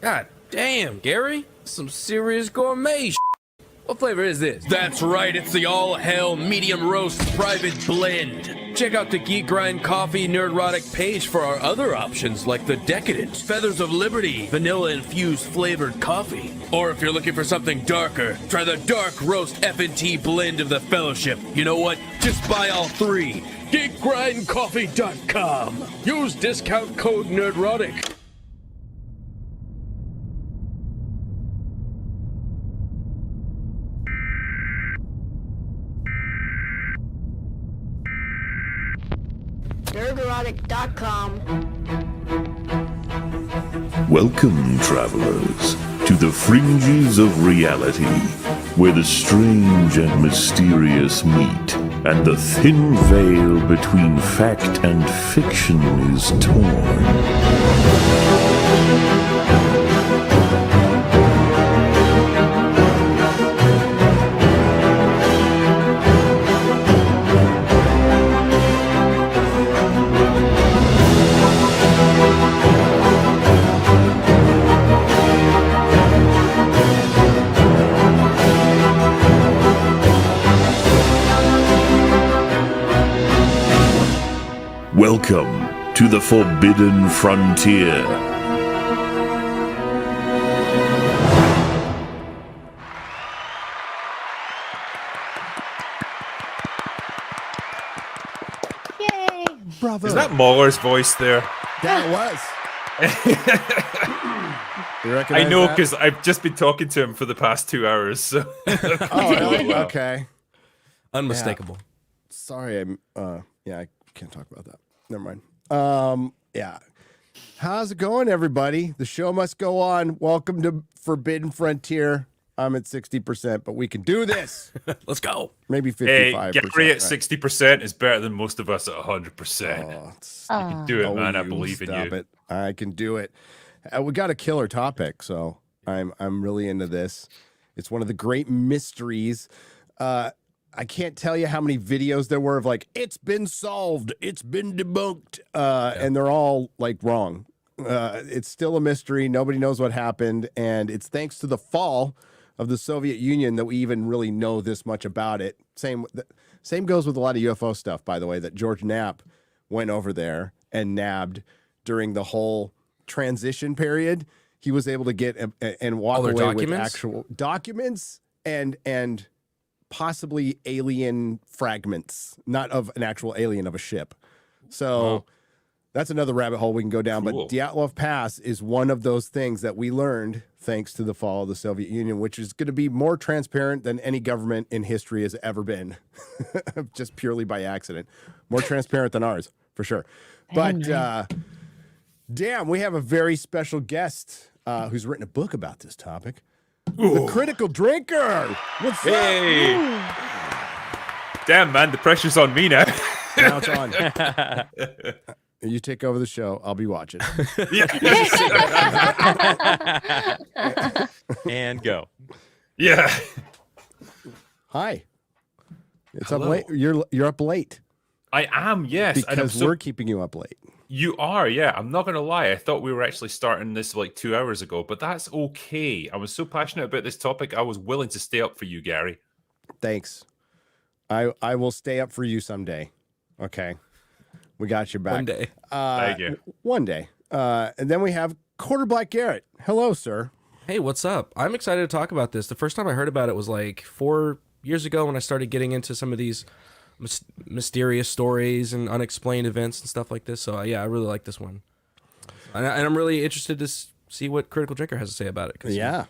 God damn, Gary. Some serious gourmet. What flavor is this? That's right, it's the all-hell medium roast private blend. Check out the Geek Coffee Nerdrotic page for our other options like the Decadent, Feathers of Liberty, vanilla-infused flavored coffee. Or if you're looking for something darker, try the Dark Roast FNT blend of the Fellowship. You know what? Just buy all three. GeekGrindCoffee.com. Use discount code Nerdrotic. Nerdrotic.com. Welcome, travelers, to the fringes of reality, where the strange and mysterious meet, and the thin veil between fact and fiction is torn. Welcome to the Forbidden Frontier. Yay! Bravo. Is that Mahler's voice there? That was. You recognize I know that? because I've just been talking to him for the past 2 hours. So. Oh, really? Okay. Unmistakable. Sorry, I can't talk about that. Never mind. Yeah. How's it going, everybody? The show must go on. Welcome to Forbidden Frontier. I'm at 60%, but we can do this. Let's go. Maybe 55%. Hey, Gary at right? 60% is better than most of us at 100%. Oh, You can do it, man. I believe in stop you. it. I can do it. We got a killer topic, so I'm really into this. It's one of the great mysteries. I can't tell you how many videos there were of like, it's been solved, it's been debunked, and they're all like wrong. It's still a mystery. Nobody knows what happened, and it's thanks to the fall of the Soviet Union that we even really know this much about it. Same goes with a lot of UFO stuff, by the way, that George Knapp went over there and nabbed during the whole transition period. He was able to get and walk away with actual documents and possibly alien fragments, not of an actual alien, of a ship. So that's another rabbit hole we can go down. Cool. But Dyatlov Pass is one of those things that we learned thanks to the fall of the Soviet Union, which is going to be more transparent than any government in history has ever been, just purely by accident. More transparent than ours, for sure. But damn, we have a very special guest who's written a book about this topic. The Critical Drinker. What's Hey. up? Damn, man. The pressure's on me now. Now it's on. You take over the show. I'll be watching. And go. Yeah. Hi. It's up late. You're up late. I am, yes. And Because we're keeping you up late. You are, yeah. I'm not going to lie. I thought we were actually starting this like 2 hours ago, but that's okay. I was so passionate about this topic, I was willing to stay up for you, Gary. Thanks. I will stay up for you someday. Okay. We got your back. One day. Thank you. One day. And then we have Quarter Black Garrett. Hello, sir. Hey, what's up? I'm excited to talk about this. The first time I heard about it was like 4 years ago when I started getting into some of these mysterious stories and unexplained events and stuff like this. So yeah, I really like this one, and I'm really interested to see what Critical Drinker has to say about it. Yeah,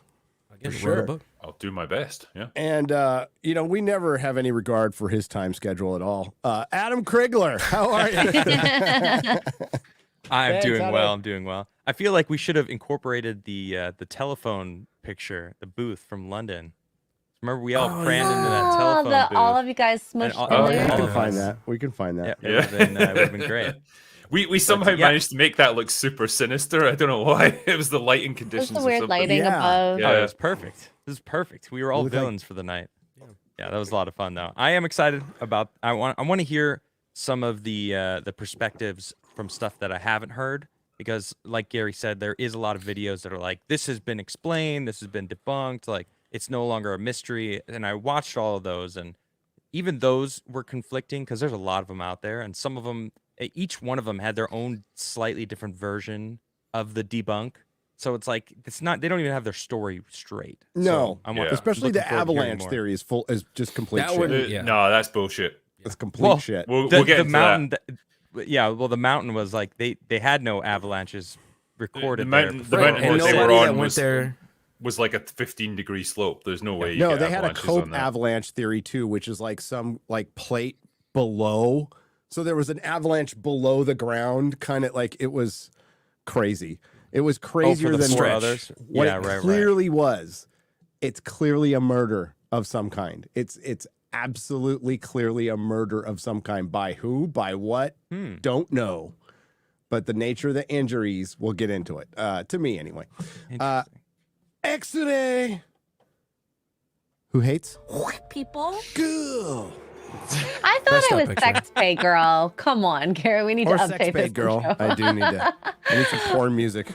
again, for wrote a sure. book. I'll do my best. Yeah. And we never have any regard for his time schedule at all. Adam Crigler, how are you? I'm doing Adam. well. I'm doing well. I feel like we should have incorporated the telephone picture, the booth from London. Remember, we all crammed into that telephone booth. All of you guys smushed all- in We there. all can of find us. that. We can find that. Yeah, it would have been great. We somehow yeah. managed to make that look super sinister. I don't know why. It was the lighting It's conditions. the or weird something. lighting Yeah. above. Yeah. Oh, it was perfect. This is perfect. We were all look like- villains for the night. Yeah, that was a lot of fun though. I am excited about. I want to hear some of the perspectives from stuff that I haven't heard because, like Gary said, there is a lot of videos that are like, this has been explained, this has been debunked, like it's no longer a mystery. And I watched all of those, and even those were conflicting because there's a lot of them out there, and some of them, each one of them had their own slightly different version of the debunk. So it's like they don't even have their story straight. No, So especially the looking forward to hearing avalanche more. theory is just complete That shit. one- Yeah. No, that's bullshit. It's complete shit. We'll The get into mountain, that. well, the mountain was like they had no avalanches recorded The there. mountain- the before. mountain And that they were nobody that on went there. Was like a 15-degree slope. There's no way. You No, get they had a avalanches cope on that. avalanche theory too, which is like some like plate below. So there was an avalanche below the ground, kind of like it was crazy. It was crazier the than four what others? what Yeah, it right. clearly was. It's clearly a murder of some kind. It's absolutely clearly a murder of some kind. By who? By what? Don't know. But the nature of the injuries, we'll get into it. To me, anyway. Interesting. X-ray. Who hates? People. Girl. I thought Best it was picture. sex pay girl. Come on, Gary. We need Or to sex update this paid girl. intro. I do need to. I need some porn music.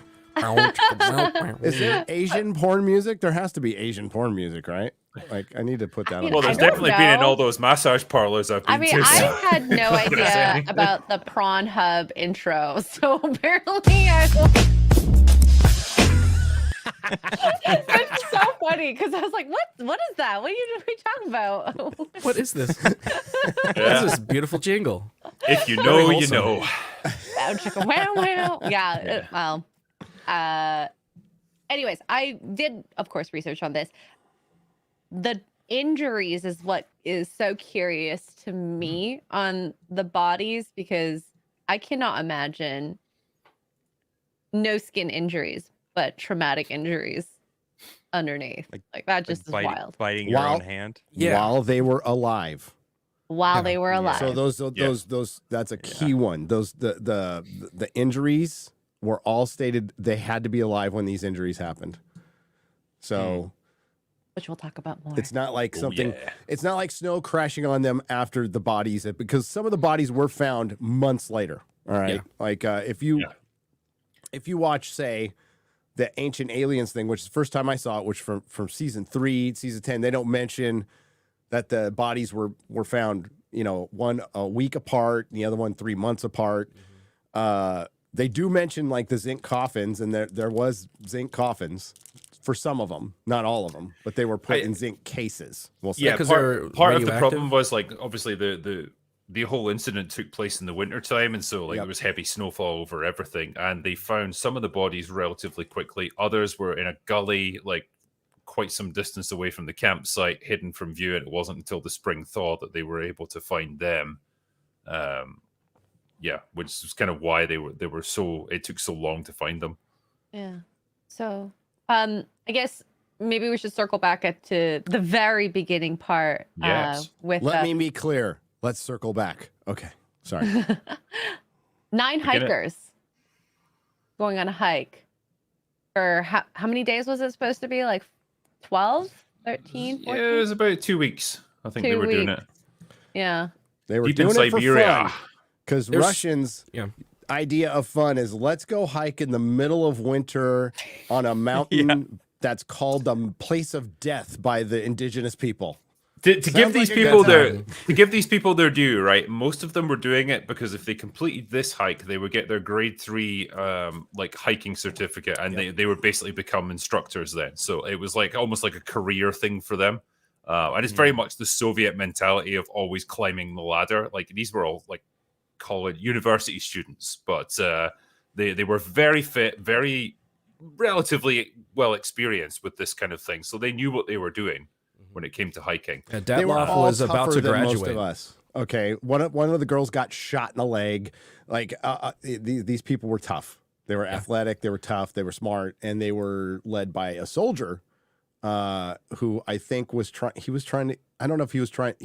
Is there Asian porn music? There has to be Asian porn music, right? Like, I need to put that mean, on. Well, I there's don't definitely been in know. all those massage parlors I've been I mean, to. I so- had no idea say. about the Prawn Hub intro, so apparently I was like, it's so funny because I was like, what is that? What are you talking about? What is this? Yeah. This is beautiful jingle. If you know, you wholesome. know. Wow, chicka, wow, wow. Yeah. Well, anyways, I did, of course, research on this. The injuries is what is so curious to me on the bodies because I cannot imagine no skin injuries, but traumatic injuries underneath. Like that just is wild. Biting your While- own hand. Yeah. While they were alive. While they were alive. So those that's a key one. Those the injuries were all stated they had to be alive when these injuries happened. So which we'll talk about more. it's not like something. yeah. It's not like snow crashing on them after the bodies, because some of the bodies were found months later. All right, Yeah. like if you watch, say, the Ancient Aliens thing, which is the first time I saw it, which from season 3, season 10, they don't mention that the bodies were found, one a week apart, and the other one 3 months apart. They do mention like the zinc coffins, and there was zinc coffins for some of them, not all of them, but they were put in zinc cases. We'll say. Yeah, 'cause they're part of the radioactive? problem was like obviously the whole incident took place in the winter time, and so like Yep. there was heavy snowfall over everything, and they found some of the bodies relatively quickly. Others were in a gully, like quite some distance away from the campsite, hidden from view, and it wasn't until the spring thaw that they were able to find them. Yeah, which is kind of why they were so. It took so long to find them. Yeah. So, I guess maybe we should circle back to the very beginning part. Yes. With Let me be clear. Let's circle back. Okay, sorry. 9 Beginning- hikers going on a hike for how many days was it supposed to be? Like 12, 13, Yeah, 14? it was about 2 weeks. I think they 2 were doing it weeks. Yeah. They were deep in doing it for Siberia. fun because There's- Russians' Yeah. idea of fun is let's go hike in the middle of winter on a mountain that's called the place of death by the indigenous people. To give Sounds these like a good people their time. to give these people their due, right? Most of them were doing it because if they completed this hike, they would get their grade 3 like hiking certificate, and they would basically become instructors then. So it was like almost like a career thing for them. And it's very much the Soviet mentality of always climbing the ladder. Like these were all like college, university students, but they were very fit, very relatively well experienced with this kind of thing. So they knew what they were doing when it came to hiking. Yeah, They were Dyatlov all was about tougher to than most graduate. of us. Okay, one of the girls got shot in the leg. Like these people were tough. They were athletic. They were tough. They were smart, and they were led by a soldier, who I think was trying. He was trying to. I don't know if he was trying.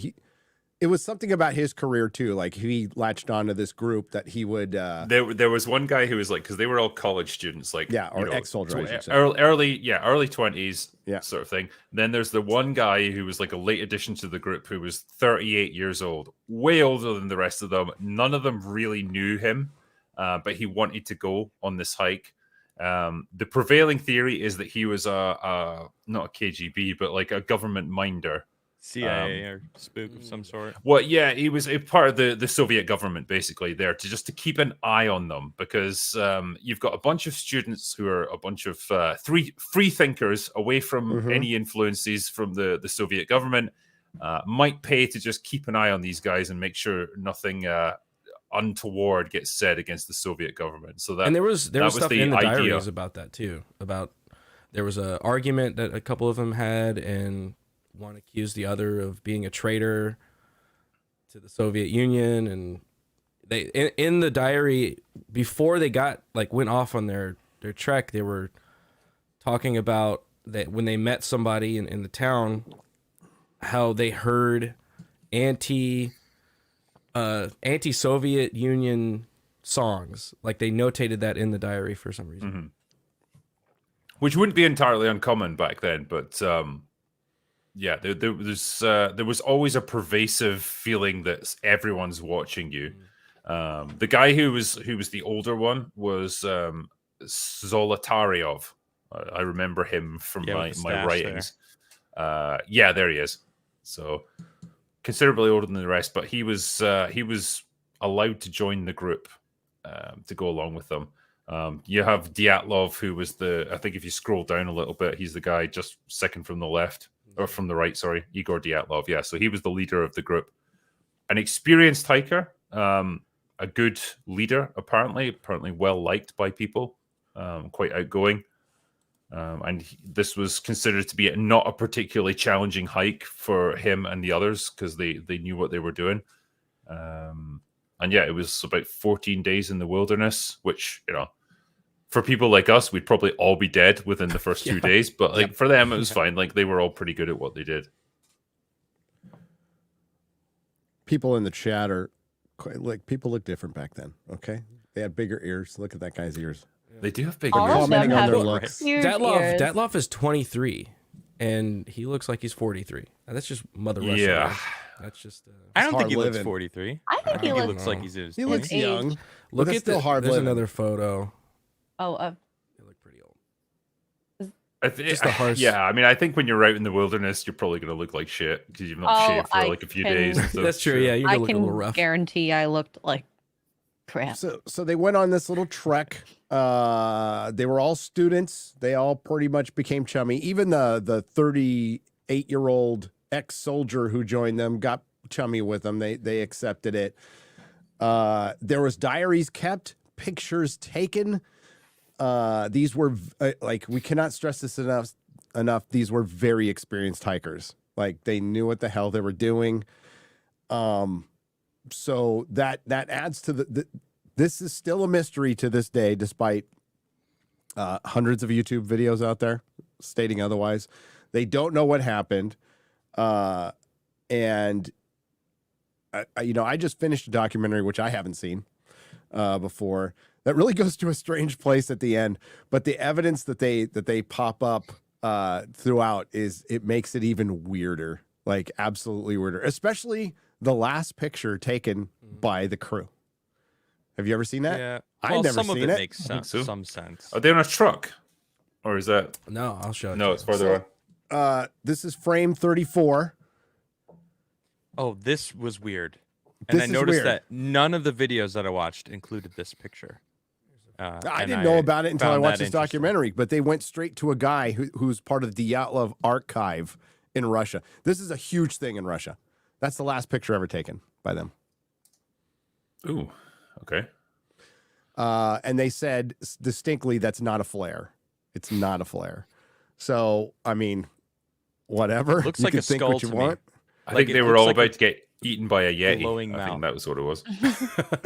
It was something about his career too. Like he latched onto this group that he would. There was one guy who was like, because they were all college students, like Yeah, or ex-soldier, I should say. early 20s, Yeah. sort of thing. Then there's the one guy who was like a late addition to the group who was 38 years old, way older than the rest of them. None of them really knew him, but he wanted to go on this hike. The prevailing theory is that he was not a KGB, but like a government minder. CIA or spook of some sort. Well, yeah, he was a part of the Soviet government, basically, there to keep an eye on them, because you've got a bunch of students who are a bunch of free thinkers away from any influences from the Soviet government, might pay to just keep an eye on these guys and make sure nothing untoward gets said against the Soviet government. So there was stuff the in the idea. diaries about that too. About there was an argument that a couple of them had, and one accused the other of being a traitor to the Soviet Union, and they in the diary before they went off on their trek, they were talking about that when they met somebody in the town, how they heard anti-Soviet Union songs. Like they notated that in the diary for some reason. Which wouldn't be entirely uncommon back then, but yeah, there was always a pervasive feeling that everyone's watching you. The guy who was the older one was Zolotaryov. I remember him from my writings. Yeah, there he is. So considerably older than the rest, but he was allowed to join the group to go along with them. You have Dyatlov, who was I think if you scroll down a little bit, he's the guy just second from the left. Or from the right, sorry, Igor Dyatlov. Yeah, so he was the leader of the group. An experienced hiker, a good leader, apparently well liked by people, quite outgoing. And this was considered to be not a particularly challenging hike for him and the others because they knew what they were doing. And yeah, it was about 14 days in the wilderness, which, for people like us, we'd probably all be dead within the first 2 days. But for them, it was fine. Like they were all pretty good at what they did. People in the chat are people look different back then. Okay, they had bigger ears. Look at that guy's ears. They do have bigger All ears. of them Commenting on have their looks. huge ears. Dyatlov is 23, and he looks like he's 43. That's just Mother Russia. Yeah. Right? That's just. I don't hard think he looks living. 43. I think he looks like he's He looks age. young. Look that's at still hard There's living. another photo. Oh, They look pretty old. Just the horse. Yeah, I mean, I think when you're out in the wilderness, you're probably going to look like shit because you've not shaved for I like a few can- days. So, That's true. Yeah, you're I gonna look a little can rough. guarantee I looked like crap. So they went on this little trek. They were all students. They all pretty much became chummy. Even the 38-year-old ex-soldier who joined them got chummy with them. They accepted it. There was diaries kept, pictures taken. These were we cannot stress this enough. These were very experienced hikers. Like they knew what the hell they were doing. So that adds to this is still a mystery to this day, despite hundreds of YouTube videos out there stating otherwise. They don't know what happened. And I just finished a documentary, which I haven't seen before, that really goes to a strange place at the end. But the evidence that they pop up throughout it makes it even weirder, like absolutely weirder, especially the last picture taken by the crew. Have you ever seen that? Yeah. I've Well, never some of seen it it. makes so. some sense. are they on a truck, or is that? No, I'll show it. No, to it's you. farther on. This is frame 34. Oh, this was weird. And This I is noticed weird. that none of the videos that I watched included this picture. I and didn't know about it until I found watched that this interesting. documentary, but they went straight to a guy who's part of the Dyatlov archive in Russia. This is a huge thing in Russia. That's the last picture ever taken by them. Ooh, okay. And they said distinctly that's not a flare. It's not a flare. So, I mean, whatever. Looks you like can a think skull what you to me. want. I Like, think it they were looks all like about a to get eaten by a yeti. glowing I mouth. think that was what it was.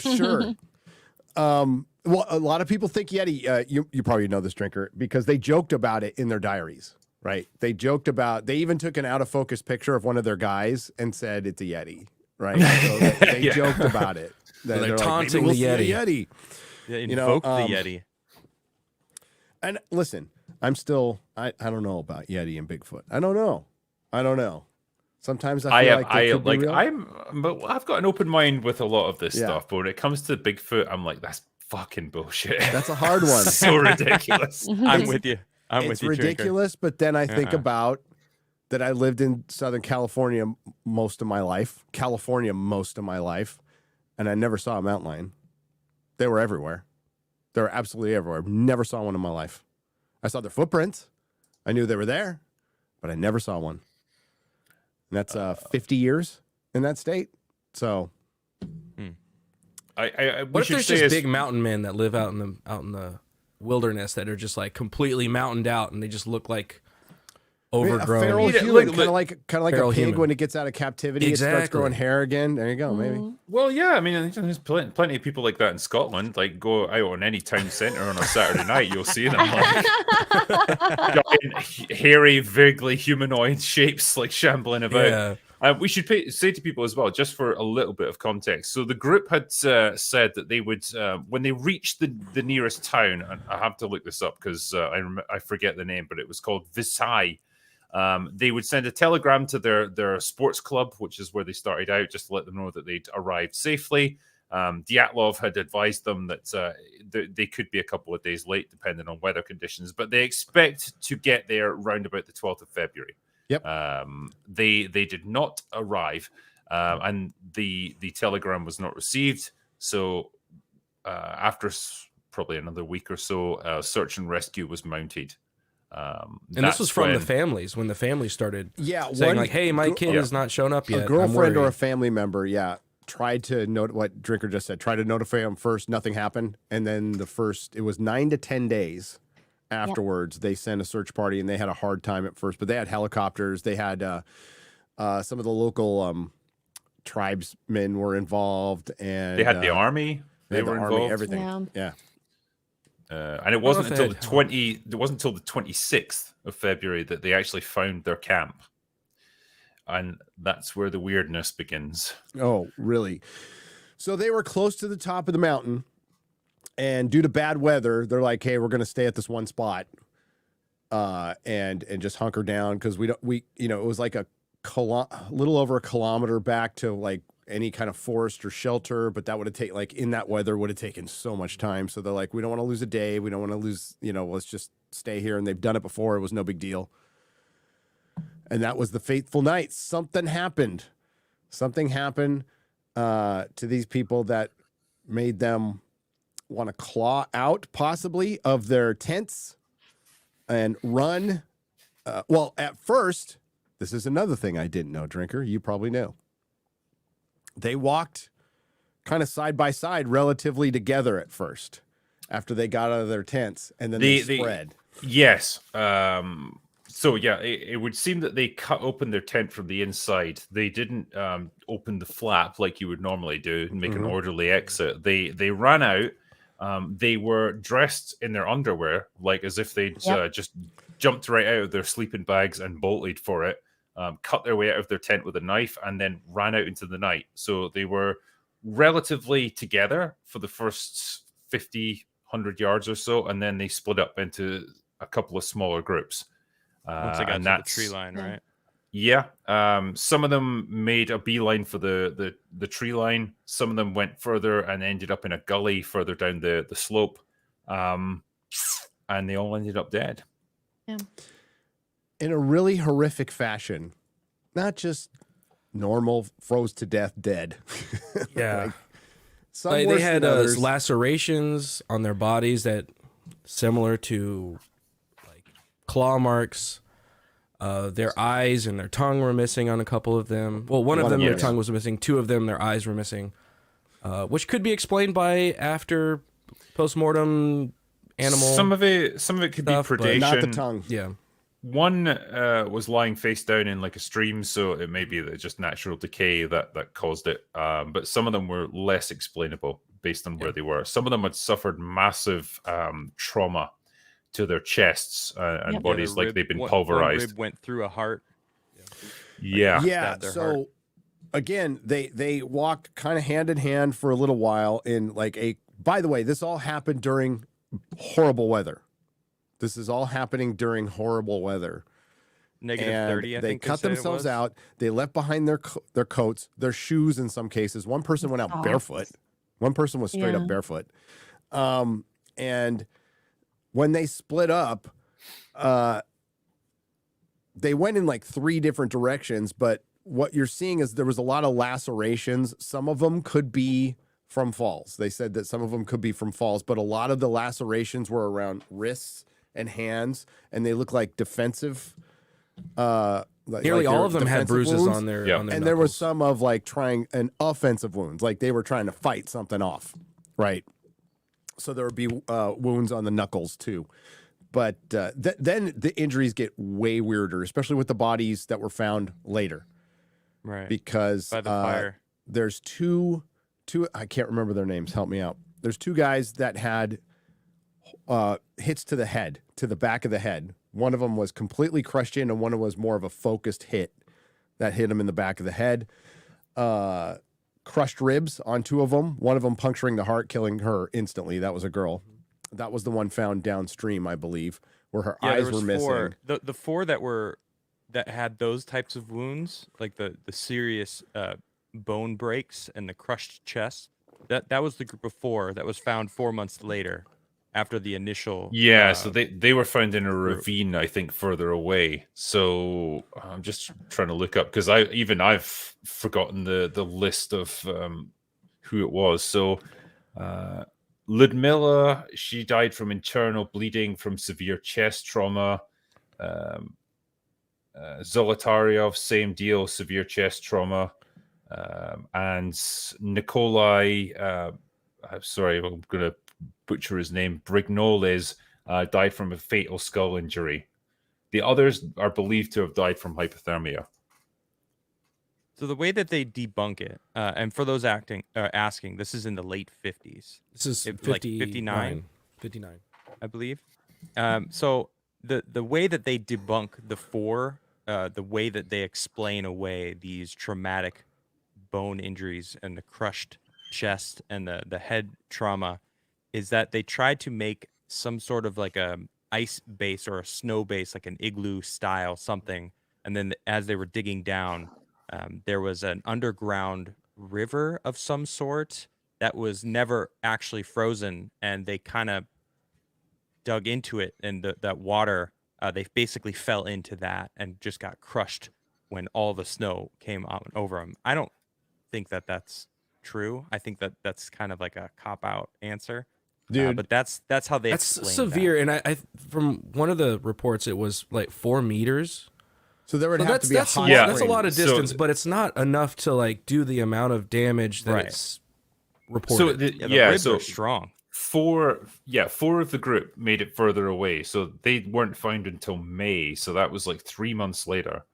Sure. Well, a lot of people think Yeti. You probably know this drinker because they joked about it in their diaries, right? They joked about. They even took an out of focus picture of one of their guys and said it's a Yeti, right? So they Yeah. joked about it. They're like, taunting "Maybe the we'll see a Yeti. Yeah, You know, invoke the Yeti. And listen, I'm still. I don't know about Yeti and Bigfoot. I don't know. Sometimes I feel like they could be real. I've got an open mind with a lot of this Yeah. stuff, but when it comes to Bigfoot, I'm like, that's fucking bullshit. That's a hard one. So ridiculous. I'm with you. I'm It's with you. Drinker. ridiculous, but then I think Uh-uh. about that I lived in Southern California most of my life, and I never saw a mountain lion. They were everywhere. They were absolutely everywhere. Never saw one in my life. I saw their footprints. I knew they were there, but I never saw one. And that's 50 years in that state. So We What if should there's say just is- big mountain men that live out in the wilderness that are just like completely mountained out and they just look like a overgrown? feral Yeah, human, look, kind of like a feral pig human. when it gets out of captivity, it starts Exactly. growing hair again. There you go, maybe. Well, yeah, I mean, there's plenty of people like that in Scotland. Like, go out on any town centre on a Saturday night, you'll see them. Like, giant, hairy, vaguely humanoid shapes, like shambling about. Yeah. We should say to people as well, just for a little bit of context. So the group had said that they would, when they reached the nearest town, and I have to look this up because I forget the name, but it was called Visay. They would send a telegram to their sports club, which is where they started out, just to let them know that they'd arrived safely. Dyatlov had advised them that they could be a couple of days late, depending on weather conditions, but they expect to get there round about the 12th of February. Yep. They did not arrive, and the telegram was not received. So after probably another week or so, search and rescue was mounted. And this was from the families when the families started saying like, "Hey, my kid has not shown up yet." A girlfriend or a family member, tried to note what Drinker just said. Try to notify them first. Nothing happened, and then it was 9 to 10 days afterwards. They sent a search party, and they had a hard time at first, but they had helicopters. They had some of the local tribesmen were involved, and they had the army. They were involved. everything. Yeah. And it wasn't until the 26th of February that they actually found their camp. And that's where the weirdness begins. Oh, really? So they were close to the top of the mountain, and due to bad weather, they're like, "Hey, we're going to stay at this one spot, and just hunker down because it was like a little over a kilometer back to like any kind of forest or shelter, but that would have taken in that weather would have taken so much time. So they're like, we don't want to lose a day. We don't want to lose, let's just stay here. And they've done it before. It was no big deal. And that was the fateful night. Something happened to these people that made them want to claw out possibly of their tents and run. Well, at first, this is another thing I didn't know, Drinker. You probably knew. They walked kind of side by side, relatively together at first, after they got out of their tents, and then they spread. Yes. So yeah, it would seem that they cut open their tent from the inside. They didn't open the flap like you would normally do and make an orderly exit. They ran out. They were dressed in their underwear, like as if they'd just jumped right out of their sleeping bags and bolted for it. Cut their way out of their tent with a knife and then ran out into the night. So they were relatively together for the first 50, 100 yards or so, and then they split up into a couple of smaller groups. Once they got to the tree line, right? Yeah. Some of them made a beeline for the tree line. Some of them went further and ended up in a gully further down the slope. And they all ended up dead. Yeah. In a really horrific fashion, not just normal froze to death dead. Yeah. Some Like, worse they had than others. lacerations on their bodies that similar to like claw marks. Their eyes and their tongue were missing on a couple of them. Well, one of them, their tongue was missing. Two of them, their eyes were missing, which could be explained by after postmortem animal. Some of it could stuff, be but predation. Not the tongue. Yeah. One was lying face down in like a stream, so it may be that just natural decay that caused it. But some of them were less explainable based on where they were. Some of them had suffered massive trauma to their chests and bodies, like they've been pulverized. One rib went through a heart. Yeah. Yeah. their So heart. again, they walked kind of hand in hand for a little while in like a. By the way, this all happened during horrible weather. This is all happening during horrible weather. Negative And 30, I they think cut said it themselves was. out. They left behind their coats, their shoes in some cases. One person went out barefoot. One person was straight up barefoot. And when they split up, they went in like 3 different directions, but what you're seeing is there was a lot of lacerations. Some of them could be from falls. They said that some of them could be from falls, but a lot of the lacerations were around wrists and hands, and they look like defensive. Nearly all of them had bruises wounds. on their on their And there was knuckles. some of like trying an offensive wounds, like they were trying to fight something off, right? So there would be wounds on the knuckles too. But then the injuries get way weirder, especially with the bodies that were found later. Right. Because By the fire. there's two, I can't remember their names. Help me out. There's 2 guys that had hits to the head, to the back of the head. One of them was completely crushed in, and one of them was more of a focused hit that hit him in the back of the head. Crushed ribs on 2 of them. One of them puncturing the heart, killing her instantly. That was a girl. That was the one found downstream, I believe, where her eyes were missing. 4. The 4 that had those types of wounds, like the serious bone breaks and the crushed chest. That was the group of 4 that was found 4 months later, after the initial. So they were found in a ravine, I think, further away. So I'm just trying to look up because I've forgotten the list of who it was. So Ludmilla, she died from internal bleeding from severe chest trauma. Zolotaryov, same deal, severe chest trauma. And Nikolai, I'm sorry, I'm going to butcher his name, Brignoles, died from a fatal skull injury. The others are believed to have died from hypothermia. So the way that they debunk it, and for those asking, this is in the late 50s. This is like 59, 59. I believe. So the way that they debunk the 4, the way that they explain away these traumatic bone injuries and the crushed chest and the head trauma is that they tried to make some sort of like a ice base or a snow base, like an igloo style something. And then as they were digging down, there was an underground river of some sort that was never actually frozen, and they kind of dug into it, and that water, they basically fell into that and just got crushed when all the snow came on over them. I don't think that that's true. I think that that's kind of like a cop-out answer. Dude, but that's how they That's explain severe, that. and I from one of the reports, it was like 4 meters. so there would So have to be a that's hot Yeah. that's a spring. lot of So- distance, but it's not enough to like do the amount of damage that Right. it's So reported. The ribs are strong. 4 of the group made it further away, so they weren't found until May. So that was like 3 months later.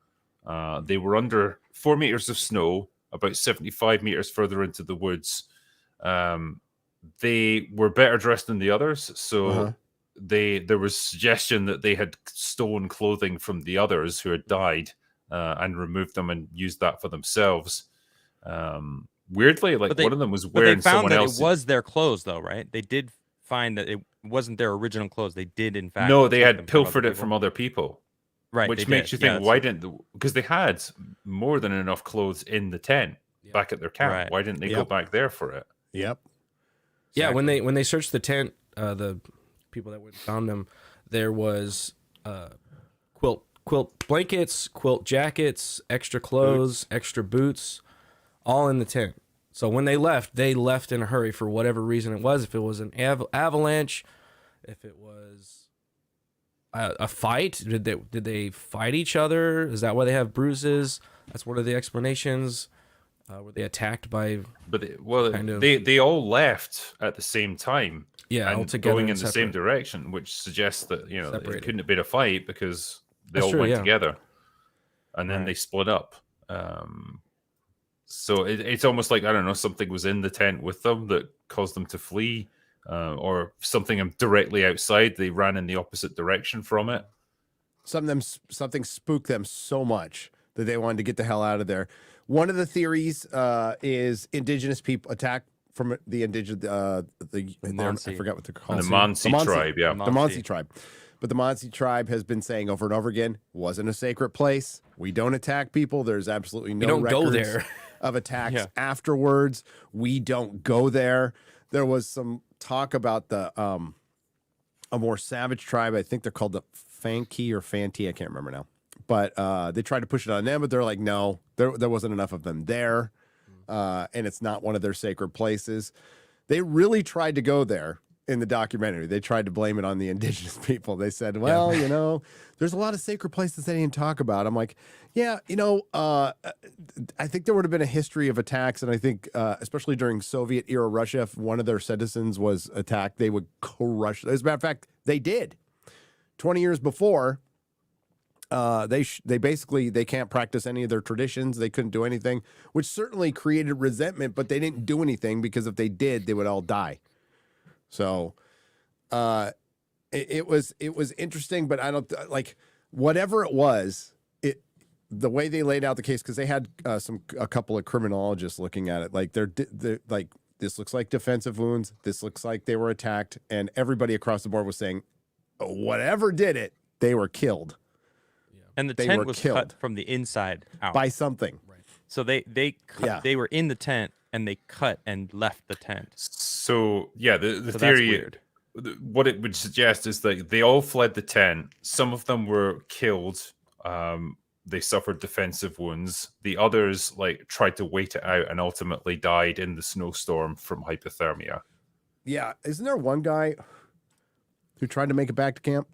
They were under 4 meters of snow, about 75 meters further into the woods. They were better dressed than the others, so there was suggestion that they had stolen clothing from the others who had died and removed them and used that for themselves. Weirdly, like one of them was But they wearing found someone that else's. it was their clothes, though, right? They did find that it wasn't their original clothes. They did, in fact. No, they take had them pilfered other it from people. other people. Right, Which they makes did. you Yeah, think, why didn't, because they had more than enough clothes in the tent back at their camp. Right. Why didn't they go Yep. back there for it? Yep. Yeah, when they searched the tent, the people that went and found them, there was quilt blankets, quilt jackets, extra clothes, extra boots, all in the tent. So when they left in a hurry for whatever reason it was. If it was an avalanche, if it was a fight, did they fight each other? Is that why they have bruises? That's one of the explanations. Were they attacked by? But Kind of. they all left at the same time. Yeah, and all together going in and the same separate. direction, which suggests that it Separated. couldn't have been a fight because they That's all true, went yeah. together, and then they split up. So it's almost like, I don't know, something was in the tent with them that caused them to flee, or something directly outside. They ran in the opposite direction from it. Something spooked them so much that they wanted to get the hell out of there. One of the theories is indigenous people attack from the indigenous I Mansi. forgot what they're called. The Mansi tribe, yeah. The Mansi tribe. But the Mansi tribe has been saying over and over again, wasn't a sacred place. We don't attack people. There's absolutely no don't go records there. of attacks Yeah. afterwards. We don't go there. There was some talk about the a more savage tribe. I think they're called the Fanki or Fanti. I can't remember now. But they tried to push it on them, but they're like, no, there wasn't enough of them there, and it's not one of their sacred places. They really tried to go there in the documentary. They tried to blame it on the indigenous people. They said, well, you know, there's a lot of sacred places they didn't talk about. I'm like, yeah, you know, I think there would have been a history of attacks, and I think especially during Soviet era Russia, if one of their citizens was attacked, they would crush. As a matter of fact, they did. 20 years before, they basically can't practice any of their traditions. They couldn't do anything, which certainly created resentment, but they didn't do anything because if they did, they would all die. So it was interesting, but I don't like whatever it was, the way they laid out the case, because they had a couple of criminologists looking at it, like they're like, this looks like defensive wounds. This looks like they were attacked. And everybody across the board was saying, whatever did it, they were killed. And the They tent were was killed. cut from the inside out. By something. So they cut, Yeah. they were in the tent and they cut and left the tent. So yeah, the So that's theory, weird. what it would suggest is that they all fled the tent. Some of them were killed. They suffered defensive wounds. The others like tried to wait it out and ultimately died in the snowstorm from hypothermia. Yeah. Isn't there one guy who tried to make it back to camp?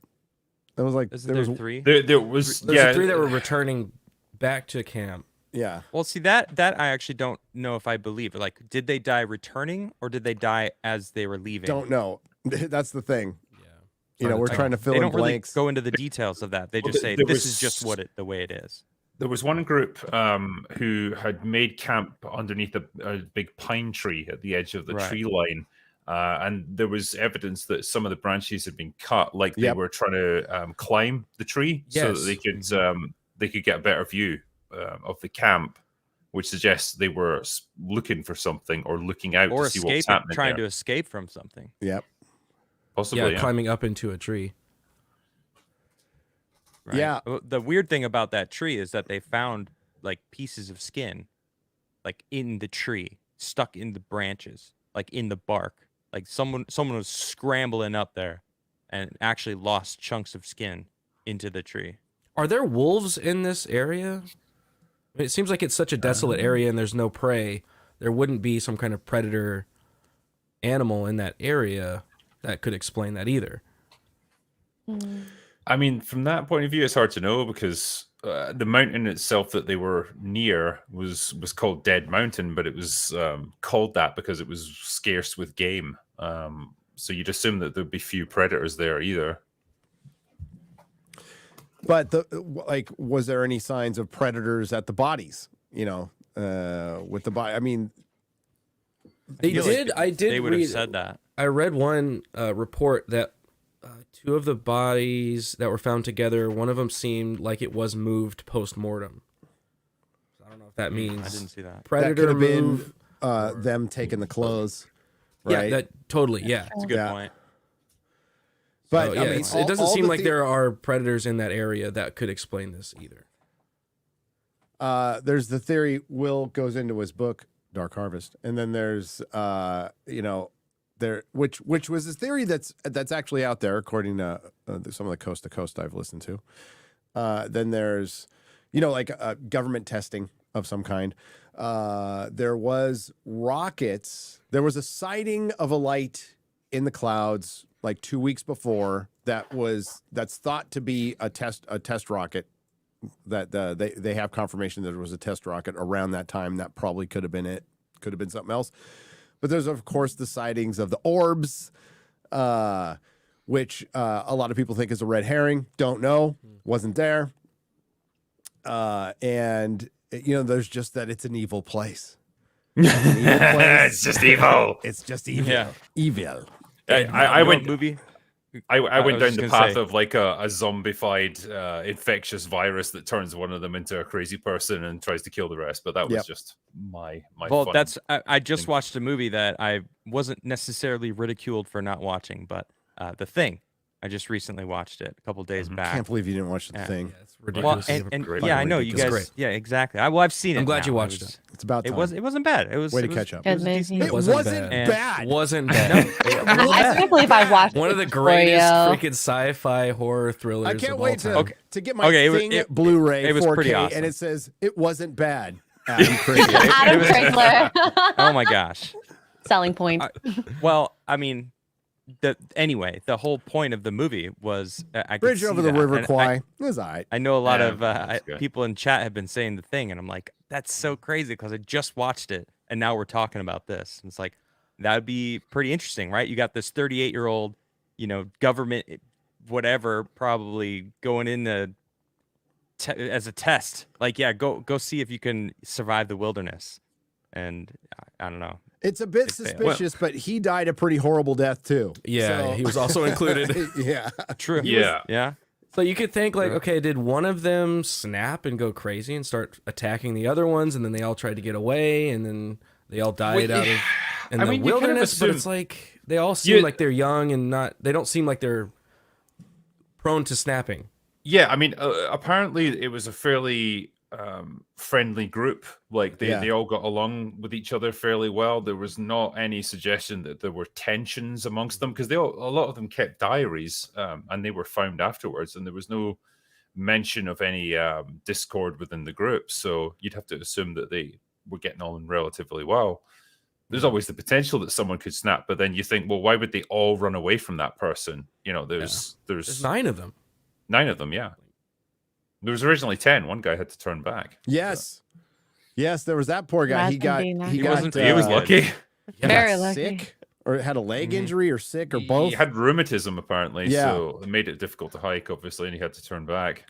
That was like, Isn't there there was, three? There was There's three that were returning back to camp. yeah. Well, see that I actually don't know if I believe. Like, did they die returning or did they die as they were leaving? Don't know. That's the thing. Yeah. You know, we're trying to fill They in don't really blanks. go into the details of that. They Well, just say there this was- is just the way it is. There was one group who had made camp underneath a big pine tree at the edge of the Right. tree line. And there was evidence that some of the branches had been cut, like they Yep. were trying to climb the tree so that they could get a better view of the camp, which suggests they were looking for something or looking out Or to see what's escaping, happening trying there. to escape from something. Yep. Possibly, yeah. Climbing up into a tree. Right? Yeah. The weird thing about that tree is that they found like pieces of skin, like in the tree, stuck in the branches, like in the bark. Like someone was scrambling up there, and actually lost chunks of skin into the tree. Are there wolves in this area? I mean, it seems like it's such a desolate area and there's no prey. There wouldn't be some kind of predator animal in that area that could explain that either. I mean, from that point of view, it's hard to know because the mountain itself that they were near was called Dead Mountain, but it was called that because it was scarce with game. So you'd assume that there'd be few predators there either. But was there any signs of predators at the bodies? You know, with the body. I mean, They feel did. like I did They would have read. said that. I read one report that two of the bodies that were found together, one of them seemed like it was moved post-mortem. I don't know if that means I didn't see that. that predator could have move. been them taking the clothes. Right. Yeah, that totally. Yeah. That's a good Yeah. point. But So, I yeah, mean, it doesn't all seem the like there are predators in that area that could explain this either. There's the theory Will goes into his book Dark Harvest, and then there's you know, there which was his theory that's actually out there according to some of the coast to coast I've listened to. Then there's, you know, like government testing of some kind. There was rockets. There was a sighting of a light in the clouds like 2 weeks before that's thought to be a test rocket. That they have confirmation that it was a test rocket around that time. That probably could have been it. Could have been something else. But there's of course the sightings of the orbs, which a lot of people think is a red herring. Don't know. Wasn't there. And you know, there's just that it's an evil place. It's just evil. It's just evil. Yeah. Evil. I You know went. what movie. I went was down just the gonna path say- of like a zombified infectious virus that turns one of them into a crazy person and tries to kill the rest. But that was Yep. just my Well, fun. I just thing. watched a movie that I wasn't necessarily ridiculed for not watching, but The Thing. I just recently watched it a couple days I back. can't believe you didn't watch the Yeah. thing. it's Well, ridiculous. and Great yeah, I movie. know you It's guys. great. Yeah, exactly. I've seen it. I'm glad you now. watched was- it. It's about time. It wasn't bad. It was Way to it was- catch up. It was a Good decent movie. It movie. wasn't And- bad. Wasn't bad. I can't believe I watched One of the this for greatest you. freaking sci-fi horror thrillers. I can't of wait all time. to get my Okay, Thing it- Blu-ray it was 4K, pretty awesome. and it says it wasn't bad. Adam Crigler. Adam Crigler. Oh my gosh. Selling point. Well, I mean, the whole point of the movie was I could Bridge see over the that, River and Kwai. It was all right. I know a lot Yeah, of that's good. people in chat have been saying the thing, and I'm like, that's so crazy because I just watched it, and now we're talking about this. And it's like that would be pretty interesting, right? You got this 38-year-old, government, whatever, probably going in as a test. Like, yeah, go see if you can survive the wilderness. And I don't know. It's a bit It failed. suspicious, but he died a pretty horrible death too. Yeah, So- he was also included. yeah. True. Yeah. Yeah. So you could think like, okay, did one of them snap and go crazy and start attacking the other ones, and then they all tried to get away, and then they all died out of in I the mean, you kind of wilderness? But it's assume- like they all seem You- like they're young and they don't seem like they're prone to snapping. Yeah, I mean, apparently it was a fairly friendly group. Like they all got along with each other fairly well. There was not any suggestion that there were tensions amongst them because a lot of them kept diaries, and they were found afterwards, and there was no mention of any discord within the group. So you'd have to assume that they were getting on relatively well. There's always the potential that someone could snap, but then you think, well, why would they all run away from that person? There's There's 9 of them. 9 of them, yeah. There was originally 10. One guy had to turn back. Yes. Yes, there was that poor guy. Last He got one being he He got wasn't- He was lucky. he got Very lucky. sick or had a leg injury or sick or both. He had rheumatism apparently, Yeah. so it made it difficult to hike, obviously, and he had to turn back.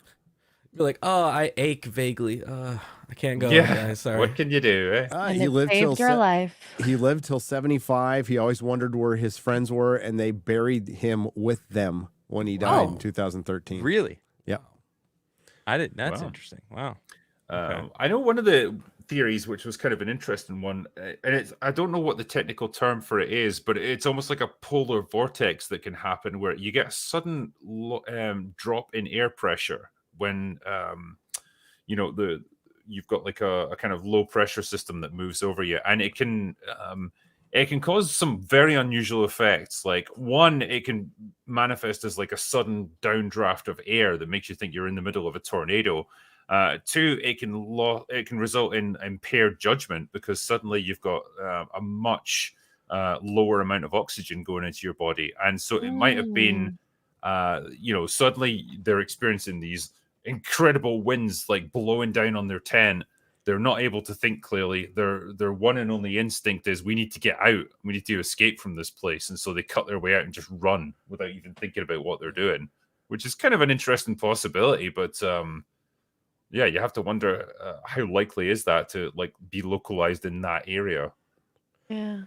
You're like, oh, I ache vaguely. I can't go. yeah, guys, sorry. what can you do? Eh? And He it lived till saved your life. he lived till 75. He always wondered where his friends were, and they buried him with them when he died in Oh. 2013. Really? Yeah. I didn't. That's Wow. interesting. Wow. Okay. I know one of the theories, which was kind of an interesting one, and I don't know what the technical term for it is, but it's almost like a polar vortex that can happen where you get a sudden drop in air pressure when you've got like a kind of low pressure system that moves over you, and it can cause some very unusual effects. Like one, it can manifest as like a sudden downdraft of air that makes you think you're in the middle of a tornado. Two, it can result in impaired judgment because suddenly you've got a much lower amount of oxygen going into your body, and so it might have been suddenly they're experiencing these incredible winds like blowing down on their tent. They're not able to think clearly. Their one and only instinct is we need to get out. We need to escape from this place. And so they cut their way out and just run without even thinking about what they're doing, which is kind of an interesting possibility. But yeah, you have to wonder how likely is that to like be localized in that area. Yeah.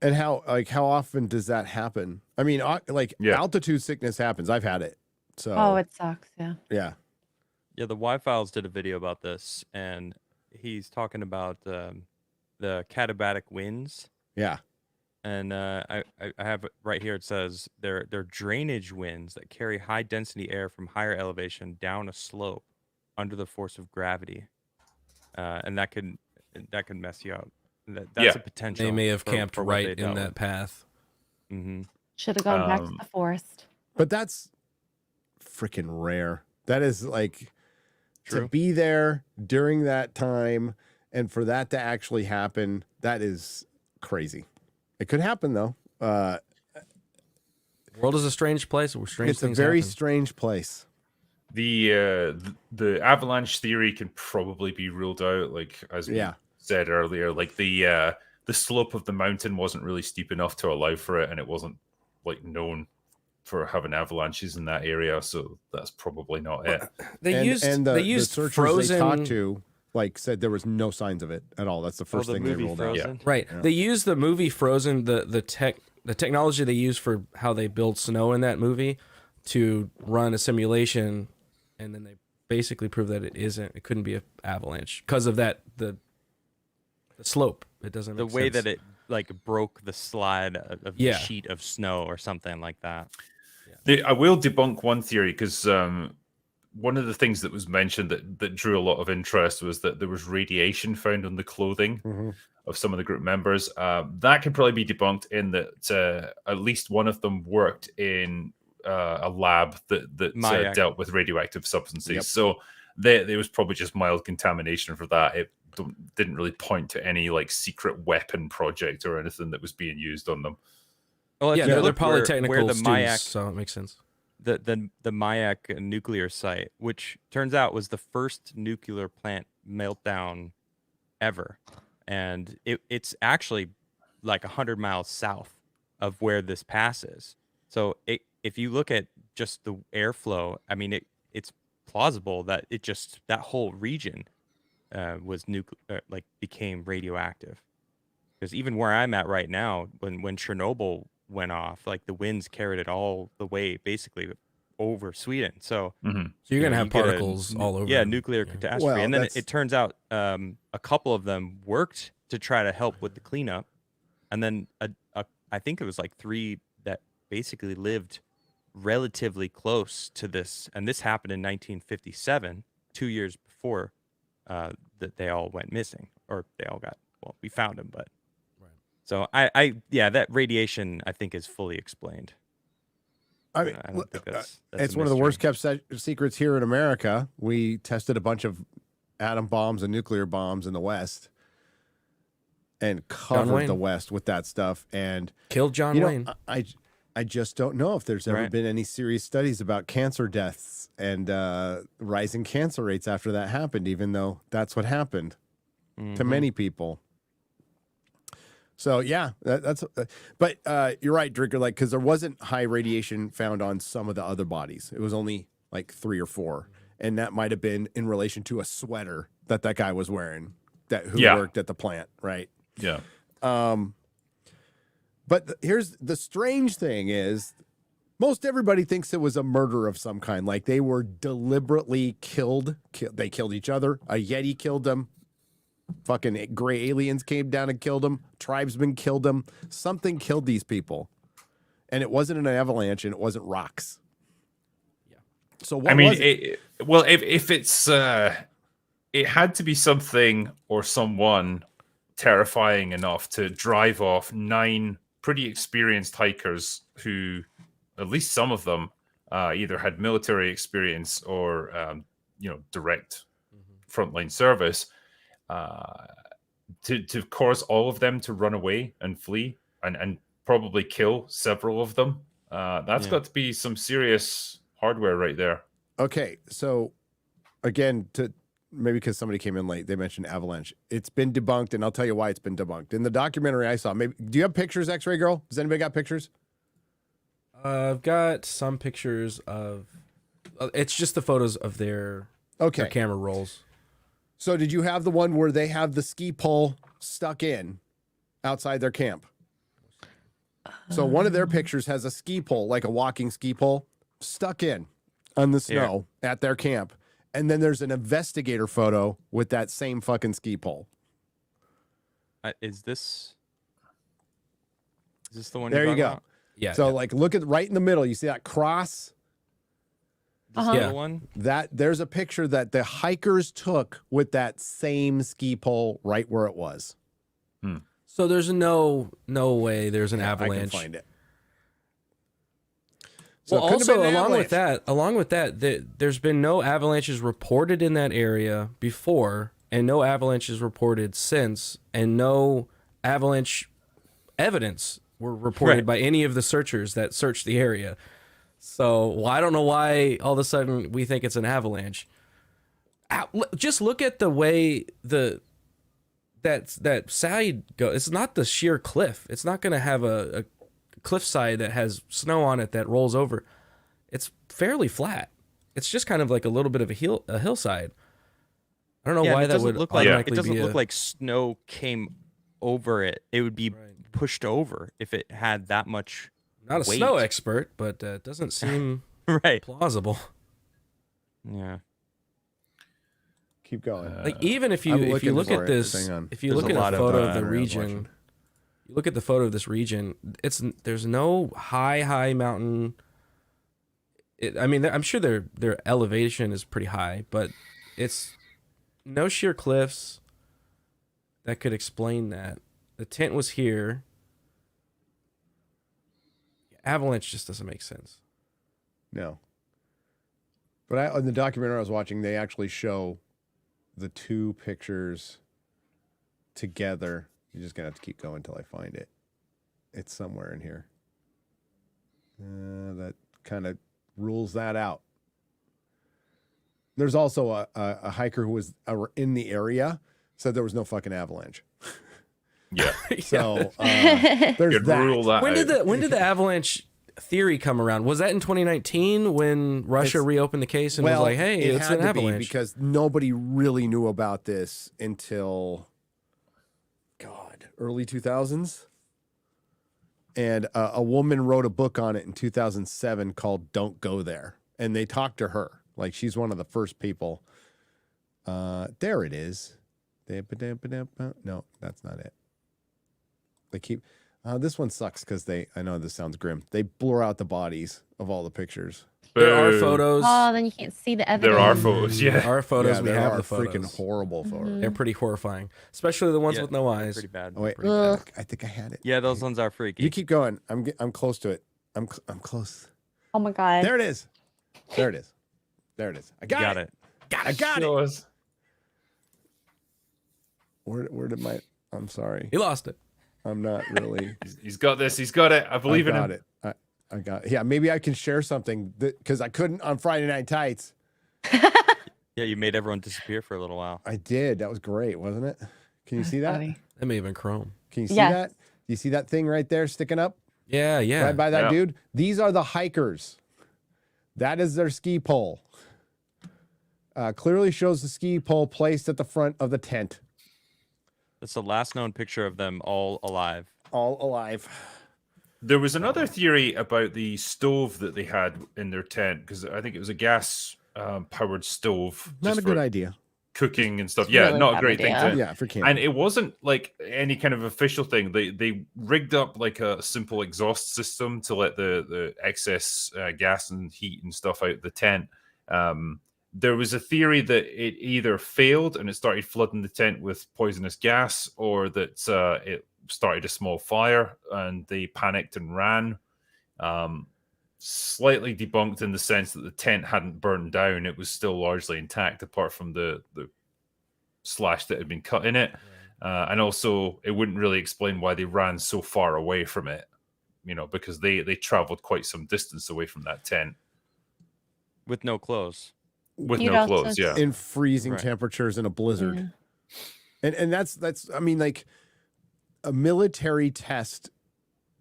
And how often does that happen? I mean, altitude sickness happens. I've had it. So Oh, it sucks. Yeah. yeah. Yeah, the Y-Files did a video about this, and he's talking about the katabatic winds. Yeah. And I have it right here. It says they're drainage winds that carry high density air from higher elevation down a slope under the force of gravity, and that can mess you up. That's Yeah. a potential. They may have for- camped for what they right in dealt that with. path. Mm-hmm. Should have gone back to the forest. But that's freaking rare. That is like to True. be there during that time and for that to actually happen, that is crazy. It could happen though. The world is a strange place where strange It's a things very happen. strange place. The avalanche theory can probably be ruled out, like as we Yeah. said earlier. Like the slope of the mountain wasn't really steep enough to allow for it, and it wasn't like known for having avalanches in that area, so that's probably not it. They used the searchers frozen. they talked to said there was no signs of it at all. That's the first the thing they movie ruled out. Frozen? Right. Yeah. They used the movie Frozen, the technology they use for how they build snow in that movie to run a simulation, and then they basically prove that it couldn't be an avalanche because of that the slope. It doesn't The make way sense. that it like broke the slide of Yeah. the sheet of snow or something like that. I will debunk one theory because one of the things that was mentioned that drew a lot of interest was that there was radiation found on the clothing of some of the group members. That can probably be debunked in that at least one of them worked in a lab that dealt with radioactive substances. Yep. So there was probably just mild contamination for that. It didn't really point to any like secret weapon project or anything that was being used on them. Well, if Yeah, you they're look polytechnical where the students, Mayak, so it makes sense. the Mayak nuclear site, which turns out was the first nuclear plant meltdown ever, and it's actually like 100 miles south of where this pass is. So if you look at just the airflow, I mean, it's plausible that that whole region was became radioactive. Because even where I'm at right now, when Chernobyl went off, like the winds carried it all the way basically over Sweden. So So you're gonna have you get particles all over. Yeah, nuclear catastrophe. Well, and then that's- it turns out a couple of them worked to try to help with the cleanup, and then I think it was like 3 that basically lived relatively close to this, and this happened in 1957, 2 years before that they all went missing, or they all got, well, we found them, but so yeah, that radiation I think is fully explained. I mean, I don't think that's it's a one of the mystery. worst kept secrets here in America. We tested a bunch of atom bombs and nuclear bombs in the West and covered Wayne. the West with that stuff. And Killed John you know, Wayne. I just don't know if there's ever Right. been any serious studies about cancer deaths and rising cancer rates after that happened, even though that's what happened to many people. So yeah, that's. But you're right, Drinker. Like, because there wasn't high radiation found on some of the other bodies. It was only like 3 or 4, and that might have been in relation to a sweater that guy was wearing, who worked at the plant, right? Yeah. But here's the strange thing is, most everybody thinks it was a murder of some kind. Like they were deliberately killed. They killed each other. A Yeti killed them. Fucking gray aliens came down and killed them. Tribesmen killed them. Something killed these people. And it wasn't an avalanche and it wasn't rocks. Yeah. So what was it? If it's it had to be something or someone terrifying enough to drive off 9 pretty experienced hikers who, at least some of them, either had military experience or direct frontline service, to cause all of them to run away and flee and probably kill several of them. That's got to be some serious hardware right there. Okay, so again, maybe because somebody came in late, they mentioned avalanche. It's been debunked, and I'll tell you why it's been debunked. In the documentary I saw, do you have pictures, X-Ray Girl? Does anybody got pictures? I've got some pictures of. It's just the photos of their camera rolls. So did you have the one where they have the ski pole stuck in outside their camp? So one of their pictures has a ski pole, like a walking ski pole, stuck in on the snow at their camp. And then there's an investigator photo with that same fucking ski pole. Is this the one? There you're you go. talking about? Yeah. So like look at right in the middle. You see that cross? This Yeah. little one? There's a picture that the hikers took with that same ski pole right where it was. So there's no way there's an I avalanche. can find it. So Well, it couldn't have also been an along with avalanche. that, there's been no avalanches reported in that area before, and no avalanches reported since, and no avalanche evidence were reported by any of the searchers that searched the area. So I don't know why all of a sudden we think it's an avalanche. Just look at the way that side goes. It's not the sheer cliff. It's not going to have a cliffside that has snow on it that rolls over. It's fairly flat. It's just kind of like a little bit of a hillside. I don't know why it that doesn't would look like automatically it doesn't be look like snow came over it. It would be pushed over if it had that much. not a weight. snow expert, but it doesn't seem Right. plausible. Yeah. Keep going. Like even if you I'm look looking at for it. this, Hang on. if you There's look a at lot a of, photo of the around region, watching. you look at the photo of this region. There's no high mountain. I mean, I'm sure their elevation is pretty high, but it's no sheer cliffs that could explain that. The tent was here. Avalanche just doesn't make sense. No. But on the documentary I was watching, they actually show the two pictures together. You're just going to have to keep going until I find it. It's somewhere in here. That kind of rules that out. There's also a hiker who was in the area, said there was no fucking avalanche. Yeah. So there's Could that. rule that out. When did the avalanche theory come around? Was that in 2019 when Russia reopened the case and was like, "Hey, it it's had an to be avalanche"? because nobody really knew about this until early 2000s. And a woman wrote a book on it in 2007 called "Don't Go There," and they talked to her. Like, she's one of the first people. There it is. No, that's not it. They keep. This one sucks because I know this sounds grim. They blur out the bodies of all the pictures. There are Boo. photos. Oh, then you can't see the evidence. There are photos, yeah. There are photos. Yeah, We there have are the photos. freaking horrible photos. They're pretty horrifying, especially the ones Yeah, with no eyes. Pretty bad. Oh wait, Pretty bad. I think I had it. Yeah, those ones are freaky. You keep going. I'm close to it. I'm close. Oh my god. There it is. There it is. There it is. I got it. I got it. Show us. Where did my? I'm sorry. He lost it. I'm not really. He's got this. He's got it. I believe in him. it. I got it. Yeah, maybe I can share something because I couldn't on Friday Night Tights. Yeah, you made everyone disappear for a little while. I did. That was great, wasn't it? Can you see that? Funny. That may have been Chrome. Can you see Yes. that? Do you see that thing right there sticking up Yeah, yeah. right by that Yeah. dude? These are the hikers. That is their ski pole. Clearly shows the ski pole placed at the front of the tent. That's the last known picture of them all alive. All alive. There was another theory about the stove that they had in their tent because I think it was a gas powered stove. Not just a good for idea. Cooking and stuff. It's Yeah, really not a bad great thing idea. to. Yeah, for camping. And it wasn't like any kind of official thing. They rigged up like a simple exhaust system to let the excess gas and heat and stuff out the tent. There was a theory that it either failed and it started flooding the tent with poisonous gas, or that it started a small fire and they panicked and ran. Slightly debunked in the sense that the tent hadn't burned down; it was still largely intact, apart from the slash that had been cut in it. And also, it wouldn't really explain why they ran so far away from it. Because they traveled quite some distance away from that tent With no clothes. with You'd no also clothes. Yeah. In freezing Right. temperatures in a blizzard. Yeah. And that's I mean, like, a military test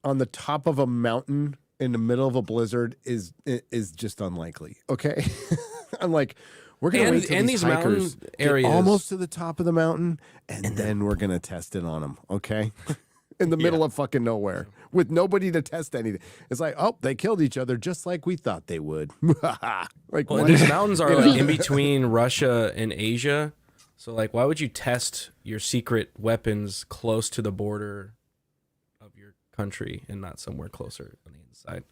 on the top of a mountain in the middle of a blizzard is just unlikely. Okay. I'm like, we're gonna And- wait till and these these mountain hikers get areas- almost to the top of the mountain, and then we're gonna test it on them. Okay. In the middle of fucking nowhere with nobody to test anything. It's like, oh, they killed each other just like we thought they would. Like, Well, what? and these mountains are like in between Russia and Asia. So, like, why would you test your secret weapons close to the border of your country and not somewhere closer on the inside?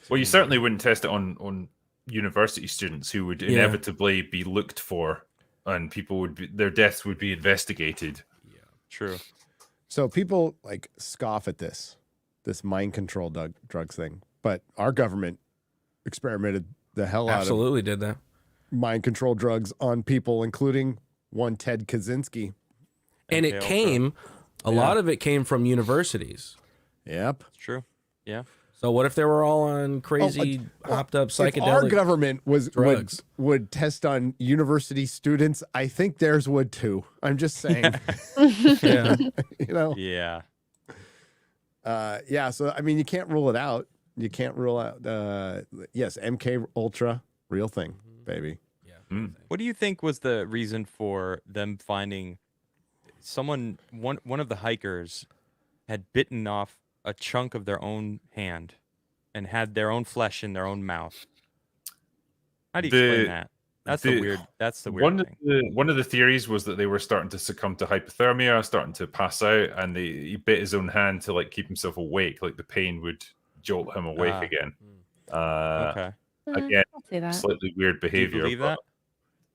Well, you certainly wouldn't test it on university students who would inevitably be looked for, and their deaths would be investigated. True. So people like scoff at this mind control drugs thing, but our government experimented the hell out Absolutely did that. of mind control drugs on people, including one Ted Kaczynski. And MK it Ultra. came, a lot of it came from universities. Yep. It's true. Yeah. So what if they were all on crazy, hopped up If our psychedelic government drugs? would test on university students, I think theirs would too. I'm just saying, Yeah. you know. Yeah. Yeah. So I mean, you can't rule it out. You can't rule out. Yes, MK Ultra, real thing, baby. What do you think was the reason for them finding one of the hikers had bitten off a chunk of their own hand and had their own flesh in their own mouth? How do you explain that? That's the weird thing. One of the theories was that they were starting to succumb to hypothermia, starting to pass out, and he bit his own hand to like keep himself awake, like the pain would jolt him awake again. Okay. Again, I'll see that. slightly weird Do you behavior. believe that?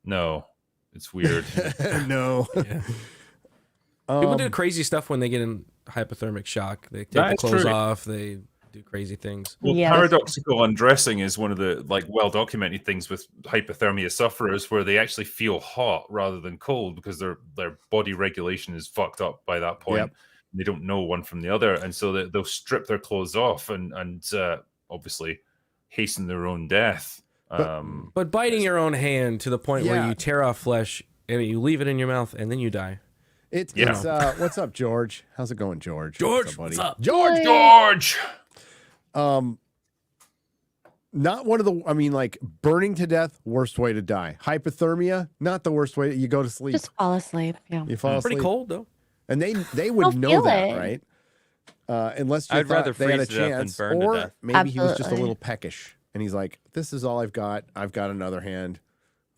No, it's weird. No. Yeah. People do crazy stuff when they get in hypothermic shock. They take That the is clothes true. off. They do crazy things. Well, Yes. paradoxical undressing is one of the well documented things with hypothermia sufferers, where they actually feel hot rather than cold because their body regulation is fucked up by that point. Yep. They don't know one from the other, and so they'll strip their clothes off and obviously hasten their own death. But biting your own hand to the point where Yeah. you tear off flesh and you leave it in your mouth and then you die. It's what's up, George? How's it going, George? George, buddy? what's up? George. Not one of the. I mean, like burning to death, worst way to die. Hypothermia, not the worst way. You go to sleep. Just fall asleep. Yeah. You fall asleep. Pretty cold though. And they would I'll know feel that, it. right? Unless you I'd thought rather they had a freeze to death than chance, burn to or death. maybe he was just a Absolutely. little peckish, and he's like, "This is all I've got. I've got another hand.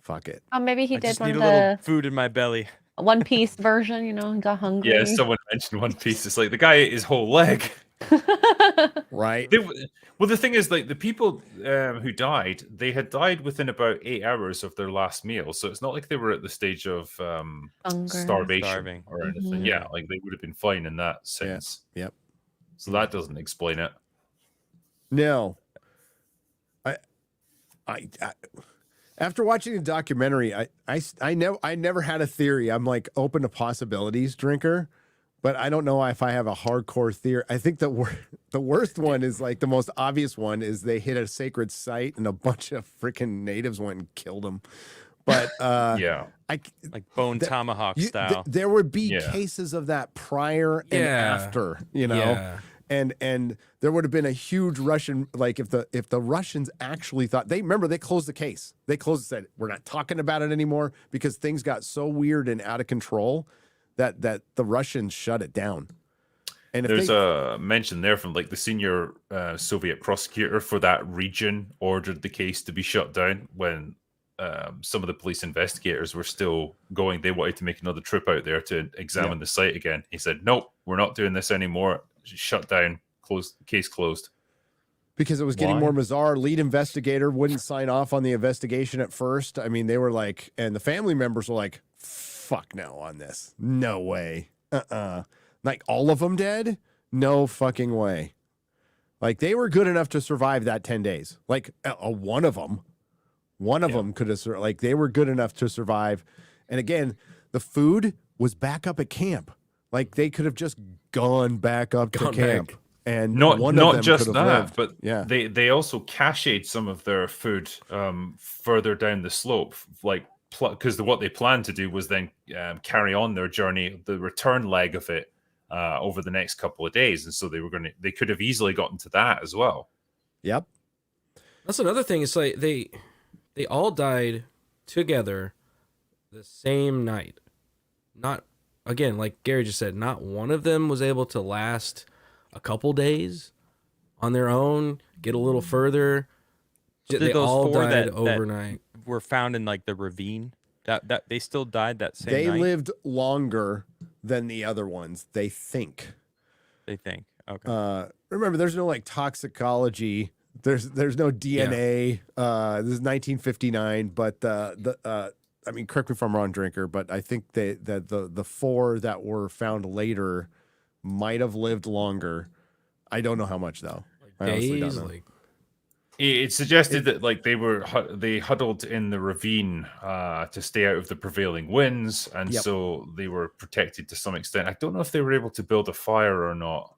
Fuck it." Oh, maybe he I did just one need of a little the food in my belly. One Piece version. You know, and got hungry. Yeah, someone mentioned One Piece. It's like the guy ate his whole leg. Right? Well, the thing is, like the people who died, they had died within about 8 hours of their last meal. So it's not like they were at the stage of Hunger. starvation Starving. or anything. Mhm. Yeah, like they would have been fine in that sense. Yep. So that doesn't explain it. No. I after watching the documentary, I never had a theory. I'm like open to possibilities drinker, but I don't know if I have a hardcore theory. I think the worst one is like the most obvious one is they hit a sacred site and a bunch of freaking natives went and killed them. But Yeah. Like bone tomahawk style. there would be Yeah. cases of that prior and Yeah. after, you know. Yeah. And there would have been a huge Russian, like if the Russians actually thought they closed the case. They closed and said, we're not talking about it anymore because things got so weird and out of control that the Russians shut it down. And if There's they, a mention there from like the senior Soviet prosecutor for that region ordered the case to be shut down when some of the police investigators were still going. They wanted to make another trip out there to examine the site again. He said, nope, we're not doing this anymore. Shut down, case closed. because it was getting Why? more bizarre. Lead investigator wouldn't sign off on the investigation at first. I mean, they were like, and the family members were like, fuck no on this. No way. Like all of them dead? No fucking way. Like they were good enough to survive that 10 days. Like one of them could have, like they were good enough to survive. And again, the food was back up at camp. Like they could have just gone back up to camp. And Not one of them just could have that, lived. but yeah, they also cached some of their food further down the slope, like because what they planned to do was then carry on their journey, the return leg of it, over the next couple of days, and so they could have easily gotten to that as well. yep. That's another thing. It's like they all died together the same night. Not again, like Gary just said, not one of them was able to last a couple days on their own, get a little further. Did They those all four died that overnight. were found in like the ravine, that they still died that same They night? lived longer than the other ones, they think. They think. Okay. Remember, there's no like toxicology. There's no DNA. This is 1959, but I mean, correct me if I'm wrong, drinker, but I think that the four that were found later might have lived longer. I don't know how much though. I honestly don't Days, know. like It suggested that like they huddled in the ravine to stay out of the prevailing winds, and Yep. so they were protected to some extent. I don't know if they were able to build a fire or not.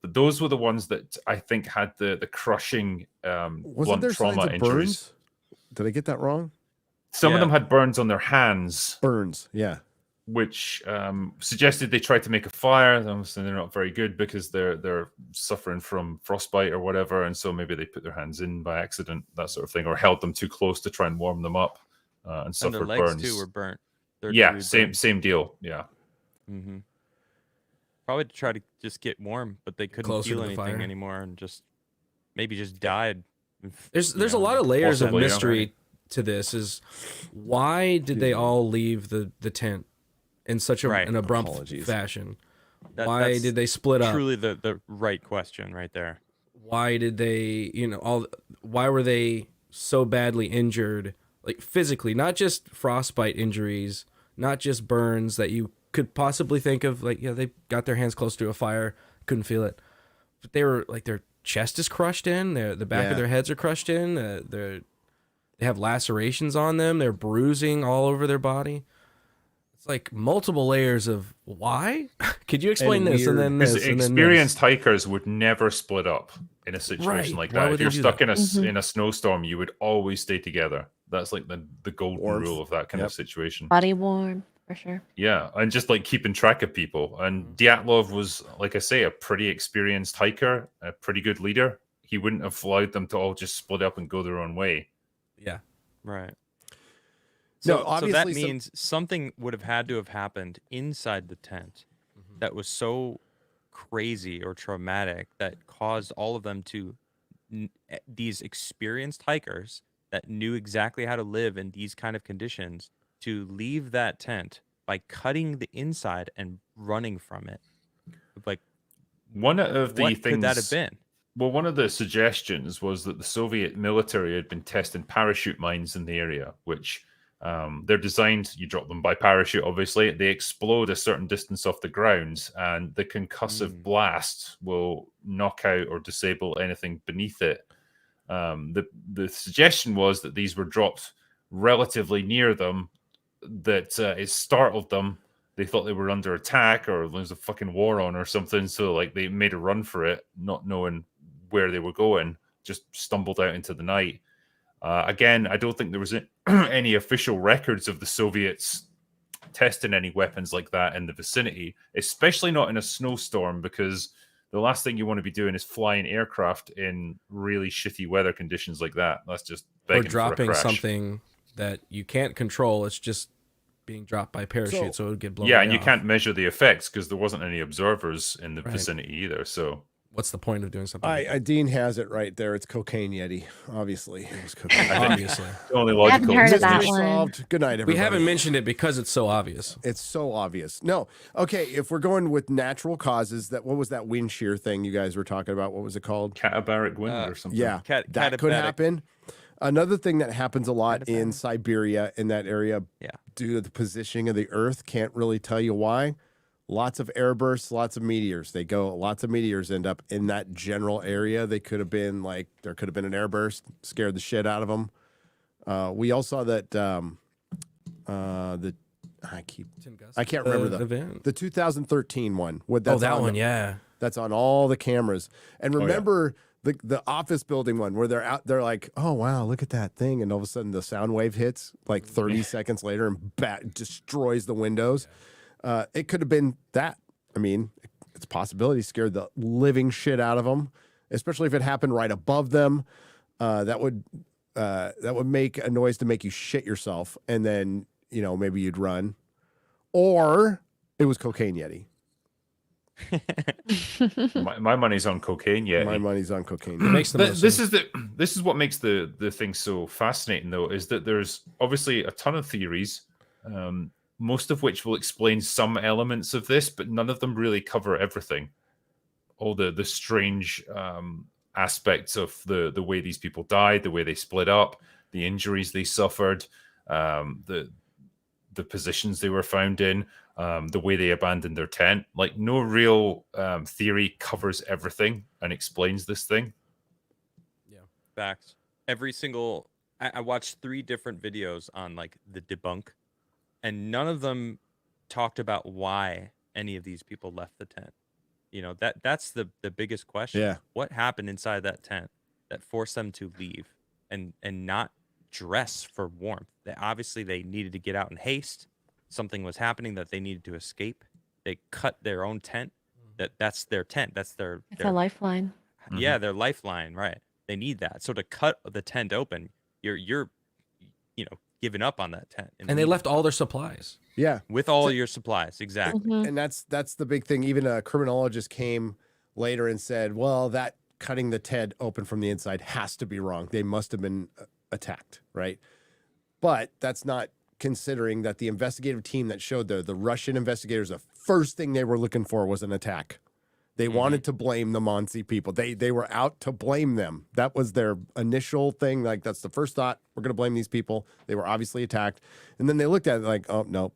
But those were the ones that I think had the crushing Wasn't blunt there trauma signs of injuries. burns? Did I get that wrong? Some of Yeah. them had burns on their hands, Burns, yeah. which suggested they tried to make a fire. Obviously, they're not very good because they're suffering from frostbite or whatever, and so maybe they put their hands in by accident, that sort of thing, or held them too close to try and warm them up and And their suffered legs burns. too were burnt. Yeah, same deal. Yeah. Mm-hmm. Probably to try to just get warm, but they couldn't Closer feel to the anything fire. anymore, and maybe just died. there's You a know, lot of layers of possibly, yeah. mystery to this. Is why did they all leave the tent in such Right. an abrupt Apologies. fashion? That- Why that's did they split up? Truly the right question right there. why did they, why were they so badly injured, like physically, not just frostbite injuries, not just burns that you could possibly think of, like, yeah, they got their hands close to a fire, couldn't feel it, but they were like, their chest is crushed in, the back of their heads are crushed in, they have lacerations on them, they're bruising all over their body. It's like multiple layers of why. Could you explain this and then this? And then experienced hikers would never split up in a situation like Why that. would If you're they do stuck that? in a snowstorm, you would always stay together. That's like the golden Warmth. rule of that kind of situation. Body warm, for sure. Yeah, and just like keeping track of people. And Dyatlov was, like I say, a pretty experienced hiker, a pretty good leader. He wouldn't have allowed them to all just split up and go their own way. Yeah. Right. No, So that obviously means something would have had to have happened inside the tent that was so crazy or traumatic that caused all of them to, these experienced hikers that knew exactly how to live in these kind of conditions, to leave that tent by cutting the inside and running from it. Like, one of the what things could that have been? Well, one of the suggestions was that the Soviet military had been testing parachute mines in the area, which they're designed, you drop them by parachute, obviously. They explode a certain distance off the ground, and the concussive blast will knock out or disable anything beneath it. The suggestion was that these were dropped relatively near them, that it startled them. They thought they were under attack or there was a fucking war on or something. So like they made a run for it, not knowing where they were going, just stumbled out into the night. Again, I don't think there was any official records of the Soviets testing any weapons like that in the vicinity, especially not in a snowstorm, because the last thing you want to be doing is flying aircraft in really shitty weather conditions like that. That's just Or begging for a dropping crash. something that you can't control. It's just being dropped by parachute, so it would get blown. Yeah, and you off. can't measure the effects because there wasn't any observers in the vicinity either. So What's the point of doing something? Dean has it right there. It's cocaine Yeti. Obviously, it was cocaine. Obviously, the only I haven't logical heard of that Mystery one. solved. Good night, everybody. we haven't mentioned it because it's so obvious. It's so obvious. No. Okay, if we're going with natural causes, what was that wind shear thing you guys were talking about? What was it called? catabaric wind or something. Yeah, that could Catabatic. happen. Another thing that happens a lot in Siberia, in that area, due to the positioning of the Earth, can't really tell you why. Lots of airbursts, lots of meteors. Lots of meteors end up in that general area. They could have been there could have been an airburst, scared the shit out of them. We all saw that. I can't remember event. the 2013 one. That one, yeah. That's on all the cameras. And remember the office building one where they're like, oh wow, look at that thing, and all of a sudden the sound wave hits like 30 seconds later and destroys the windows. It could have been that. I mean, it's a possibility. Scared the living shit out of them, especially if it happened right above them. That would make a noise to make you shit yourself, and then maybe you'd run. Or it was cocaine Yeti. my money's on cocaine. Yeah, My money's on cocaine. It makes the most this sense. is what makes the thing so fascinating, though, is that there's obviously a ton of theories, most of which will explain some elements of this, but none of them really cover everything. All the strange aspects of the way these people died, the way they split up, the injuries they suffered, the positions they were found in, the way they abandoned their tent. Like, no real theory covers everything and explains this thing. Facts. Every single, I watched 3 different videos on like the debunk, and none of them talked about why any of these people left the tent. That's the biggest question. Yeah. What happened inside that tent that forced them to leave and not dress for warmth? They needed to get out in haste. Something was happening that they needed to escape. They cut their own tent. That's their tent. That's their It's a lifeline. yeah, their lifeline, right? They need that. So to cut the tent open, you're giving up on that tent. And they left all their supplies. Yeah. with all your supplies, exactly. And that's the big thing. Even a criminologist came later and said, well, that cutting the tent open from the inside has to be wrong. They must have been attacked, right? But that's not considering that the investigative team that showed the Russian investigators, the first thing they were looking for was an attack. They wanted to blame the Muncie people. They were out to blame them. That was their initial thing. Like, that's the first thought. We're going to blame these people. They were obviously attacked. And then they looked at it like, oh, no,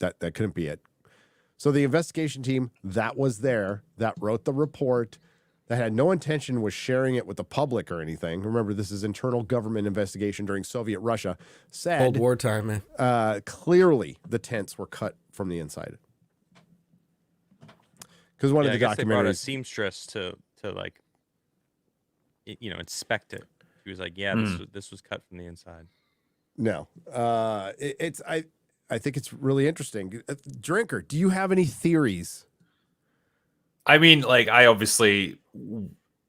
that couldn't be it. So the investigation team that was there, that wrote the report, that had no intention was sharing it with the public or anything. Remember, this is internal government investigation during Soviet Russia. Said Cold War time, man. Clearly the tents were cut from the inside. Because one of the I guess they brought a documentaries, seamstress to like, inspect it. She was like, yeah, this was cut from the inside. no, I think it's really interesting. Drinker, do you have any theories? I mean, like, I obviously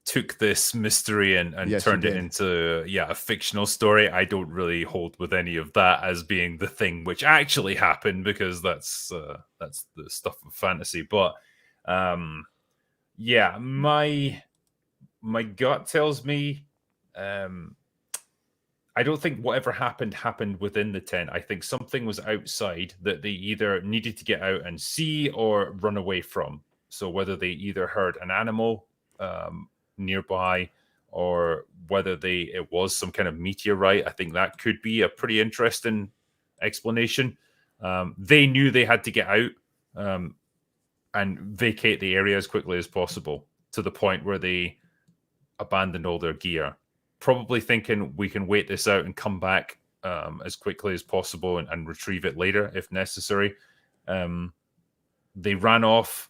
took this mystery and Yes, turned you it did. into a fictional story. I don't really hold with any of that as being the thing which actually happened, because that's the stuff of fantasy. But yeah, my gut tells me I don't think whatever happened within the tent. I think something was outside that they either needed to get out and see or run away from. So whether they either heard an animal nearby, or whether it was some kind of meteorite, I think that could be a pretty interesting explanation. They knew they had to get out and vacate the area as quickly as possible, to the point where they abandoned all their gear, probably thinking we can wait this out and come back as quickly as possible and retrieve it later if necessary. They ran off.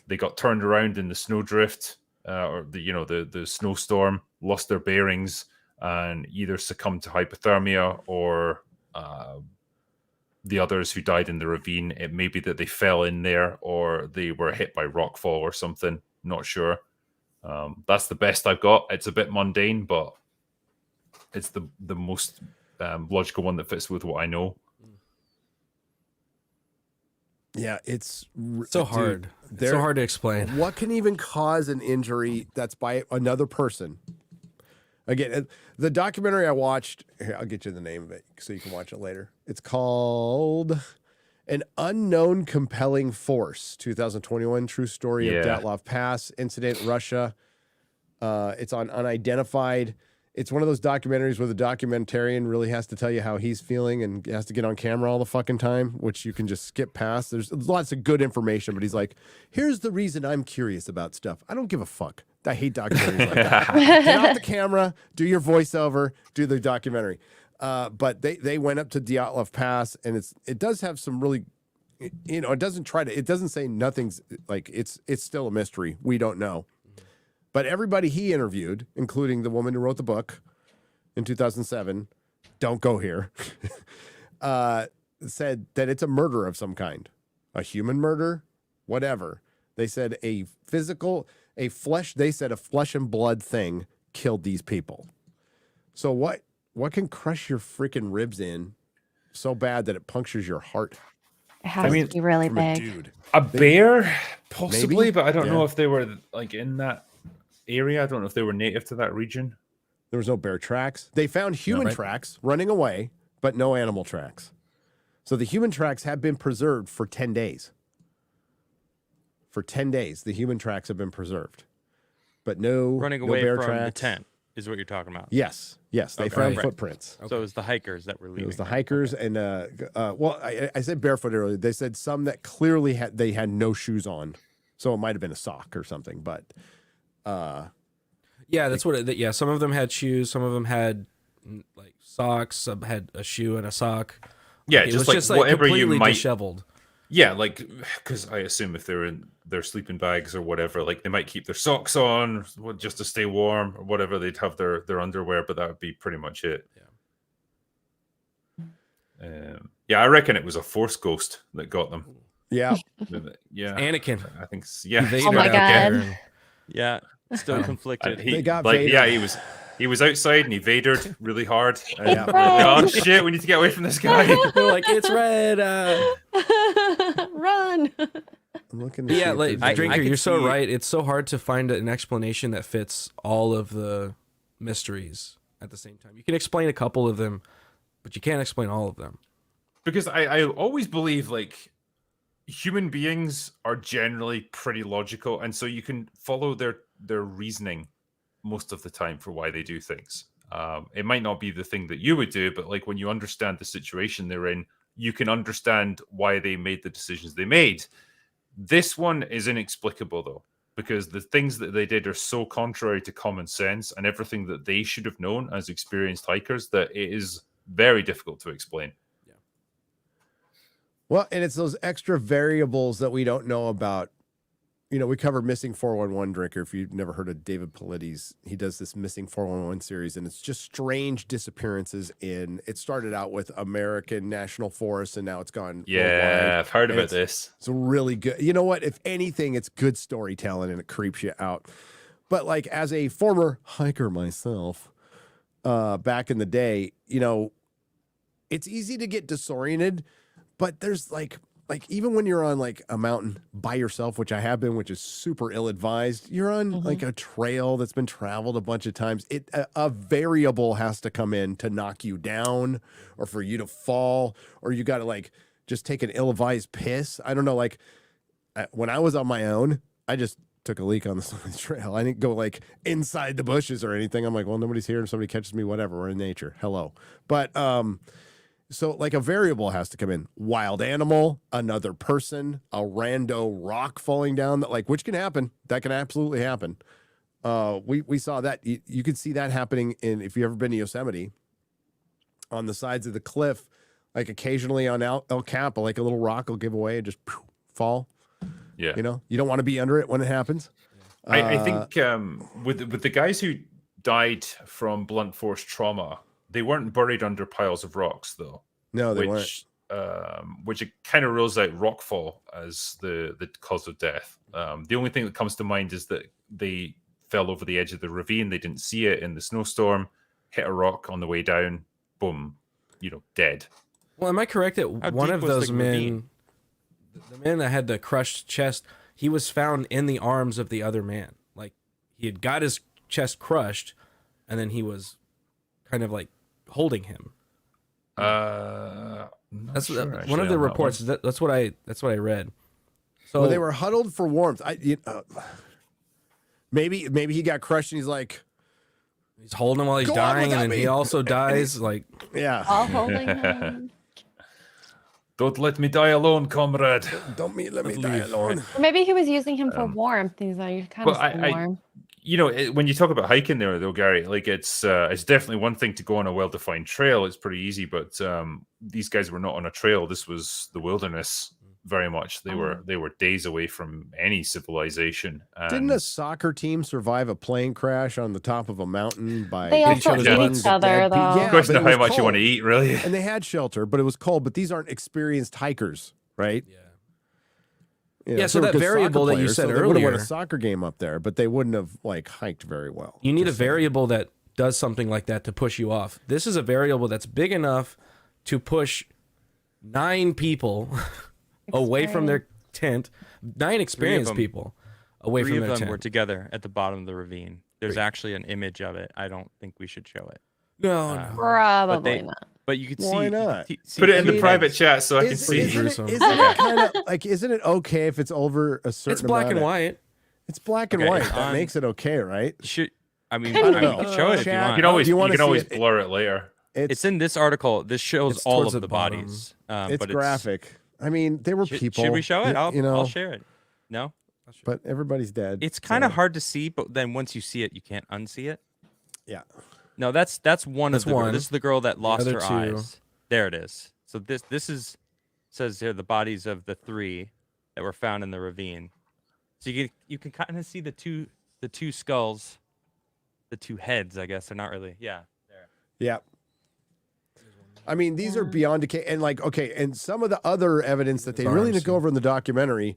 They got turned around in the snowdrift, or the snowstorm, lost their bearings, and either succumbed to hypothermia or the others who died in the ravine. It may be that they fell in there, or they were hit by rockfall or something. Not sure. That's the best I've got. It's a bit mundane, but it's the most logical one that fits with what I know. Yeah, it's So hard. It's so hard to explain. What can even cause an injury that's by another person? Again, the documentary I watched, here, I'll get you the name of it so you can watch it later. It's called An Unknown Compelling Force, 2021 True Story of Dyatlov Pass Incident, Russia. It's on Unidentified. It's one of those documentaries where the documentarian really has to tell you how he's feeling and has to get on camera all the fucking time, which you can just skip past. There's lots of good information, but he's like, here's the reason I'm curious about stuff. I don't give a fuck. I hate documentaries like that. Get off the camera, do your voiceover, do the documentary. But they went up to Dyatlov Pass, and it does have some really, it doesn't say nothing's, like, it's still a mystery. We don't know. But everybody he interviewed, including the woman who wrote the book in 2007, don't go here, said that it's a murder of some kind, a human murder, whatever. They said a flesh and blood thing killed these people. So what can crush your freaking ribs in so bad that it punctures your heart? It has to be really From a big. dude. A bear, possibly, Maybe? but I don't know Yeah. if they were like in that area. I don't know if they were native to that region. There was no bear tracks. They found human tracks running away, but no animal tracks. So the human tracks have been preserved for 10 days. For 10 days, the human tracks have been preserved. But no Running no away bear from tracks. the tent is what you're talking about. Yes. They found footprints. So it was the hikers that were leaving. It was the hikers and I said barefoot earlier. They said some that clearly had no shoes on, so it might have been a sock or something. But Yeah, that's what. Yeah, some of them had shoes. Some of them had like socks. Some had a shoe and a sock. Yeah, It just was like whatever you completely might. disheveled. Yeah, like, because I assume if they're in their sleeping bags or whatever, like they might keep their socks on just to stay warm or whatever. They'd have their underwear, but that would be pretty much it. Yeah, I reckon it was a Force ghost that got them. yeah, Yeah, Anakin. I think. Yeah. Vader Oh my out there. God. Yeah, still conflicted. He, They got like, Vader. yeah, he was outside and he Vadered really hard. And Yeah. oh shit, we need to get away from this guy. They're like, it's red. Run. I'm looking. To see Yeah, if like there's Drinker, could you're so see- right. It's so hard to find an explanation that fits all of the mysteries at the same time. You can explain a couple of them, but you can't explain all of them. Because I always believe, like, human beings are generally pretty logical, and so you can follow their reasoning most of the time for why they do things. It might not be the thing that you would do, but like when you understand the situation they're in, you can understand why they made the decisions they made. This one is inexplicable, though, because the things that they did are so contrary to common sense and everything that they should have known as experienced hikers that it is very difficult to explain. Well, and it's those extra variables that we don't know about. You know, we covered Missing 411 Drinker. If you've never heard of David Paulides, he does this Missing 411 series, and it's just strange disappearances it started out with American National Forest, and now it's gone worldwide. I've heard about this. It's really good. You know what? If anything, it's good storytelling, and it creeps you out. But like as a former hiker myself, back in the day, you know, it's easy to get disoriented, but there's like even when you're on like a mountain by yourself, which I have been, which is super ill-advised, you're on like a trail that's been traveled a bunch of times. A variable has to come in to knock you down or for you to fall, or you got to like just take an ill-advised piss. I don't know. Like when I was on my own, I just took a leak on the side of the trail. I didn't go like inside the bushes or anything. I'm like, well, nobody's here and somebody catches me, whatever. We're in nature. Hello. But, so like a variable has to come in. Wild animal, another person, a rando rock falling down, that like, which can happen. That can absolutely happen. We saw that. You could see that happening if you've ever been to Yosemite, on the sides of the cliff, like occasionally on El Cap, like a little rock will give away and just fall. Yeah. You know, you don't want to be under it when it happens. I think with the guys who died from blunt force trauma, they weren't buried under piles of rocks, though. No, they weren't. Which it kind of rules out rockfall as the cause of death. The only thing that comes to mind is that they fell over the edge of the ravine. They didn't see it in the snowstorm, hit a rock on the way down, boom, dead. Well, am I correct that one deep of was those the men, ravine? the man that had the crushed chest, he was found in the arms of the other man? Like he had got his chest crushed, and then he was kind of like holding him. That's sure, one of the reports. That's what I read. So well, they were huddled for warmth. Maybe he got crushed and he's like, he's holding him while he's Go on dying, and without then me. he also dies. Like, yeah, All holding him. Don't let me die alone, comrade. don't let me die alone. Or maybe he was using him for warmth. He's like, you're kind of warm. When you talk about hiking there, though, Gary, like it's definitely one thing to go on a well-defined trail. It's pretty easy, but these guys were not on a trail. This was the wilderness, very much. They were days away from any civilization. Didn't a soccer team survive a plane crash on the top of a mountain by They each also other's eat buttons each other, though. Yeah, question but of it how was much you want to cold. eat, really? And they had shelter, but it was cold. But these aren't experienced hikers, right? yeah. You know, Yeah, so they were that good soccer variable that you players, said so they would have won a earlier- soccer game up there, but they wouldn't have like hiked very well. You need a Just saying. variable that does something like that to push you off. This is a variable that's big enough to push 9 people away from their tent. 9 experienced them- people away Three from of their them were tent. together at the bottom of the ravine. There's actually an image of it. I don't think we should show it. No, Probably they- not. But you could see. Why you could not? see Put it in the two private heads. chat so I can Is- see. Isn't Isn't it- it, isn't it kind of like? Isn't it okay if it's over a certain? it's black amount and of- white. It's black and Okay, white. That on- makes it okay, right? Should I mean, I I don't mean, know. you can show it if you Chat. want. You can always Do you wanna see always it? blur it later. It's in this article. This shows It's all towards of the the bottom. bodies. It's but graphic. I mean, they were Should, people. should we show it? You know, I'll share it. No, but everybody's dead. it's kind of so, hard to see, but then once you see it, you can't unsee it. Yeah. No, that's one That's of the. one. This is the girl that lost other her two. eyes. There it is. So this is says here the bodies of the 3 that were found in the ravine. So you can kind of see the two skulls, the 2 heads. I guess they're not really. Yeah. There. Yeah. I mean, these are beyond decay. And like, okay, and some of the other evidence that they really Arms, didn't go over in the documentary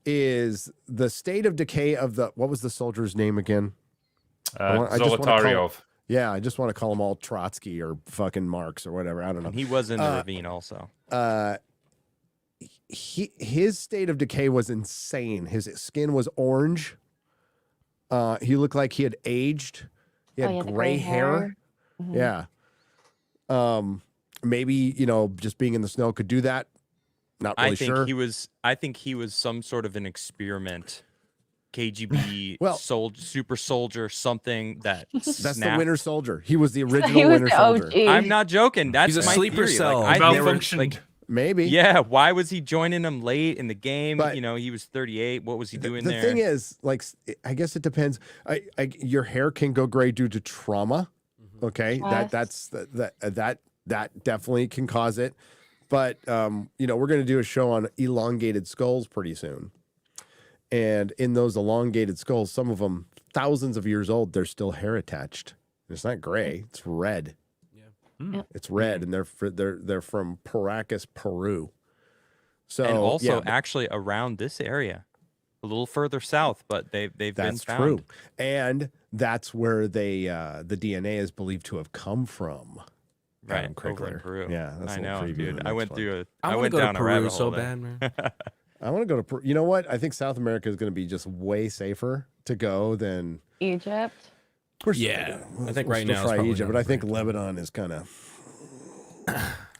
is the state of decay of what was the soldier's name again? I just wanna call- Zolotaryov. Yeah, I just want to call them all Trotsky or fucking Marx or whatever. I don't know. And he was in the ravine also. His state of decay was insane. His skin was orange. He looked like he had aged. He had the gray hair. Yeah. Maybe, just being in the snow could do that. Not really I think sure. I think he was some sort of an experiment. KGB Well- super soldier, something that That's the snapped. Winter Soldier. He was the He original was Winter the Soldier. OG. I'm not joking. That's He's a my sleeper theory. cell. Like, I think, Malfunctioned. like, Maybe. yeah, why was he joining them late in the game? But- You know, he was 38. What was he doing The there? thing is, like, I guess it depends. Your hair can go gray due to trauma. Okay, Stress. that definitely can cause it. But you know, we're going to do a show on elongated skulls pretty soon. And in those elongated skulls, some of them thousands of years old, there's still hair attached. It's not gray; it's red. Yep. It's red, and they're from Paracas, Peru. So and also yeah, actually around this area, a little further south, but they've been that's found. true, and that's where the DNA is believed to have come from. Right, Adam over in Crigler. Peru. Yeah, that's I a little know, preview of dude. the I next went one. through I I want to went go down to a Peru rabbit so hole there. bad, man. I want to go to Peru. You know what? I think South America is going to be just way safer to go than. Egypt. We're still Yeah, gonna- I think we'll right still now it's try probably Egypt, not but I a think great Lebanon is kind of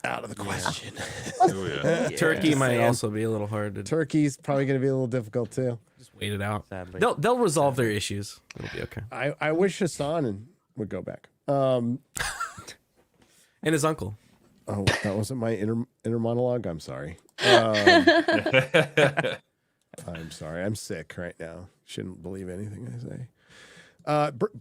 out of the question. Oh, yeah. Turkey might saying. also be a little hard to Turkey's probably going to be a little difficult too. just wait it out. Sadly. They'll resolve their issues. It'll be okay. I wish Hassan would go back. And his uncle. Oh, that wasn't my inner monologue. I'm sorry. I'm sorry. I'm sick right now. Shouldn't believe anything I say.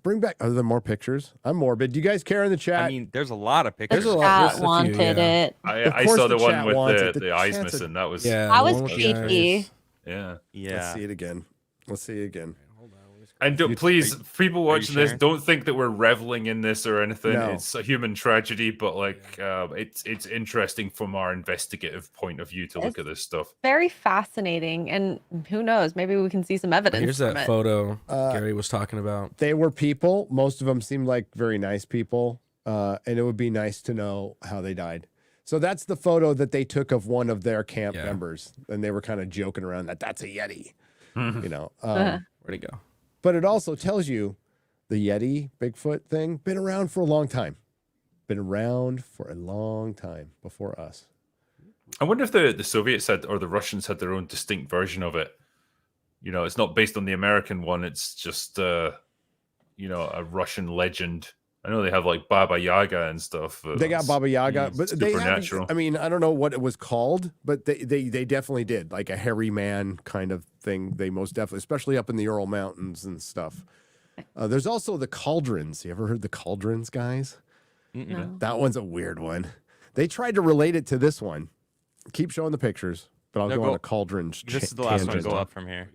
Bring back. Are there more pictures? I'm morbid. Do you guys care in the chat? I mean, there's a lot of The pictures. There's a lot- chat there's a few, wanted yeah. it. Of I course saw the the one chat with wants it. the The eyes chat's a- missing. That was Yeah, That the was one with the creepy. eyes. yeah. Yeah. Let's see it again. Let's see it again. And please, people watching this, sharing? don't think that we're reveling in this or anything. No. It's a human tragedy, but like, it's interesting from our investigative point of view to look at this stuff. Very fascinating, and who knows? Maybe we can see some evidence. Here's from that it. photo Gary was talking about. They were people. Most of them seemed like very nice people. And it would be nice to know how they died. So that's the photo that they took of one of their camp Yeah. members. And they were kind of joking around that's a Yeti, you know. Uh-huh. Where'd he go? But it also tells you the Yeti, Bigfoot thing, been around for a long time. Been around for a long time before us. I wonder if the Soviets had or the Russians had their own distinct version of it. You know, it's not based on the American one. It's just, you know, a Russian legend. I know they have like Baba Yaga and stuff. They got Baba Yaga, but they have, supernatural. I mean, I don't know what it was called, but they definitely did like a hairy man kind of thing. They most definitely, especially up in the Ural Mountains and stuff. There's also the cauldrons. You ever heard the cauldrons, guys? No. That one's a weird one. They tried to relate it to this one. Keep showing the pictures, but I'll No, go go- on a cauldrons. This is the last one. tangent. Go up from here.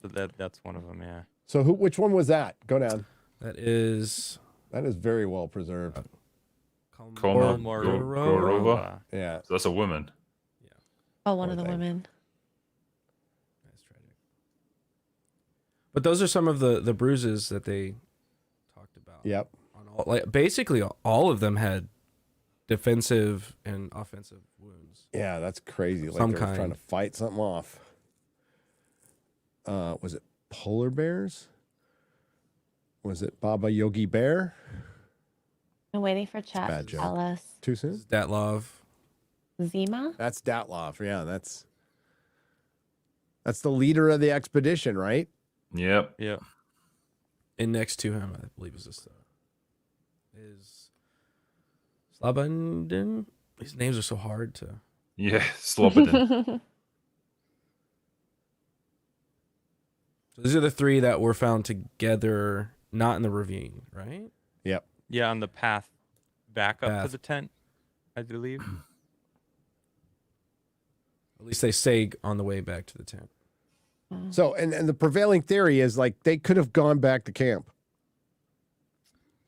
So that's one of them. Yeah. So which one was that? Go down. That is That is very well preserved. Komorova. Yeah. So that's a woman. Oh, one Poor of the thing. women. That's tragic. But those are some of the bruises that they talked about. Yep. On all, like basically all of them had defensive and offensive wounds. Yeah, that's crazy. Like Some they're trying kind. to fight something off. Was it polar bears? Was it Baba Yogi Bear? I'm waiting for chat bad to joke. tell us. Too This soon? is Dyatlov. Zima? That's Dyatlov. Yeah, that's the leader of the expedition, right? Yep. Yeah. And next to him, I believe is is Slobodin. These names are so hard to. Yeah. Slobodin. So these are the three that were found together, not in the ravine, right? Yep. Yeah, on the path back up to Path. the tent, I believe. At least they say on the way back to the tent. So, and the prevailing theory is like they could have gone back to camp.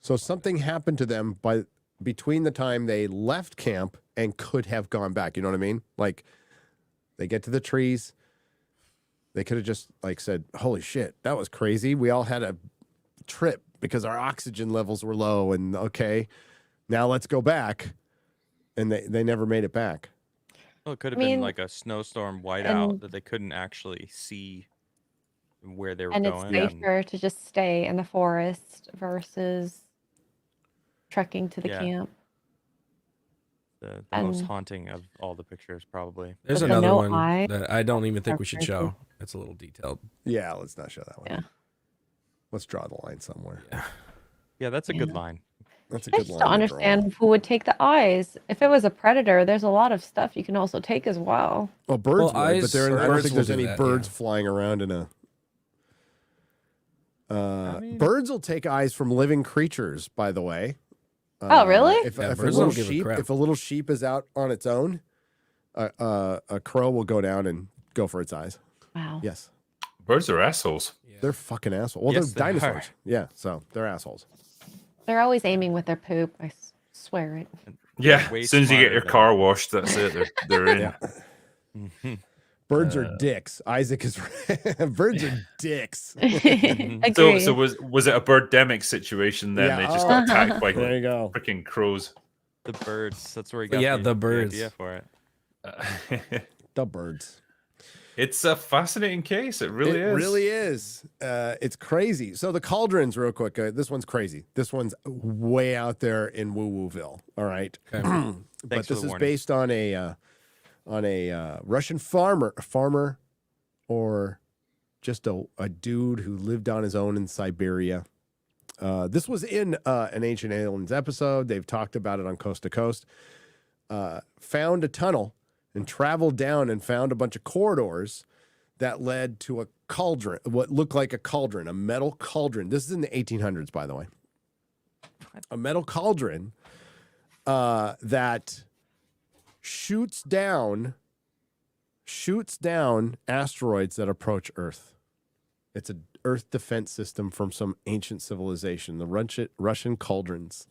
So something happened to them between the time they left camp and could have gone back. You know what I mean? Like they get to the trees. They could have just like said, "Holy shit, that was crazy. We all had a trip because our oxygen levels were low, and okay, now let's go back." And they never made it back. Well, it could have I mean, been like a snowstorm whiteout and- that they couldn't actually see where they were And it's going. safer to just stay in the forest versus trekking to the Yeah. camp. The And- most haunting of all the pictures, probably. There's With the another no one eye. that I don't even think That's we should creepy. show. It's a little detailed. Yeah, let's not show that one. Yeah. Let's draw the line somewhere. Yeah, that's a good Yeah. line. That's a I good just line. don't to draw. understand who would take the eyes. If it was a predator, there's a lot of stuff you can also take as well. Well, birds Well, would, but eyes- I don't birds think will there's do any that, birds yeah. flying around in a. mean- Birds will take eyes from living creatures. By the way. Oh, really? If, Yeah, if a birds little don't give a sheep, crap. if a little sheep is out on its own, a crow will go down and go for its eyes. Wow. Yes, Birds are assholes. they're fucking assholes. Well, Yes, they're they dinosaurs. are. Yeah, so they're assholes. They're always aiming with their poop. I swear it. Yeah, Way as soon as you get smarter your than- car washed, that's it. They're in. Yeah. Birds are dicks. Isaac is birds are dicks. Agree. So was it a birdemic situation then? Yeah, They just oh. got attacked by There you go. freaking crows. The birds. That's where he But got yeah, the birds. idea for it. The birds. It's a fascinating case. It really It is. really is. It's crazy. So the cauldrons, real quick. This one's crazy. This one's way out there in Woo Wooville. All right. Okay. But Thanks for this the is warning. based on a Russian farmer, or just a dude who lived on his own in Siberia. This was in an Ancient Aliens episode. They've talked about it on Coast to Coast. Found a tunnel and traveled down and found a bunch of corridors that led to a cauldron, what looked like a cauldron, a metal cauldron. This is in the 1800s, by the way. A metal cauldron that shoots down asteroids that approach Earth. It's an Earth defense system from some ancient civilization, the Russian cauldrons.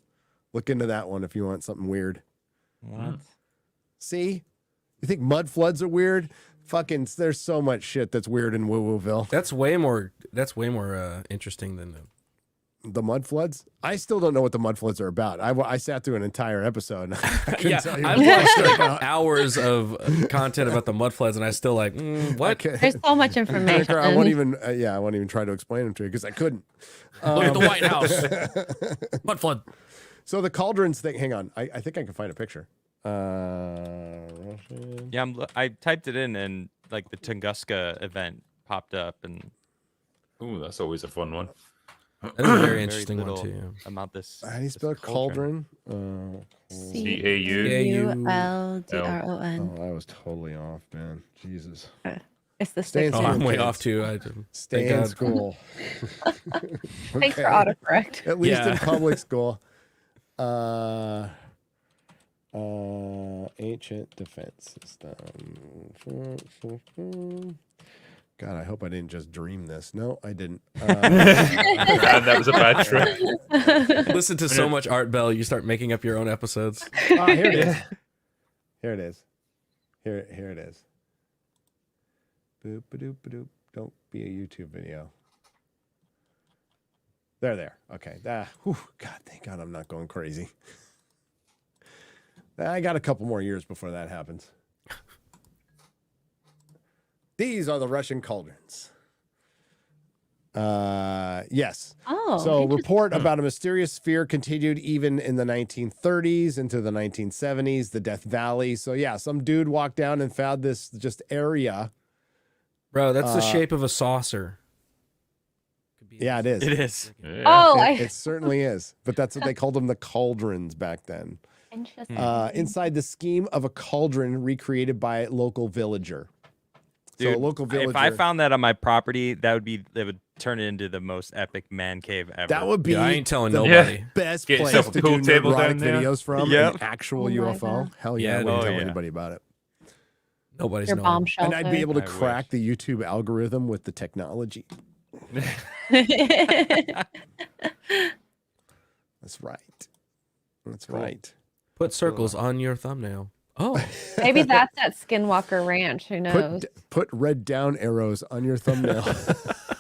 Look into that one if you want something weird. What? See? You think mud floods are weird? Fucking, there's so much shit that's weird in Woo Wooville. That's way more interesting than The mud floods? I still don't know what the mud floods are about. I sat through an entire episode. And I couldn't yeah. tell you I've what watched they're like about. hours of content about the mud floods, and I still like what? Okay. There's so much information. I won't even. I won't even try to explain them to you because I couldn't. Look at the White House. Mud flood. So the cauldrons thing. Hang on. I think I can find a picture. Russian. Yeah, I typed it in, and like the Tunguska event popped up, and Ooh, that's always a fun one. That's a very very interesting one little too. Yeah. about this. How do you this spell cauldron? CAULDRON. Oh, I was totally off, man. Jesus. It's the Stay in stick. Oh, I'm Kids. way off too. Stay Thank in God. school. Thanks for Okay. autocorrect. At least in Yeah. public school. Ancient defense system. God, I hope I didn't just dream this. No, I didn't. And that was a bad trick. Listen to so much Art Bell, you start making up your own episodes. Here it is. Here it is. Here it is. Boop, ba-doop, ba-doop. Don't be a YouTube video. There. Okay. God, thank God I'm not going crazy. I got a couple more years before that happens. These are the Russian cauldrons. Yes. Oh. So, interesting. report about a mysterious sphere continued even in the 1930s into the 1970s, the Death Valley. So, yeah, some dude walked down and found this just area. Bro, that's the shape of a saucer. Yeah, it is. It is. Yeah. Oh, It certainly is. But that's what they called them, the cauldrons back then. interesting. Inside the scheme of a cauldron recreated by a local villager. So, a Dude, local villager. if I found that on my property, that would turn it into the most epic man cave ever. that would be Yeah, I ain't telling the nobody. best Get place yourself a to pool do table Nerdrotic down there. videos from Yep. an actual Oh my UFO. God. Hell yeah, Yeah, I wouldn't oh tell yeah. anybody about it. Nobody's Your knowing. bomb shelter. And I'd be able to I crack the YouTube algorithm with the technology. That's right. That's Cool. right. Put circles on your thumbnail. Oh, Maybe that's at Skinwalker Ranch. Who knows? Put red down arrows on your thumbnail.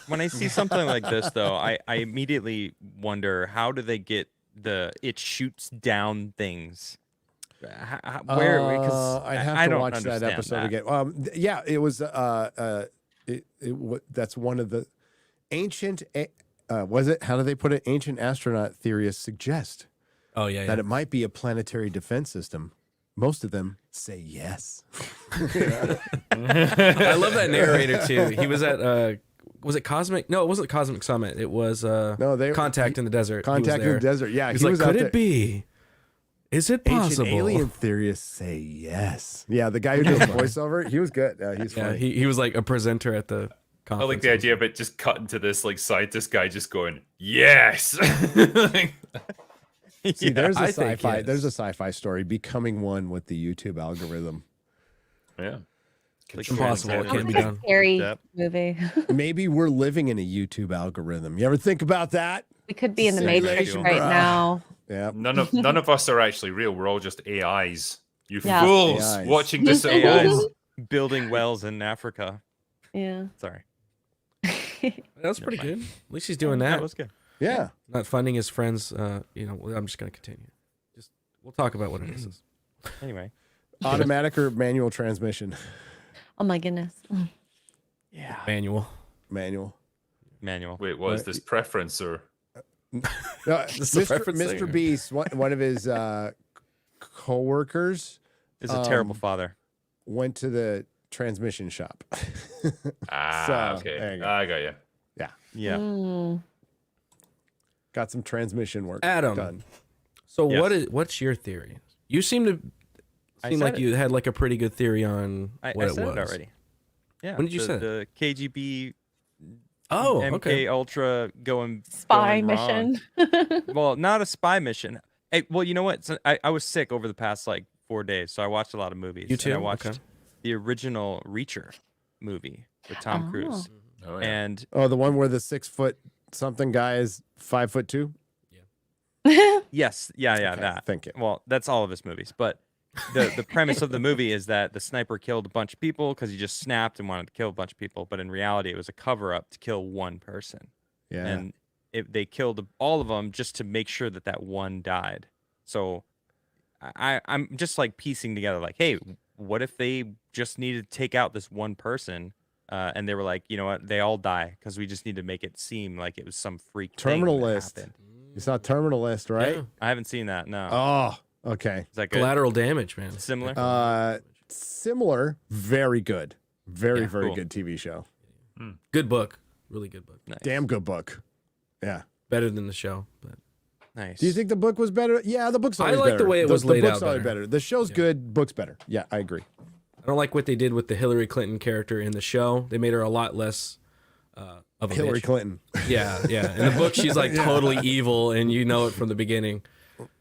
When I see something like this, though, I immediately wonder, how do they get it shoots down things? Where? Because I'd have I to don't watch that understand episode that. again. Yeah, it was. That's one of the ancient. Was it? How do they put it? Ancient astronaut theorists suggest oh yeah. that yeah. it might be a planetary defense system. most of them say yes. I love that narrator too. He was at was it Cosmic? No, it wasn't Cosmic Summit. It was Contact in the Desert. He was Contact in there. the Desert. Yeah, He's he like, was out could there. it be? Is it Ancient possible? alien theorists say yes. Yeah, the guy who did the voiceover, he was good. He's Yeah, funny. he was like a presenter at the I conference. like the idea of it just cutting to this like scientist guy just going, yes. Like, See, there's a I think sci-fi. yes. There's a sci-fi story becoming one with the YouTube algorithm. yeah. Like, impossible. It can't be It's a done. scary Yep. movie. Maybe we're living in a YouTube algorithm. You ever think about that? We could be in the Matrix Simulation, right bruh. now. Yeah. None of us are actually real. We're all just AIs. You Yeah. fools AIs. watching this at AIs home. building wells in Africa. Yeah. Sorry. That was pretty good. At least he's doing That that. was good. Yeah. Not funding his friends. Well, I'm just gonna continue. We'll talk about what it is. Anyway. Automatic or manual transmission? Oh my goodness. Yeah. Manual. Manual. Manual. Wait, what is this preference or? No, This is a preference thing. Mr. Beast, one of his co-workers Is a terrible father. went to the transmission shop. Ah, So, there okay. you go. I got you. Yeah. Mm. Got some transmission work Adam. done. So Yes. what's your theory? You seem I like said it. you had like a pretty good theory on I what said it was it already. Yeah. When did you the, say it? the KGB Oh, MK okay. Ultra going Spy going wrong. mission. Well, not a spy mission. Hey, well, you know what? So I was sick over the past like 4 days, so I watched a lot of movies. You too? And I watched Okay. the original Reacher movie with Tom Oh. Cruise, Oh, yeah. and Oh, the one where the 6 foot something guy is 5'2"? yes, yeah, Okay, that. thank you. Well, that's all of his movies, but the premise of the movie is that the sniper killed a bunch of people because he just snapped and wanted to kill a bunch of people, but in reality, it was a cover up to kill one person, Yeah. and they killed all of them just to make sure that one died. So I'm just like piecing together, like, hey, what if they just needed to take out this one person, and they were like, you know what, they all die because we just need to make it seem like it was some freak thing Terminal that List. happened. You saw Terminal List, right? Yeah. I haven't seen that. No, Oh, okay. is that good? Collateral damage, man. Similar. Similar, very good. Very, Yeah, very cool. good TV show. Good book. Really good book. Nice. Damn good book. Yeah. Better than the show. But Nice. Do you think the book was better? Yeah, the book's I always like better. the way it was the laid book's out always better. The show's Yeah. good, book's better. Yeah, I agree. I don't like what they did with the Hillary Clinton character in the show. They made her a lot less of a Hillary bitch. Clinton. Yeah, yeah. In the book, she's like totally evil, and you know it from the beginning.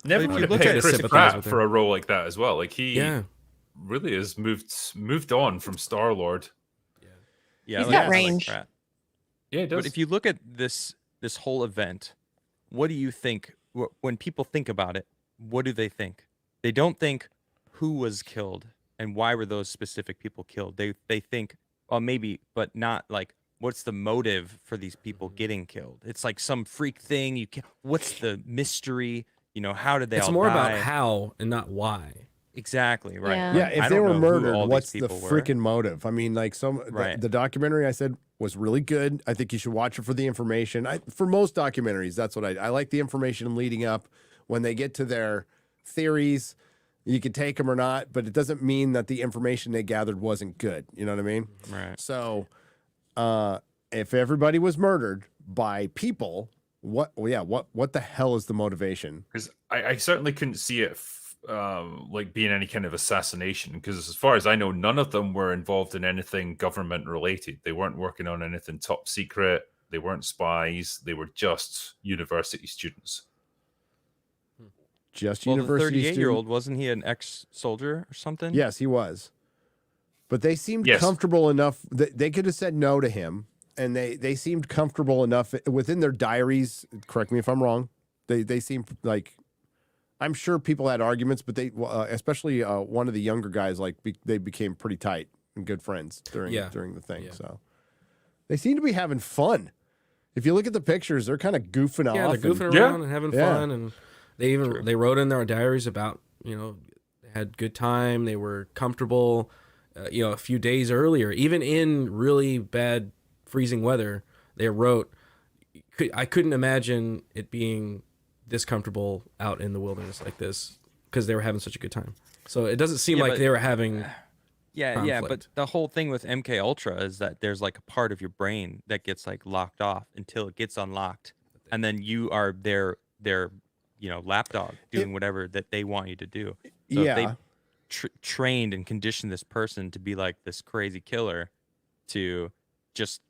Never if would you have look picked at it, Chris sympathize Pratt with her. for a role like that as well. Like he Yeah. really has moved on from Star Lord. Yeah, He's I got like range. Pratt. Yeah, it does. But if you look at this whole event, what do you think when people think about it? What do they think? They don't think who was killed and why were those specific people killed. They think, well, maybe, but not like what's the motive for these people getting killed. It's like some freak thing. What's the mystery? You know, how did they It's all more die? about how and not why. Exactly right. Yeah. Yeah, I if they don't were know who murdered, all these what's the people were. freaking motive? I mean, like Right. the documentary I said was really good. I think you should watch it for the information. For most documentaries, that's what I like the information leading up. When they get to their theories, you can take them or not, but it doesn't mean that the information they gathered wasn't good. You know what I mean? Right. So, if everybody was murdered by people, what the hell is the motivation? Because I certainly couldn't see it like being any kind of assassination. Because as far as I know, none of them were involved in anything government related. They weren't working on anything top secret. They weren't spies. They were just university students. Just Well, the university 38-year-old, wasn't he an ex-soldier or something? Yes, he was. But they seemed Yes. comfortable enough that they could have said no to him, and they seemed comfortable enough within their diaries. Correct me if I'm wrong. They seemed like, I'm sure people had arguments, but they especially one of the younger guys, like they became pretty tight and good friends during the thing. Yeah. So they seem to be having fun. If you look at the pictures, they're kind of goofing off. Yeah, they're goofing and- around and having Yeah. fun, and they wrote in their diaries about they had good time, they were comfortable. A few days earlier, even in really bad freezing weather, they wrote, I couldn't imagine it being this comfortable out in the wilderness like this because they were having such a good time. So it doesn't seem Yeah, like but- they were having. Yeah, but conflict. the whole thing with MK Ultra is that there's like a part of your brain that gets like locked off until it gets unlocked, and then you are their lapdog doing whatever that they want you to do. So if they trained and conditioned this person to be like this crazy killer, to just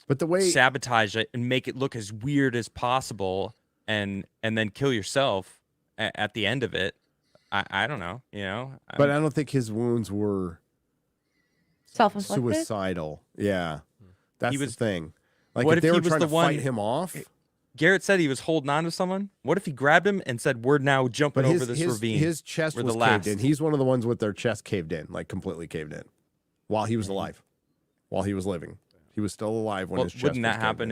But the way sabotage it and make it look as weird as possible, and then kill yourself at the end of it. I don't know, but I don't think his wounds were Self-inflicted. suicidal. Yeah, that's was- the thing. Like what if if they he were was trying the to one- fight him off. Garrett said he was holding on to someone. What if he grabbed him and said, "We're now jumping But over this ravine"? his chest We're was the caved in. last. He's one of the ones with their chest caved in, like completely caved in, while he was alive, while he was living. He was still alive when Well, his chest wouldn't was that caved happen in.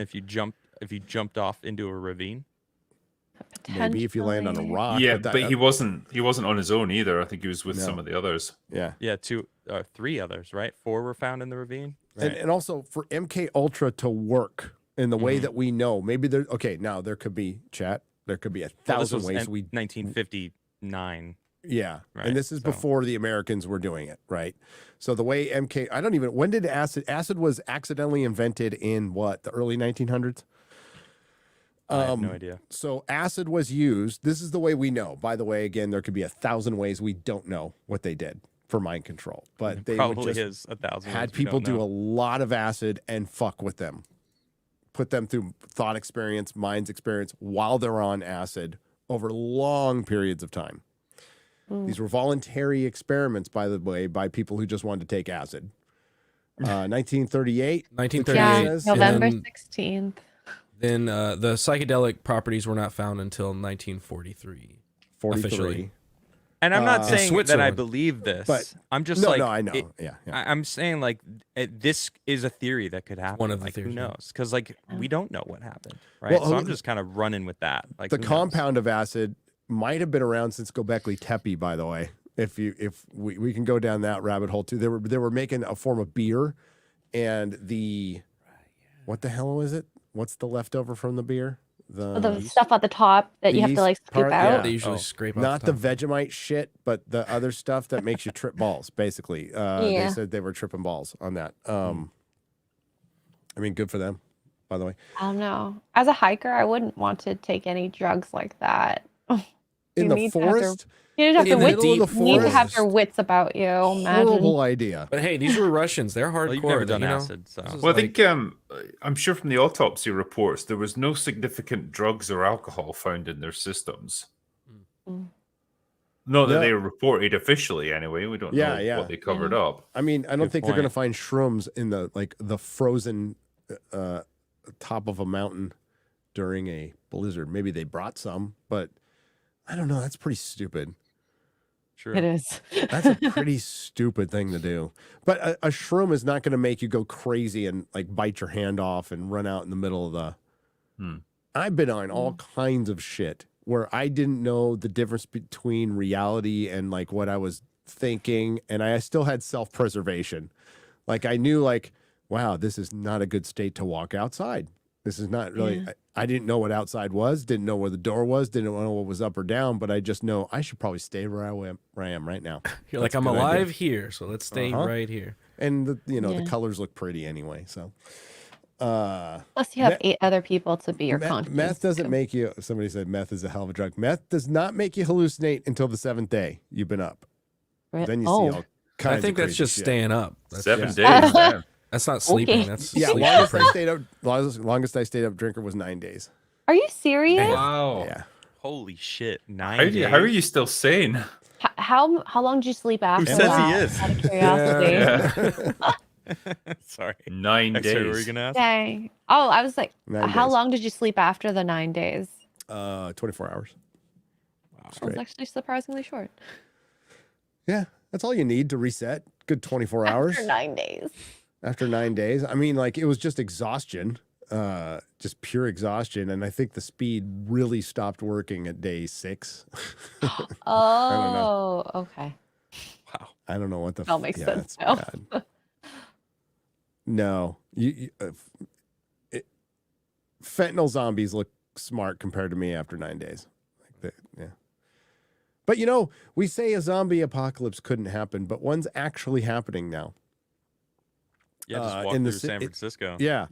if you jumped off into a ravine? Maybe if you land on a Potentially. rock. Yeah, that- but he wasn't on his own either. I think he was with No. some of the others. Yeah. Yeah, three others, right? 4 were found in the ravine. Right. And also for MK Ultra to work in the way that we know, maybe there. Okay, now there could be chat. There could be a Well, this thousand was ways 1959. Yeah, Right, and this is so- before the Americans were doing it, right? So the way MK, I don't even. When did acid was accidentally invented in what, the early 1900s? I have no idea. So acid was used. This is the way we know. By the way, again, there could be 1,000 ways we don't know what they did for mind control, but they would Probably just is 1,000. had ways we people don't do know. a lot of acid and fuck with them, put them through thought experience, mind's experience while they're on acid over long periods of time. These were voluntary experiments, by the way, by people who just wanted to take acid. 1938. 1938. Yeah, says- November and 16th. Then the psychedelic properties were not found until 1943. 43. Officially. And I'm not in saying that I Switzerland. believe this. But- I'm just No, like, no, I know. it- yeah. I'm saying like this is a theory that could happen. one of the like, theories, who yeah. knows? Because like we don't know what happened, right? Well, so I'm just kind of running with that. Like The who knows? compound of acid might have been around since Göbekli Tepe, by the way. If we can go down that rabbit hole too. They were making a form of beer, and what the hell was it? What's the leftover from the beer? The stuff at the top that you have to yeast like scoop part, out. yeah. They usually Oh. scrape off Not the top. Vegemite shit, but the other stuff that makes you trip balls. Basically, they Yeah. said they were tripping balls on that. I mean, good for them, by the way. I don't know. As a hiker, I wouldn't want to take any drugs like that. In You the need to have their- forest, You need to have, In the the wits, middle you of the need to have forest. your wits about you. Imagine. horrible idea. But hey, these were Russians. They're hardcore. Well, you've never done you know? acid, so This is Well, I like- think I'm sure from the autopsy reports there was no significant drugs or alcohol found in their systems. Mm. Not that Yeah. they reported officially, anyway. We don't Yeah, know yeah. what they covered up. I mean, I don't Good think they're going to point. find shrooms in the frozen top of a mountain during a blizzard. Maybe they brought some, but I don't know. That's pretty stupid. sure. It is. That's a pretty stupid thing to do. But a shroom is not going to make you go crazy and like bite your hand off and run out in the middle of the. I've been on all kinds of shit where I didn't know the difference between reality and like what I was thinking, and I still had self-preservation. Like I knew, like, wow, this is not a good state to walk outside. This is not really. I didn't know what outside was. Didn't know where the door was. Didn't know what was up or down. But I just know I should probably stay where I am right now. You're like, That's a I'm good idea. alive here, so let's stay right here. And the Yeah. the colors look pretty anyway. So Plus, you have 8 other people to be your conscience. meth doesn't make you. Somebody said meth is a hell of a drug. Meth does not make you hallucinate until the 7th day you've been up. Then you see all kinds. I think of that's crazy just shit. staying up. That's, 7 yeah. days. Man. that's not sleeping. Okay. That's Yeah, sleep longest I deprivation. stayed up. Longest I stayed up drinker was 9 days. Are you serious? Wow. Yeah, Holy shit! 9 How, days. how are you still sane? How long did you sleep after says that? he is? Out of curiosity. Yeah. Sorry. 9 Sorry, what were you days. gonna ask? Dang. Oh, I was like, 9 how days. long did you sleep after the 9 days? 24 hours. That was actually surprisingly short. Yeah, that's all you need to reset. Good 24 hours After 9 days. after 9 days. I mean, like it was just exhaustion, just pure exhaustion, and I think the speed really stopped working at day 6. Oh, okay. Wow. I don't know what the. That makes sense that's now. bad. No, fentanyl zombies look smart compared to me after 9 days. Like yeah, But you know, we say a zombie apocalypse couldn't happen, but one's actually happening now. Yeah, just walk in through the San Francisco. Yeah.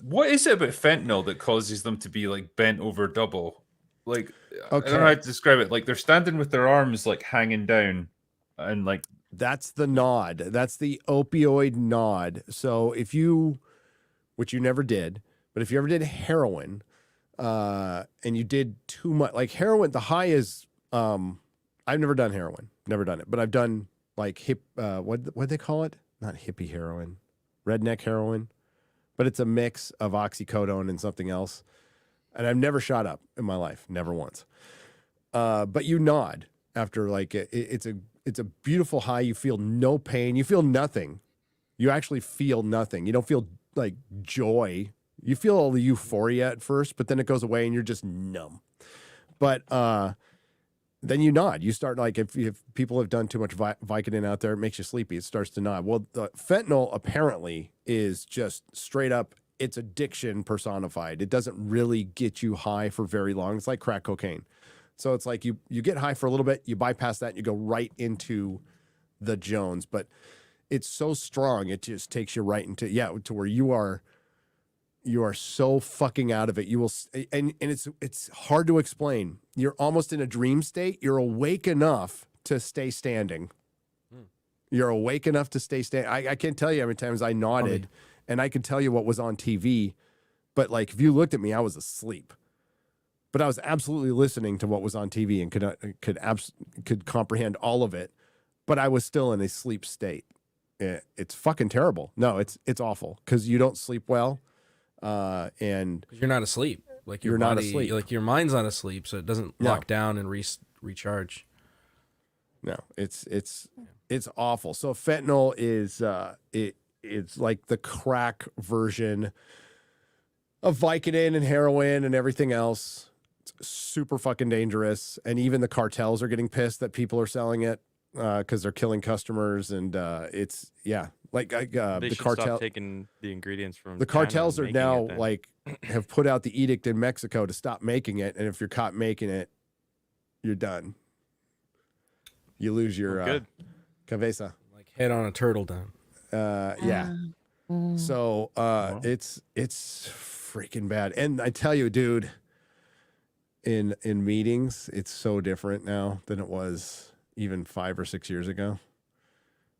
What is it about fentanyl that causes them to be like bent over double? Like, I don't know Okay. how to describe it. Like they're standing with their arms like hanging down, and like That's the nod. That's the opioid nod. So if you, which you never did, but if you ever did heroin, and you did too much, like heroin, the high is, I've never done heroin, never done it, but I've done like what they call it? Not hippie heroin, redneck heroin, but it's a mix of oxycodone and something else. And I've never shot up in my life, never once. But you nod after like it's a beautiful high. You feel no pain. You feel nothing. You actually feel nothing. You don't feel like joy. You feel all the euphoria at first, but then it goes away and you're just numb. But then you nod. You start like if people have done too much Vicodin out there, it makes you sleepy. It starts to nod. Well, the fentanyl apparently is just straight up. It's addiction personified. It doesn't really get you high for very long. It's like crack cocaine. So it's like you get high for a little bit, you bypass that, and you go right into the Jones. But it's so strong, it just takes you right into to where you are so fucking out of it. You will, and it's hard to explain. You're almost in a dream state. You're awake enough to stay standing. You're awake enough to stay standing. I can't tell you how many times I nodded, and I could tell you what was on TV. But like, if you looked at me, I was asleep. But I was absolutely listening to what was on TV and could comprehend all of it. But I was still in a sleep state. It's fucking terrible. No, it's awful because you don't sleep well, and You're not asleep. Like your You're not body, asleep. like your mind's not asleep, so it doesn't No. lock down and recharge. no, it's awful. So fentanyl is it's like the crack version of Vicodin and heroin and everything else. It's super fucking dangerous, and even the cartels are getting pissed that people are selling it because they're killing customers, and it's like They the should cartel. stop taking the ingredients from The China cartels and are making now it then. like have put out the edict in Mexico to stop making it, and if you're caught making it, you're done. You lose your Good. cabeza. Like head on a turtle down. Yeah. So it's freaking bad. And I tell you, dude, in meetings, it's so different now than it was even 5 or 6 years ago.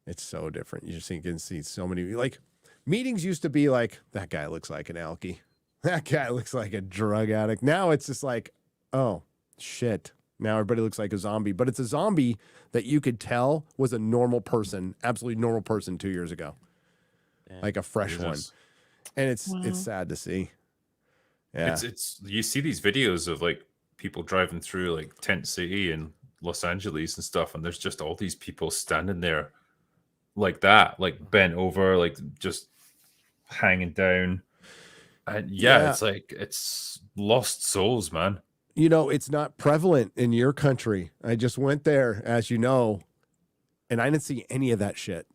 It's so different. You just can see so many, like, meetings used to be like, that guy looks like an alkie. That guy looks like a drug addict. Now it's just like, oh, shit. Now everybody looks like a zombie. But it's a zombie that you could tell was a normal person, absolutely normal person 2 years ago. Yeah. Like a fresh one. And it's sad to see. Yeah. It's you see these videos of like people driving through like Tent City and Los Angeles and stuff, and there's just all these people standing there like that, like bent over, like just hanging down. And it's like it's lost souls, man. You know, it's not prevalent in your country. I just went there, as you know, and I didn't see any of that shit.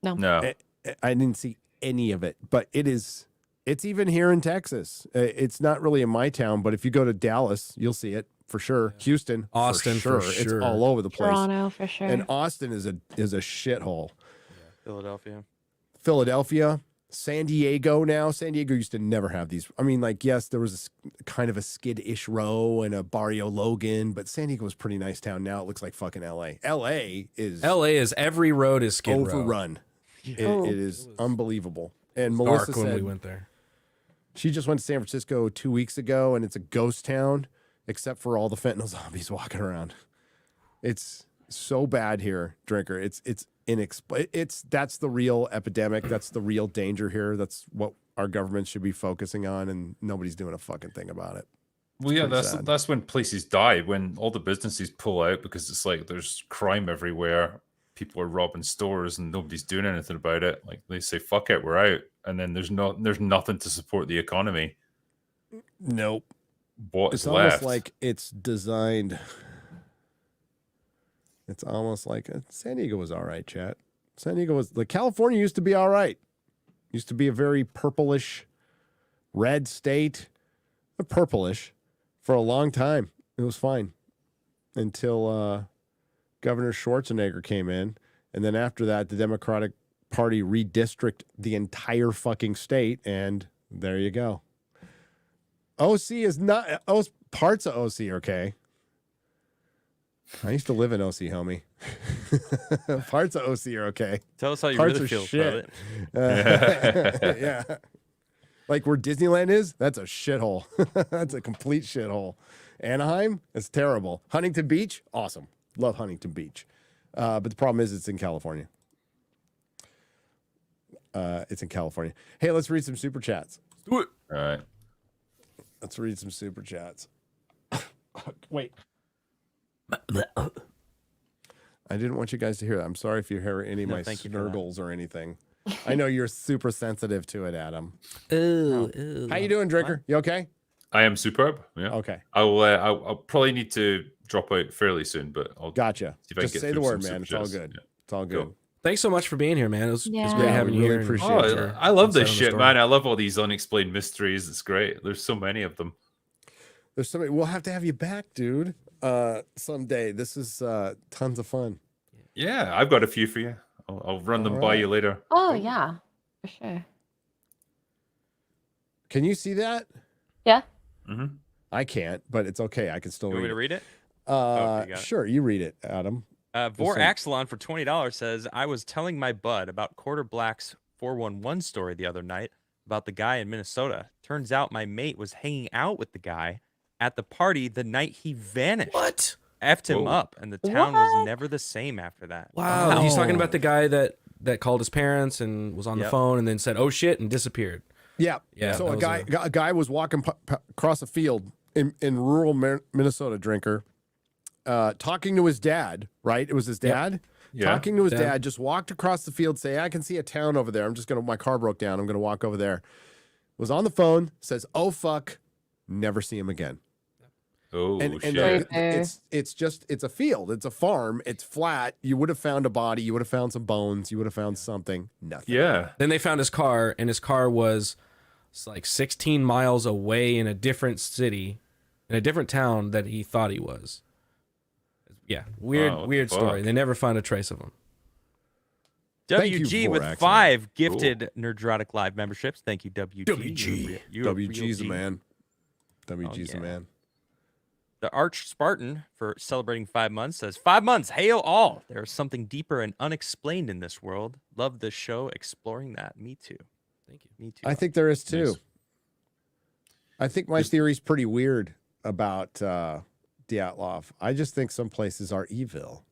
No. I didn't see any of it, but it's even here in Texas. It's not really in my town, but if you go to Dallas, you'll see it for sure. Houston, Austin, for for sure. sure. It's all over the place. Toronto for sure. And Austin is a shithole. Philadelphia. San Diego now. San Diego used to never have these. I mean, like, yes, there was a kind of a Skid-ish row and a Barrio Logan, but San Diego was a pretty nice town. Now it looks like fucking L.A. L.A. is every road is Skid Row. overrun. It is unbelievable. And Dark Melissa when said we went there. she just went to San Francisco 2 weeks ago, and it's a ghost town, except for all the fentanyl zombies walking around. It's so bad here, Drinker. It's that's the real epidemic. That's the real danger here. That's what our government should be focusing on, and nobody's doing a fucking thing about it. Well, yeah, pretty sad. that's when places die, when all the businesses pull out because it's like there's crime everywhere. People are robbing stores and nobody's doing anything about it. Like they say, "Fuck it, we're out," and then there's nothing to support the economy. Nope. What It's is almost left? like it's designed. It's almost like San Diego was all right, chat. San Diego was like California used to be all right. Used to be a very purplish, red state, purplish for a long time. It was fine until Governor Schwarzenegger came in, and then after that, the Democratic Party redistricted the entire fucking state, and there you go. OC is not. Parts of OC are okay. I used to live in OC, homie. Parts of OC are okay. Tell us how you Parts really are feel shit. about it. Yeah. Like where Disneyland is, that's a shithole. That's a complete shithole. Anaheim, it's terrible. Huntington Beach, awesome. Love Huntington Beach. But the problem is it's in California. It's in California. Hey, let's read some super chats. Do it. All right. Let's read some super chats. Wait. I didn't want you guys to hear that. I'm sorry if you hear any of my thank you for that. snurgles or anything. I know you're super sensitive to it, Adam. Ooh. How you doing, Drinker? You okay? I am superb. Yeah. Okay. I'll probably need to drop out fairly soon, but I'll Gotcha. see if I can Just get say the through word, some man. It's super all chats. good. Yeah. It's all good. Cool. Thanks so much for being here, man. It was Yeah. great Yeah, having we you really here. appreciate Oh, it. I love this Insight on the shit, story. man. I love all these unexplained mysteries. It's great. There's so many of them. There's somebody. We'll have to have you back, dude. Someday. This is tons of fun. Yeah, I've got a few for you. I'll run them by right. you later. Oh yeah, for sure. Can you see that? Yeah. Mm-hmm. I can't, but it's okay. I can still You want me read to it. read it? You got it. Sure, you read it, Adam. Vor Listen. Axelon for $20 says, I was telling my bud about Quarter Black's 411 story the other night about the guy in Minnesota. Turns out my mate was hanging out with the guy at the party the night he vanished. What? Effed him Whoa. up, and the town was What? never the same after that. Wow. He's talking about the guy that called his parents and was on the Yep. phone and then said, "Oh shit," and disappeared. Yeah. Yeah, So that a was guy was walking across a field in rural Minnesota, Drinker, talking to his dad. Right? It was his dad. Yeah. Talking to his Dad. dad. Just walked across the field. Say, I can see a town over there. I'm just gonna. My car broke down. I'm gonna walk over there. Was on the phone. Says, "Oh fuck," never see him again. Oh And shit! it's a field, it's a farm, it's flat. You would have found a body, you would have found some bones, you would have found something. Nothing. Yeah. Then they found his car, and his car was like 16 miles away in a different city, in a different town that he thought he was. Yeah, weird, Wow, what weird the story. fuck? They never found a trace of him. Thank you, WG with Vorax, 5 gifted Nerdrotic Live memberships. Thank you, WG. WG. You're a real WG's a G. man. WG's a yeah. man. The Arch Spartan, for celebrating 5 months, says, 5 months, hail all. There is something deeper and unexplained in this world. Love the show exploring that. Me too. Thank you. Me too. I think there is too. Nice. I think my theory's pretty weird about Dyatlov. I just think some places are evil.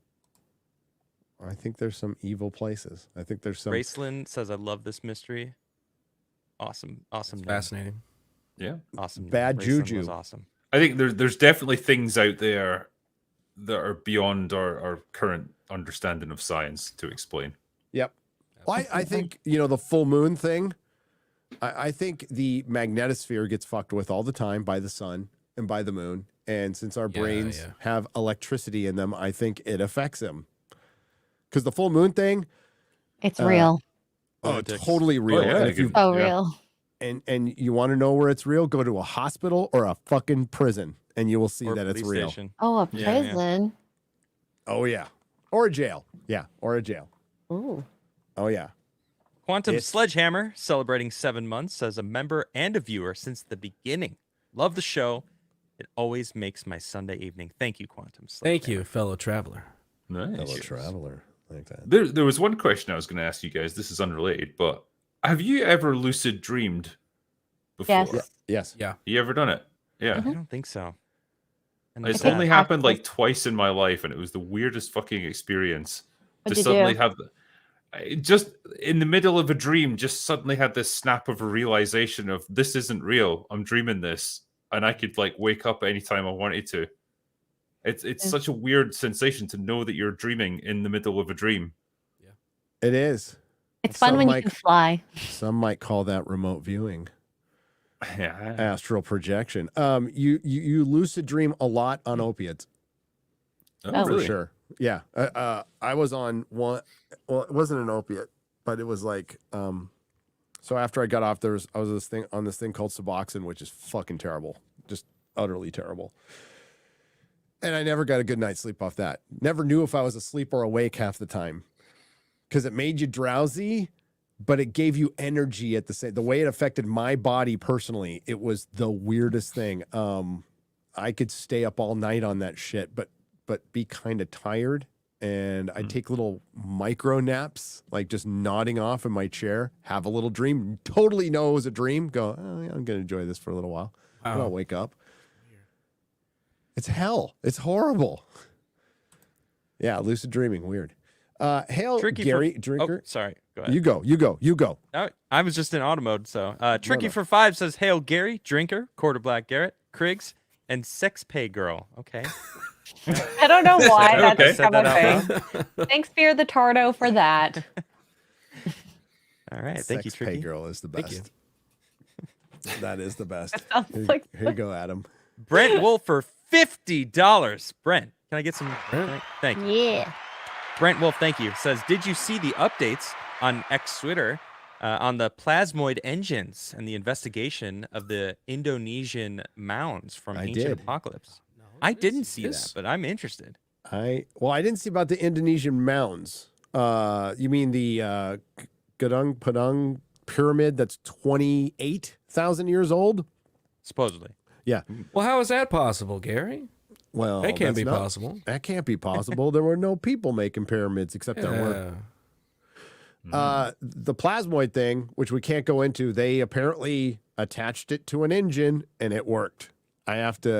I think there's some evil places. I think there's some. Graceland says, I love this mystery. Awesome. Awesome. name. Fascinating. Yeah. Awesome. name. Bad Graceland juju. was awesome. I think there's definitely things out there that are beyond our current understanding of science to explain. Yep. Well, I think, the full moon thing, I think the magnetosphere gets fucked with all the time by the sun and by the moon. And since our Yeah, brains yeah. have electricity in them, I think it affects them. Because the full moon thing, It's real. Lunatics. totally real. yeah, And you if you can- So yeah. real. and you want to know where it's real, go to a hospital or a fucking prison, and you will see Or that it's police real. station. Oh, a Yeah, yeah. prison. Oh yeah, or a jail. Yeah, or a jail. Ooh. Oh yeah. Quantum It's- Sledgehammer, celebrating 7 months as a member and a viewer since the beginning. Love the show. It always makes my Sunday evening. Thank you, Quantum Thank Sledgehammer. you, fellow traveler. Nice. Fellow traveler like that. There was one question I was going to ask you guys. This is unrelated, but have you ever lucid dreamed before? Yes. Yes. Yeah. You ever done it? Yeah. I don't think so. And It's that's only sad. happened like twice in my life, and it was the weirdest fucking experience. What'd To you suddenly do? have, just in the middle of a dream, just suddenly had this snap of a realization of this isn't real. I'm dreaming this, and I could like wake up anytime I wanted to. It's Yeah. such a weird sensation to know that you're dreaming in the middle of a dream. It is. It's fun Some when might- you can fly. Some might call that remote viewing, Yeah. astral projection. You lucid dream a lot on opiates. Oh. For really? sure. Yeah. I was on one. Well, it wasn't an opiate, but it was like. So after I got off, I was on this thing called Suboxone, which is fucking terrible, just utterly terrible. And I never got a good night's sleep off that. Never knew if I was asleep or awake half the time because it made you drowsy, but it gave you energy at the way it affected my body personally. It was the weirdest thing. I could stay up all night on that shit, but be kind of tired. And I'd take little micro naps, like just nodding off in my chair, have a little dream, totally know it was a dream, go, oh, yeah, I'm going to enjoy this for a little while. And I'll wake up. It's hell. It's horrible. Yeah, lucid dreaming, weird. Hail, Tricky Gary, for, drinker. Oh, sorry, go ahead. You go. No, I was just in auto mode, so Tricky no. for 5 says, "Hail Gary, drinker, quarter black Garrett, Kriggs, and sex pay girl." Okay. I don't know why that's Okay. Said become that a out thing. Thanks, Fear the Tardo, for that. All right, thank you, Sex pay Tricky. girl is the Thank best. That is the best. Sounds Here, like here you go, Adam. Brent Wolf for $50. Brent, can I get some? Thank you. Yeah. Brent Wolf, thank you. Says, did you see the updates on X Twitter on the plasmoid engines and the investigation of the Indonesian mounds from I Ancient did. Apocalypse? I didn't see that, but I'm interested. I didn't see about the Indonesian mounds. You mean the Gadung Padang pyramid that's 28,000 years old? Supposedly. Yeah. Well, how is that possible, Gary? Well, That can't that's be not- possible. That can't be possible. There were no people making pyramids except there were. The plasmoid thing, which we can't go into, they apparently attached it to an engine and it worked. I have to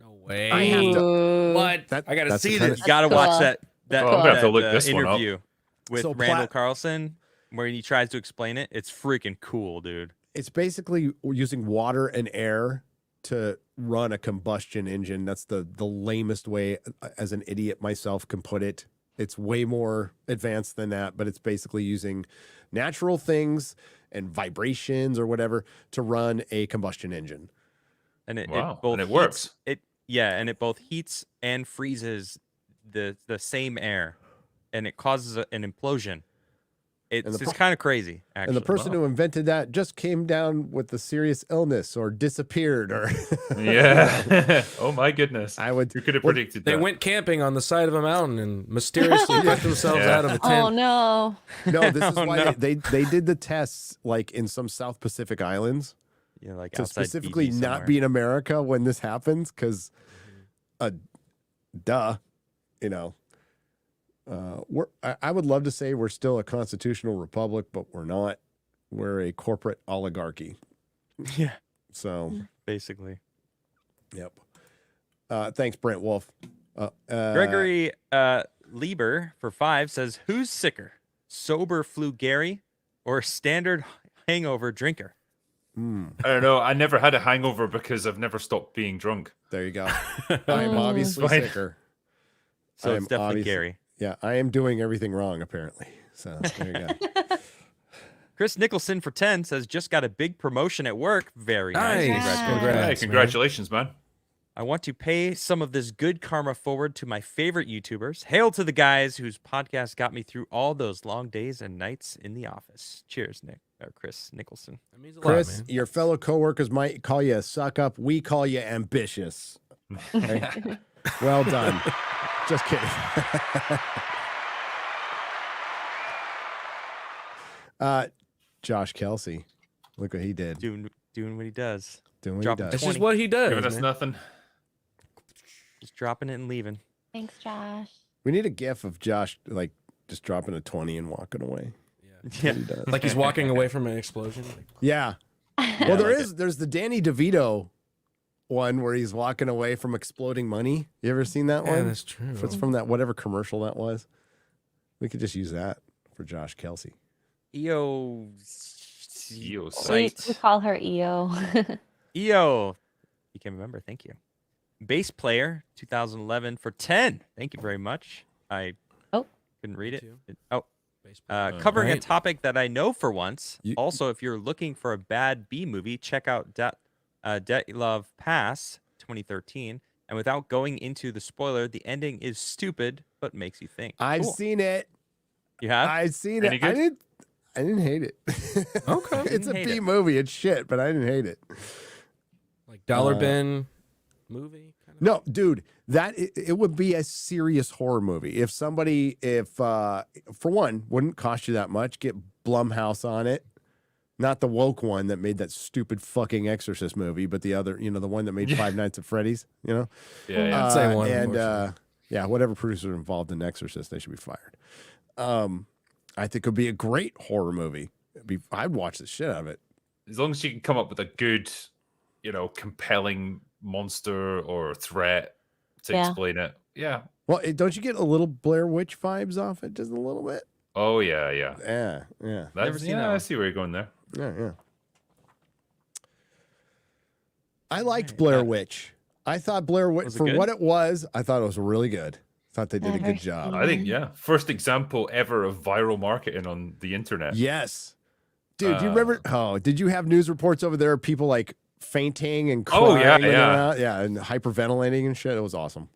No way. I have to. What? That- I gotta that's the see kind this. of- You got to Cool. watch that Oh, I'm gonna have to look that, this one up. interview with So Randall Carlson where he tries to explain it. It's freaking cool, dude. It's basically using water and air to run a combustion engine. That's the lamest way, as an idiot myself, can put it. It's way more advanced than that, but it's basically using natural things and vibrations or whatever to run a combustion engine. And it, Wow, it both and it heats- works. And it both heats and freezes the same air, and it causes an implosion. It's kind of crazy, actually. And the person who invented that just came down with a serious illness or disappeared or Yeah. Oh my goodness. I would Who could have predicted They that? went camping on the side of a mountain and mysteriously put themselves Yeah. out of a Oh tent. no. No, this is Oh, why no. they did the tests like in some South Pacific islands Yeah, like to outside specifically Fiji not somewhere. be in America when this happens because duh, you know. I would love to say we're still a constitutional republic, but we're not. We're a corporate oligarchy. Yeah, So, basically. yep. Thanks, Brent Wolf. Gregory Lieber for 5 says, "Who's sicker, sober flu Gary or standard hangover drinker?" I don't know. I never had a hangover because I've never stopped being drunk. There you go. I'm obviously Fine. sicker. So I it's am definitely obviously- Gary. Yeah, I am doing everything wrong apparently. So there you go. Chris Nicholson for 10 says, "Just got a big promotion at work. Very nice. Nice. Congratulations. Congrats, Hey, man. congratulations, man. I want to pay some of this good karma forward to my favorite YouTubers. Hail to the guys whose podcast got me through all those long days and nights in the office. Cheers, Nick or Chris Nicholson." That means a Chris, lot, man. your fellow coworkers might call you a suck up. We call you ambitious. Okay? Well done. Just kidding. Josh Kelsey, look what he did. Doing what he does. Doing what he dropping does. That's just 20. what he does. Giving us man. nothing. Just dropping it and leaving. Thanks, Josh. We need a gif of Josh like just dropping a 20 and walking away. Yeah. He does. Like he's walking away from an explosion. Yeah. Well, there's the Danny DeVito one where he's walking away from exploding money. You ever seen that Yeah, one? that's true. It's from that whatever commercial that was. We could just use that for Josh Kelsey. EO. EO We Site. call her EO. EO. You can remember. Thank you. Bass player 2011 for 10. Thank you very much. I couldn't read it. Covering a Right. topic that I know for once. You- Also, if you're looking for a bad B movie, check out Dyatlov Pass 2013. And without going into the spoiler, the ending is stupid but makes you think. I've Cool. seen it. You have? I've seen Any it. I good? didn't hate it. Okay. It's a Didn't hate B it. movie. It's shit, but I didn't hate it. Like Dollar Bin movie. Kind No, dude, it would be a serious horror movie if somebody, for one, wouldn't cost you that much. Get Blumhouse on it, not the woke one that made that stupid fucking Exorcist movie, but the other, the one that made Five Nights at Freddy's. Yeah. Same one, and unfortunately. yeah, whatever producer involved in Exorcist, they should be fired. I think it would be a great horror movie. I'd watch the shit out of it. As long as you can come up with a good, compelling monster or threat to explain it. Yeah. Well, don't you get a little Blair Witch vibes off it, just a little bit? Oh yeah. Yeah. Never seen that I one. see where you're going there. Yeah. I liked Blair Witch. I thought Blair Witch, Was it for good? what it was, I thought it was really good. Thought they did a good job. I think first example ever of viral marketing on the internet. Yes. Dude, do you remember? Oh, did you have news reports over there of people like fainting and crying? Oh, yeah, when they're yeah. out? Yeah, and hyperventilating and shit. It was awesome.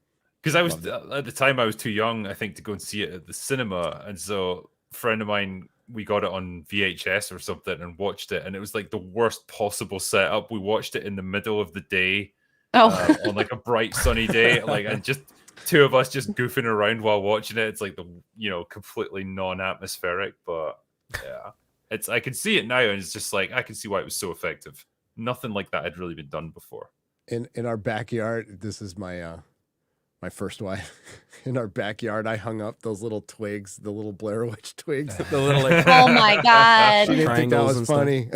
Because I was at the time I was too young, I think, to go and see it at the cinema, and so a friend of mine, we got it on VHS or something and watched it, and it was like the worst possible setup. We watched it in the middle of the day, on like a bright sunny day, and just two of us just goofing around while watching it. It's like the completely non-atmospheric, but yeah, I can see it now, and it's just like I can see why it was so effective. Nothing like that had really been done before. In our backyard, this is my my first wife. In our backyard, I hung up those little twigs, the little Blair Witch twigs. The little Oh my God. She didn't think that Triangles was and funny.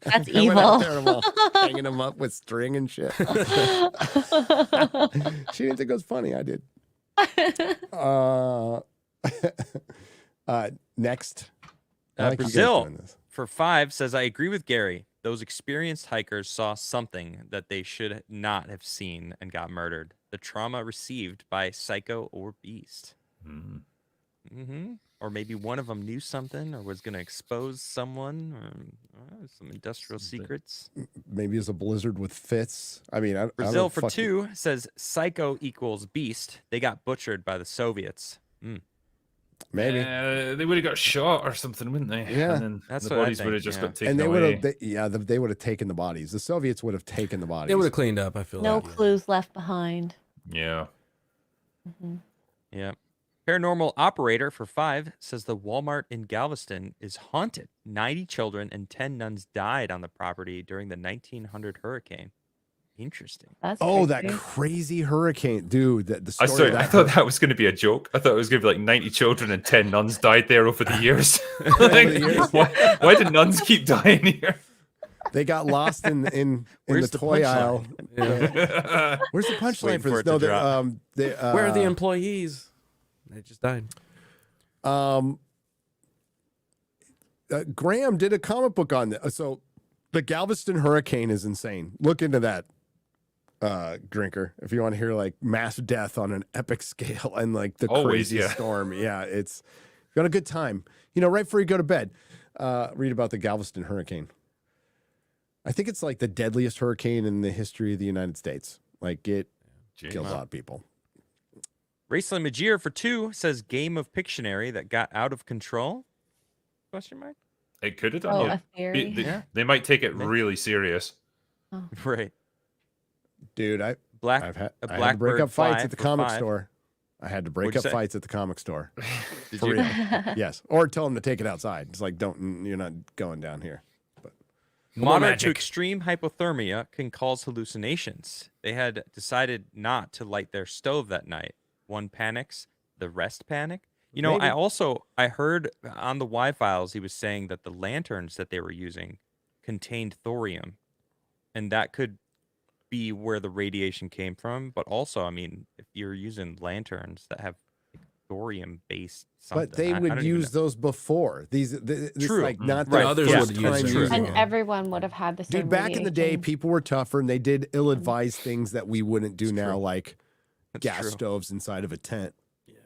That's I went out evil. there and I'm all hanging them up with string and shit. She didn't think it was funny. I did. Next. I like you guys Brazil doing this. for 5 says, I agree with Gary. Those experienced hikers saw something that they should not have seen and got murdered. The trauma received by psycho or beast. Or maybe one of them knew something or was going to expose someone or some industrial secrets. Maybe it's a blizzard with fits. I mean, I don't Brazil know, for 2 says psycho equals beast. They got butchered by the Soviets. Maybe. They would have got shot or something, wouldn't they? Yeah. And then That's the what I bodies would have think, just yeah. got taken And they away. would have, they would have taken the bodies. The Soviets would have taken the bodies. They would have cleaned up, I feel No like. clues left behind. Yeah. Yeah. Paranormal operator for 5 says the Walmart in Galveston is haunted. 90 children and 10 nuns died on the property during the 1900 hurricane. Interesting. That's Oh, that creepy. crazy hurricane, dude! The I story. I thought that was going to be a joke. I thought it was going to be like 90 children and 10 nuns died there over the years. Why did nuns keep dying here? They got lost in the Where's the toy aisle. Yeah. Where's the punchline waiting for for this? it to No, drop. Where are the employees? They just died. Graham did a comic book on this. So the Galveston hurricane is insane. Look into that, drinker, if you want to hear like mass death on an epic scale and like the Always, crazy yeah. storm. Yeah, if you want a good time, right before you go to bed, read about the Galveston hurricane. I think it's like the deadliest hurricane in the history of the United States. Like it killed a lot of people. Raceland Majir for 2 says game of Pictionary that got out of control? Question mark? It could have done. Oh, yeah. a theory. They might take it really serious. Right. Dude, I Black had to break Blackbird up fights 5 at the for comic 5. store. I had to break What'd you up say? fights at the comic store. Did For you? real. Yes. Or tell them to take it outside. It's like, you're not going down here. But Moderate to extreme hypothermia can cause hallucinations. They had decided not to light their stove that night. One panics, the rest panic. Maybe. I heard on the Y-Files he was saying that the lanterns that they were using contained thorium. And that could be where the radiation came from. But also, I mean, if you're using lanterns that have thorium-based something. But they I would don't even use know. those before. This True. like not Right. the Others first would use time it. using And it. everyone would have had the same. Dude, back in the day, radiation. people were tougher and they did ill-advised things that we wouldn't do It's now, true. like That's gas true. stoves inside of a tent.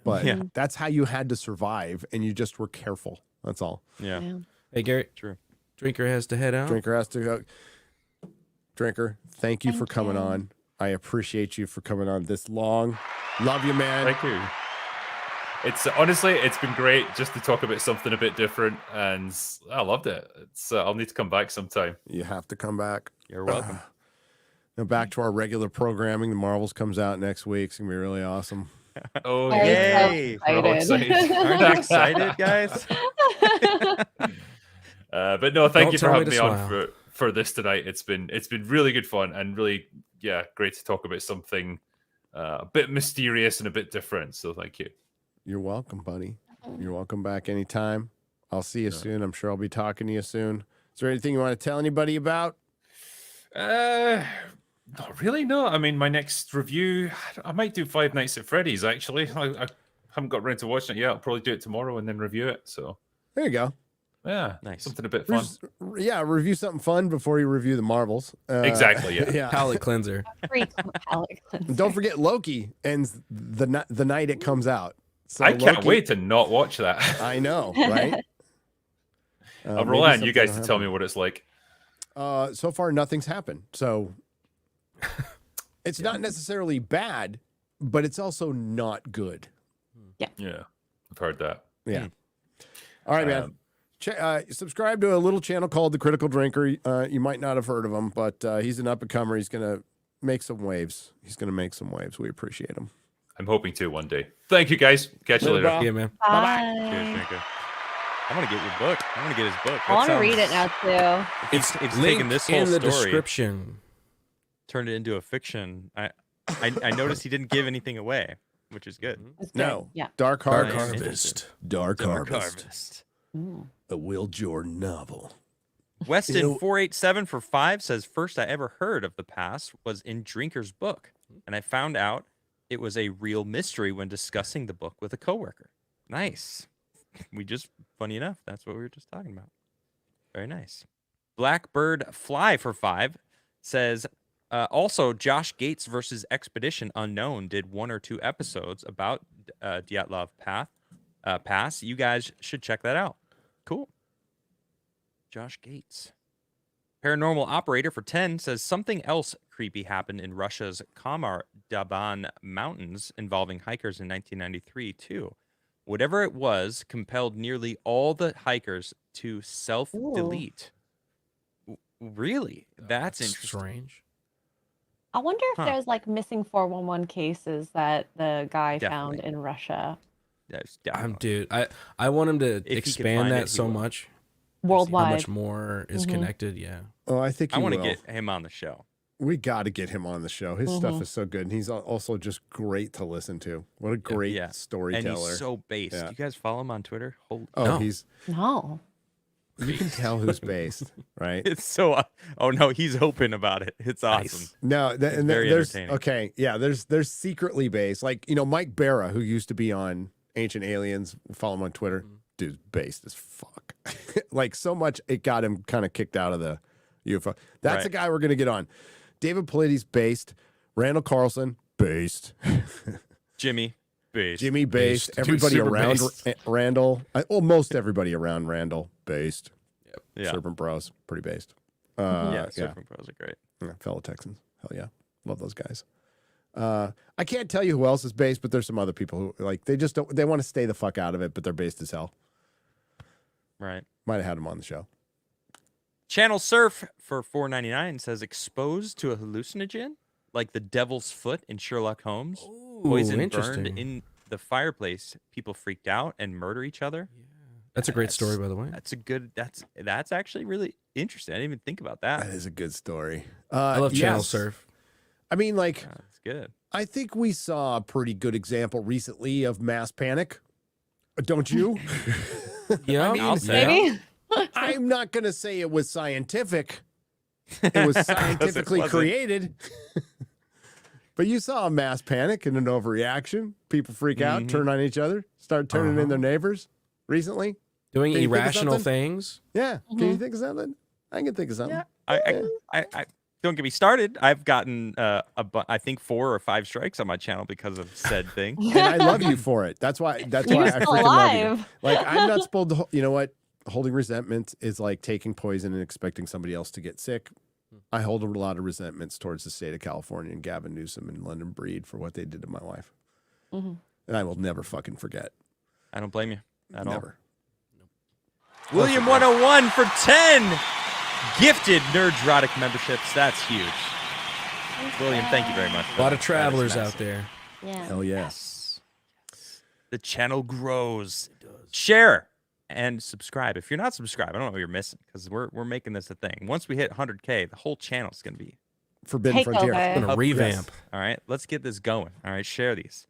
But Yeah. that's how you had to survive, and you just were careful. That's all. Yeah. Yeah. Hey, Gary. True. Drinker has to head out. Drinker has to go. Drinker, thank you for Thank coming you. on. I appreciate you for coming on this long. Love you, man. Thank you. It's honestly, it's been great just to talk about something a bit different, and I loved it. I'll need to come back sometime. You have to come back. You're welcome. Now back to our regular programming. The Marvels comes out next week. It's gonna be really awesome. Oh I'm yeah. Yay. so We're all excited. Aren't you excited, guys? But no, thank Don't you for tell me having to me on smile. for this tonight. It's been really good fun and really great to talk about something a bit mysterious and a bit different. So thank you. You're welcome, buddy. You're welcome back anytime. I'll see you soon. I'm sure I'll be talking to you soon. Is there anything you want to tell anybody about? Not really. No, I mean my next review, I might do Five Nights at Freddy's. Actually, I haven't got around to watching it yet. I'll probably do it tomorrow and then review it. So There you go. yeah, Nice. something a bit fun. Yeah, review something fun before you review the Marvels. Exactly. Yeah. Yeah. Palate cleanser. Free palate cleanser. Don't forget Loki ends the night it comes out. So I can't Loki- wait to not watch that. I know, right? I'll maybe rely on you something guys will to tell me happen. what it's like. So far, nothing's happened. So it's not necessarily bad, but it's also not good. Yeah, I've heard that. Yeah. All right, man. Subscribe to a little channel called The Critical Drinker. You might not have heard of him, but he's an up-and-comer. He's going to make some waves. We appreciate him. I'm hoping to one day. Thank you, guys. Catch you later. Yeah, man. Bye. Cheers, Drinker. I want to get your book. I want to get his book. I want to That read it sounds- now too. It's taken Link this whole in the story, description. turned it into a fiction. I noticed he didn't give anything away, which is good. It's good. No. Yeah. Dark Dark Harvest. Harvest. Dark Dark Harvest. Harvest. Ooh. A Will Jordan novel. Weston 487 for 5 says first I ever heard of the past was in Drinker's book, and I found out it was a real mystery when discussing the book with a coworker. Nice. Funny enough, that's what we were just talking about. Very nice. Blackbird Fly for 5 says also Josh Gates versus Expedition Unknown did 1 or 2 episodes about Dyatlov Pass. You guys should check that out. Cool. Josh Gates. Paranormal Operator for 10 says something else creepy happened in Russia's Kamar-Daban Mountains involving hikers in 1993 too. Whatever it was compelled nearly all the hikers to self-delete. Really? That's interesting. Strange. I wonder if Huh. there's like missing 411 cases that the guy found Definitely. in Russia That's definitely. Dude, I want him to If he could expand find that it, he so will. much. How worldwide. much more is connected? Yeah. Oh, I think I he want to will. get him on the show. We got to get him on the show. His stuff is so good. And he's also just great to listen to. What a great Yeah. storyteller. And he's so based. Yeah. Do you guys follow him on Twitter? Holy No. he's, No. you can tell who's based, right? It's so oh no, he's open about it. It's awesome. No, and very there's entertaining. okay, yeah. There's secretly based, like Mike Barra, who used to be on Ancient Aliens. Follow him on Twitter. Dude's based as fuck. Like so much, it got him kind of kicked out of the UFO. That's Right. the guy we're gonna get on. David Polides based. Randall Carlson based. Jimmy based. Jimmy based. Dude, Everybody super around based. Randall. Most everybody around Randall based. Yeah. Serpent Bros pretty based. Yeah, Surfing Pros are great. Yeah, fellow Texans. Hell yeah. Love those guys. I can't tell you who else is based, but there's some other people who they just don't, they want to stay the fuck out of it, but they're based as hell. Right. Might have had them on the show. Channel Surf for $4.99 says exposed to a hallucinogen like the devil's foot in Sherlock Holmes. Poison burned interesting. in the fireplace. People freaked out and murder each other. That's a great story, by the way. That's a good. That's actually really interesting. I didn't even think about that. That is a good story. I love Channel yes. Surf. I mean, like, That's good. I think we saw a pretty good example recently of mass panic. Don't you? Yeah, I'll say Maybe. I'm not going to say it was scientific. It was scientifically wasn't. created. But you saw a mass panic and an overreaction. People freak out, turn on each other, start turning in their neighbors recently. doing Can you think of irrational something? things. Yeah. Can you think of something? I can think of something. Yeah. I don't get me started. I've gotten I think 4 or 5 strikes on my channel because of said thing. And I love you for it. That's why You're I still freaking love you. alive. Like, I'm not supposed to, you know what? Holding resentment is like taking poison and expecting somebody else to get sick. I hold a lot of resentments towards the state of California and Gavin Newsom and London Breed for what they did to my wife. And I will never fucking forget. I don't blame you at all. Never. William 101 for 10 gifted Nerdrotic memberships. That's huge. William, thank you very much. A lot of That is travelers out massive. there. Yeah. Hell yes. The channel grows. Share and subscribe. If you're not subscribed, I don't know what you're missing because we're making this a thing. Once we hit 100K, the whole channel's gonna be Forbidden Take Frontier. over. Gonna Up- revamp. all right. Let's get this going. All right, share these.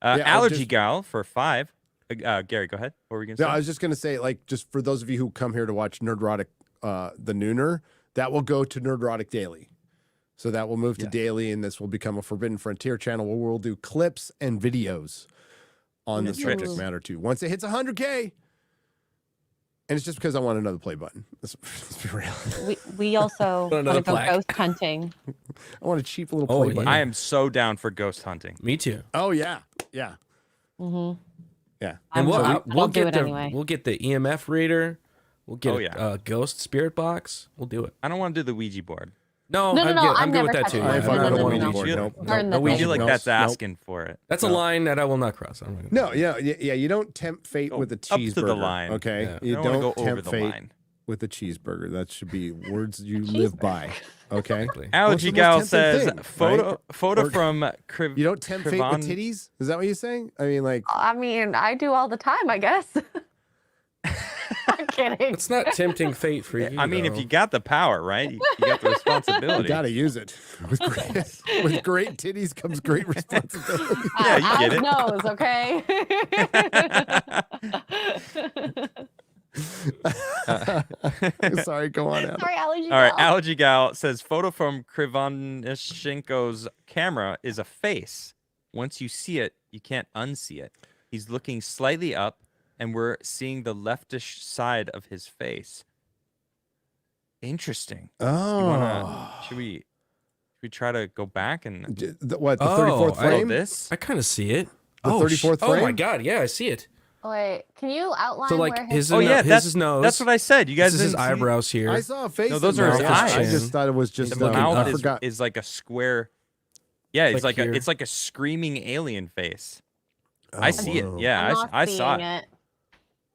Yeah, Allergy just- Gal for 5. Gary, go ahead. What were we gonna say? No, I was just gonna say, like, just for those of you who come here to watch Nerdrotic, the Nooner, that will go to Nerdrotic Daily. So that will move to daily, and this will become a Forbidden Frontier channel where we'll do clips and videos on the Tricks. subject matter too. Once it hits 100K, and it's just because I want another play button. Let's be real. We also Another want to go plaque. ghost hunting. I want a cheap little Oh, play yeah. button. I am so down for ghost hunting. Me too. Oh yeah, yeah, Mm-hmm. yeah. And we'll, I'll we'll do get it the anyway. we'll get the EMF reader. We'll get Oh, a yeah. ghost spirit box. We'll do it. I don't want to do the Ouija board. No, No, I'm no, good. I'm I'm good with never that too. touching I it. ain't I'm fucking not with a a one Ouija of board. these. Nope. Burn the I thing. feel like Nope. that's Nope. asking for it. That's a line that I will not cross. I'm not gonna- No, yeah. You don't tempt fate Go with a up to the cheeseburger. line. Okay, Yeah. you I don't want don't to go over tempt the fate line. with a cheeseburger. That should be words you live by. Okay. Exactly. Allergy What's the Gal most says tempting thing, photo Or- from You don't tempt fate with titties. Is that what you're saying? I mean, like, I mean, I do all the time, I guess. I'm kidding. It's not tempting fate for you. I mean, if though. you got the power, right? You got the you responsibility. gotta use it. With great titties comes great responsibility. Yeah, you get it. Knows, okay? Sorry, go on, Adam. Sorry, allergy. All right, Gal. Allergy Gal says photo from Krivonishenko's camera is a face. Once you see it, you can't unsee it. He's looking slightly up, and we're seeing the leftish side of his face. Interesting. Oh, Should we try to go back and What, the Oh, 34th I- frame? this? I kind of see it. The oh, 34th Oh my frame? god, yeah, I see it. Wait, can you outline So like where his, Oh yeah, his that's is nose. That's what I said. You guys This is his didn't see- eyebrows here. I saw a face. No, those in are his there. eyes. I just thought it was just. The mouth I is, forgot. is like a square. Yeah, it's like like here. it's like a screaming alien face. I Oh, see whoa. it. Yeah, I'm not I saw seeing it. it.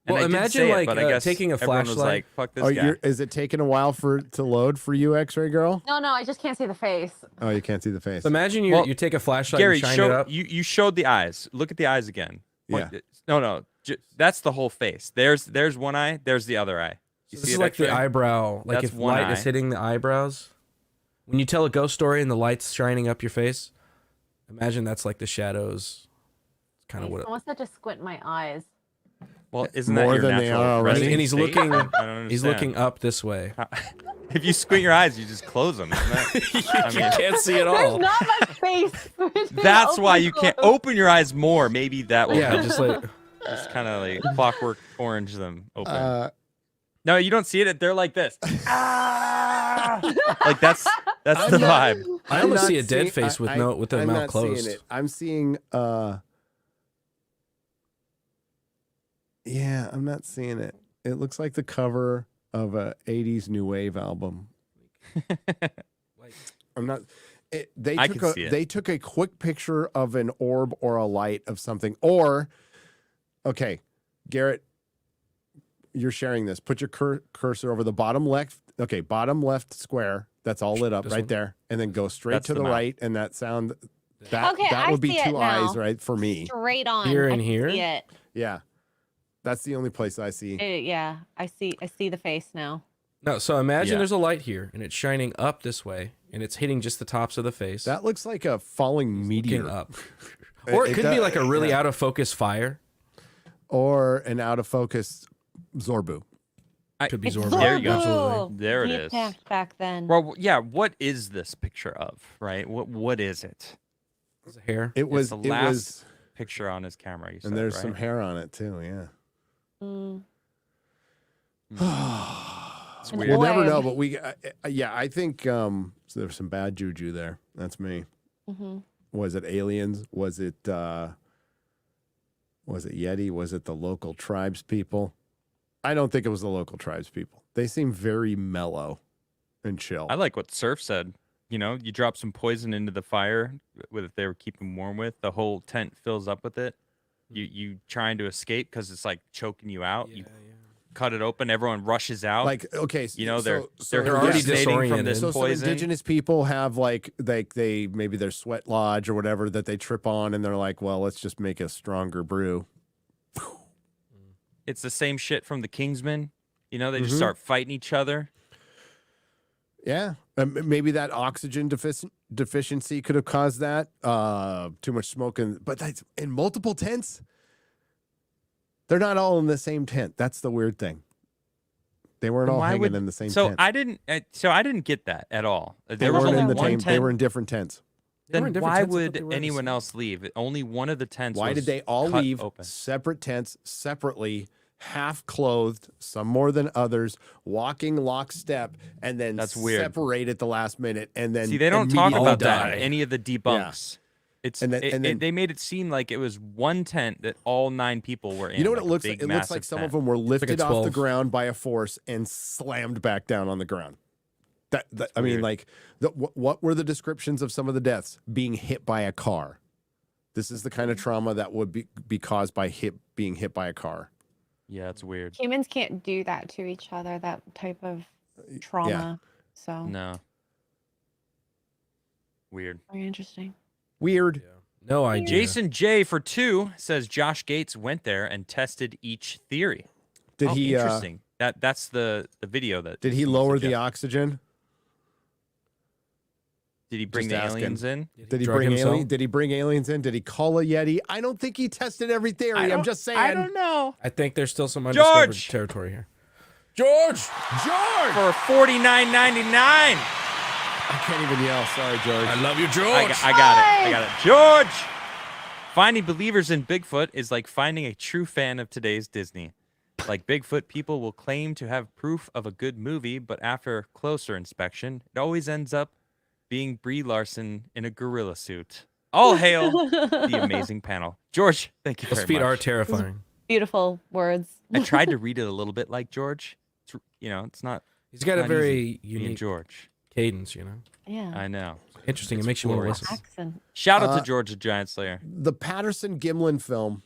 And Well, I did imagine, say it, like, but I guess taking a everyone was flashlight. like, "Fuck this Oh, guy." is it taking a while to load for you, X-ray girl? No, I just can't see the face. Oh, you can't see the face. So imagine you Well, you take a flashlight Gary, and shine it up. you showed the eyes. Look at the eyes again. Yeah. No. That's the whole face. There's one eye. There's the other eye. You This see is it, like the X-ray? eyebrow. Like That's if one light is eye. hitting the eyebrows. When you tell a ghost story and the light's shining up your face, imagine that's like the shadows. Kind of what. Someone said to squint my eyes. Well, isn't More that your than they natural are already. resting And he's state? looking. I don't understand. He's looking up this way. If you squint your eyes, you just close them. Isn't that? I mean, Can't see it There's all. not much face. that's why you Open can't close. open your eyes more. Maybe that will Yeah, just like just kind of like clockwork orange them open. Uh, No, you don't see it. They're like this. Like that's the I'm not- vibe. I I'm almost not see a dead seeing- face with I- no with the I'm mouth not closed. Seeing it. I'm seeing. Yeah, I'm not seeing it. It looks like the cover of a '80s new wave album. I'm not. They I took can a see it. they took a quick picture of an orb or a light of something. Or, okay, Garrett, you're sharing this. Put your cursor over the bottom left. Okay, bottom left square. That's all lit up This right one? there, and then go straight That's to the the mouth. right, and that sound. That Okay, that I would be see it two eyes, now. right, for me. Straight on. Here I and can here? See it. Yeah, that's the only place I see. Yeah, I see the face now. No, so imagine Yeah. there's a light here and it's shining up this way and it's hitting just the tops of the face. That looks like a falling meteor, looking up. Or it could be like a really out of focus fire. or an out of focus Zorbu. Could be It's Zorba. There you go. Zorbu. There it He is. attacked back then. Well, yeah. What is this picture of? Right. What is it? It's a hair. It was. the It last was. Picture on his camera. You said, And there's right? some hair on it too. Yeah. Mm. It's An weird. We'll never know, orb. but we. Yeah, I think so there's some bad juju there. That's me. Mm-hmm. Was it aliens? Was it Yeti? Was it the local tribes people? I don't think it was the local tribes people. They seem very mellow and chill. I like what Surf said. You know, you drop some poison into the fire with if they were keeping warm with, the whole tent fills up with it. You trying to escape because it's like choking you out. cut it open, everyone rushes out. Like, okay, you know, they're they're already hallucinating from disoriented. this so some poison. indigenous people have like they maybe their sweat lodge or whatever that they trip on, and they're like, well, let's just make a stronger brew. It's the same shit from the Kingsmen. You know, they Mm-hmm. just start fighting each other. Yeah, maybe that oxygen deficiency could have caused that. Too much smoke, but that's in multiple tents. They're not all in the same tent. That's the weird thing. They weren't And all why hanging would- in the same So tent. I didn't get that at all. They There was weren't only in the one same. tent. They were in different tents. They were Then in different why tents. I thought would they were in the anyone same. else leave? Only one of the tents. Why was did they all cut leave open. separate tents, separately, half clothed, some more than others, walking lockstep, and then That's weird. separate at the last minute, and then See, they don't talk immediately about that die. in any of the debunks. It's And then- they made it seem like it was one tent that all 9 people were in. You know what like it a looks big, like? It looks like massive some tent. of them were lifted off the 12. ground by a force and slammed back down on the ground. That I mean, weird. like, what were the descriptions of some of the deaths? Being hit by a car. This is the kind of trauma that would be caused by being hit by a car. Yeah, it's weird. Humans can't do that to each other, that type of trauma. So No. Weird. very interesting. Weird. No idea. Jason J for 2 says Josh Gates went there and tested each theory. Did Oh, he? Interesting. That's the video that. Did he lower the oxygen? Did he bring the Just asking. aliens in? Did he drug bring himself? aliens? Did he bring aliens in? Did he call a Yeti? I don't think he tested every theory. I'm just saying. I don't know. I think there's still some undiscovered George! territory here. George! George! For $49.99. I can't even yell. Sorry, George. I love you, George. I got it. George! Finding believers in Bigfoot is like finding a true fan of today's Disney. Like Bigfoot, people will claim to have proof of a good movie, but after closer inspection, it always ends up being Brie Larson in a gorilla suit. All hail the amazing panel. George, thank you Those very feet much. are terrifying. Beautiful words. I tried to read it a little bit like George. It's, it's not. He's got a not very easy being unique George. cadence, you know? Yeah. I know. Interesting. It's It makes you want to glorious. listen. Accent. Shout out to George the Giant Slayer. The Patterson Gimlin film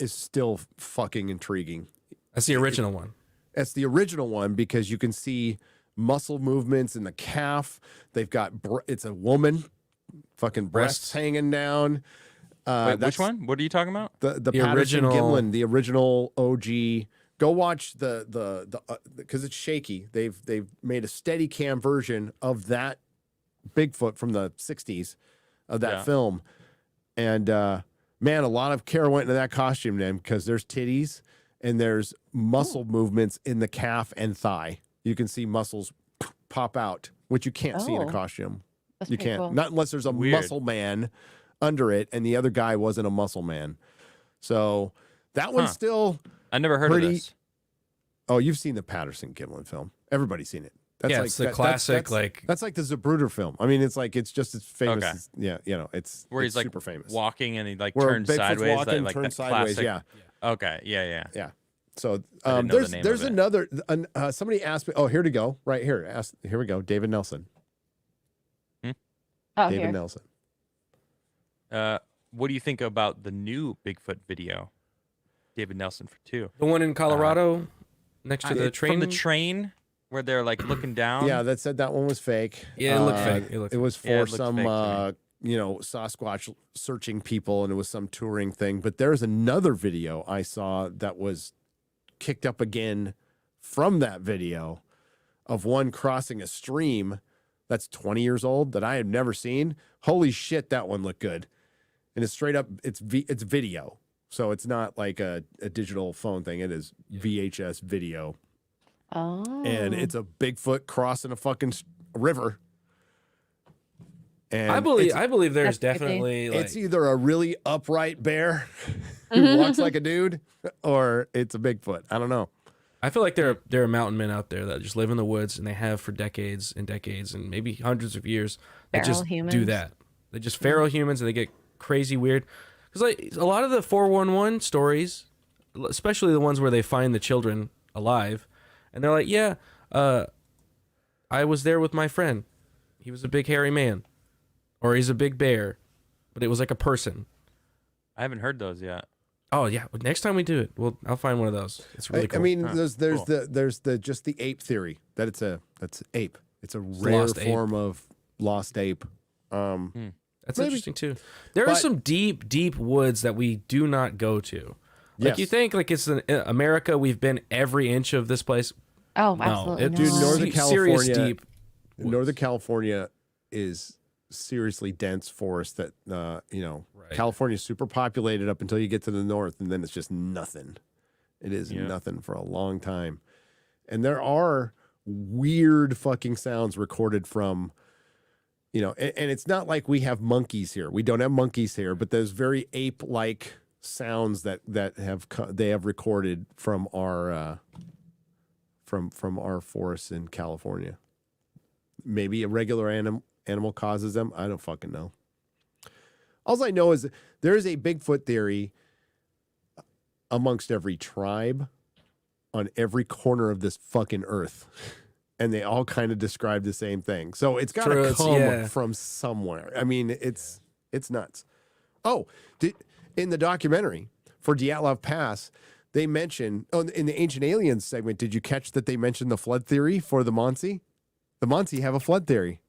is still fucking intriguing. That's the original one. That's the original one because you can see muscle movements in the calf. They've got it's a woman, fucking breasts Breasts. hanging down. Wait, which that's one? What are you talking about? The The Patterson original- Gimlin, the original OG. Go watch the because it's shaky. They've made a steady cam version of that Bigfoot from the 60s of that Yeah. film. And man, a lot of care went into that costume then because there's titties and there's muscle movements in the calf and thigh. You can see muscles pop out, which you can't see in a Oh. costume. That's You pretty can't, cool. not unless there's a Weird. muscle man under it, and the other guy wasn't a muscle man. So that one's Huh. still. I never heard Pretty- of this. Oh, you've seen the Patterson Gimlin film. Everybody's seen it. That's Yeah, like it's the that's- classic, that's- like- that's like the Zapruder film. I mean, it's like it's just as famous. Okay. As, yeah, it's Where it's he's like super famous. walking and he like Where turns Bigfoot's sideways. walking, like turns that sideways. classic. Yeah, Okay. Yeah. So I didn't know the there's name there's of it. another. Somebody asked me. Oh, here to go. Right here. Here we go. David Nelson. Oh, David here. Nelson. What do you think about the new Bigfoot video? David Nelson for 2. The one in Colorado next to the train. From the train where they're like looking down. Yeah, that said that one was fake. Yeah, it looked fake. It looked It was for Yeah, it looked some, fake to Sasquatch searching people, and it was some touring thing. But there's another video I saw that was kicked up again from that video of one crossing a stream that's 20 years old that I had never seen. Holy shit, that one looked good. And it's straight up, it's video. So it's not like a digital phone thing. It is VHS video. Oh. And it's a Bigfoot crossing a fucking river. And I believe there's That's creepy. definitely like it's either a really upright bear who walks like a dude, or it's a Bigfoot. I don't know. I feel like there are mountain men out there that just live in the woods and they have for decades and decades and maybe hundreds of years that Feral just do humans. that. They just feral humans and they get crazy weird. Because like a lot of the 411 stories, especially the ones where they find the children alive, and they're like, yeah, I was there with my friend. He was a big hairy man, or he's a big bear, but it was like a person. I haven't heard those yet. Oh yeah, next time we do it, I'll find one of those. It's really cool. I mean, Huh, there's cool. the just the ape theory that that's ape. It's a rare lost ape. form of lost ape. That's maybe. interesting too. There are But- some deep woods that we do not go to. Like Yes. you think like it's in America, we've been every inch of this place. Oh, No, absolutely. it's Dude, not. Northern serious California- deep. Northern California is seriously dense forest that Right. California's super populated up until you get to the north, and then it's just nothing. It is Yeah. nothing for a long time. And there are weird fucking sounds recorded from, and it's not like we have monkeys here. We don't have monkeys here, but there's very ape-like sounds that they have recorded from our from our forests in California. Maybe a regular animal causes them. I don't fucking know. All I know is there is a Bigfoot theory amongst every tribe on every corner of this fucking earth. And they all kind of describe the same thing. So it's got True, to it's- come yeah. from somewhere. I mean, it's nuts. Oh, in the documentary for Dyatlov Pass, they mention, in the Ancient Aliens segment, did you catch that they mentioned the flood theory for the Monsi? The Monsi have a flood theory.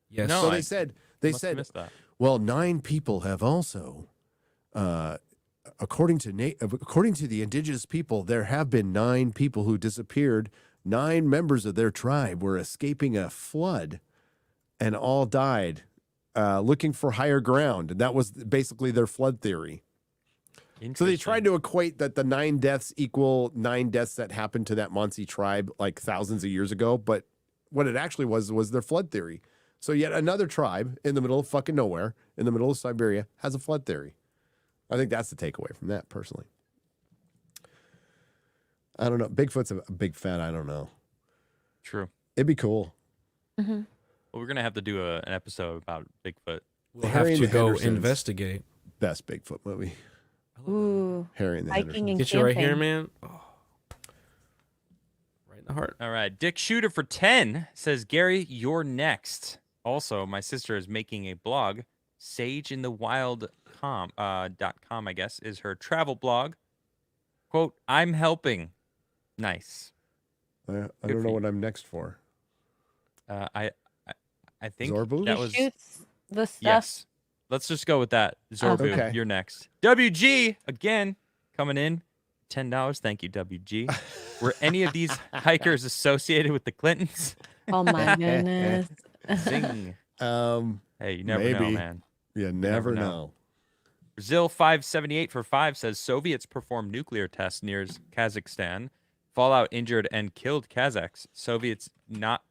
Yes. No, So I they said, Must have missed that. well, 9 people have also, according to the indigenous people, there have been 9 people who disappeared. 9 members of their tribe were escaping a flood, and all died, looking for higher ground, and that was basically their flood theory. So they tried to equate that the 9 deaths equal 9 deaths that happened to that Monsi tribe like thousands of years ago, but what it actually was their flood theory. So yet another tribe in the middle of fucking nowhere, in the middle of Siberia, has a flood theory. I think that's the takeaway from that, personally. I don't know. Bigfoot's a big fat, I don't know. True. It'd be cool. Well, we're gonna have to do an episode about Bigfoot. We'll Harry have and to the go Hendersons. investigate. Best Bigfoot movie. Ooh, Harry and the hiking Hendersons. and Get you right here, camping. man. Oh. Right in the heart. All right, Dick Shooter for 10 says, Gary, you're next. Also, my sister is making a blog. sageinthewild.com, I guess, is her travel blog. Quote, I'm helping. Nice. I Good don't for know you. what I'm next for. I think Zorbu? that He was shoots the stuff. yes. Let's just go with that. Zorbu, Okay. you're next. WG again coming in. $10. Thank you, WG. Were any of these hikers associated with the Clintons? Oh my goodness. Zing. Hey, you never know, Maybe. man. You never never know. know. Brazil 578 for 5 says Soviets performed nuclear tests near Kazakhstan. Fallout injured and killed Kazakhs. Soviets not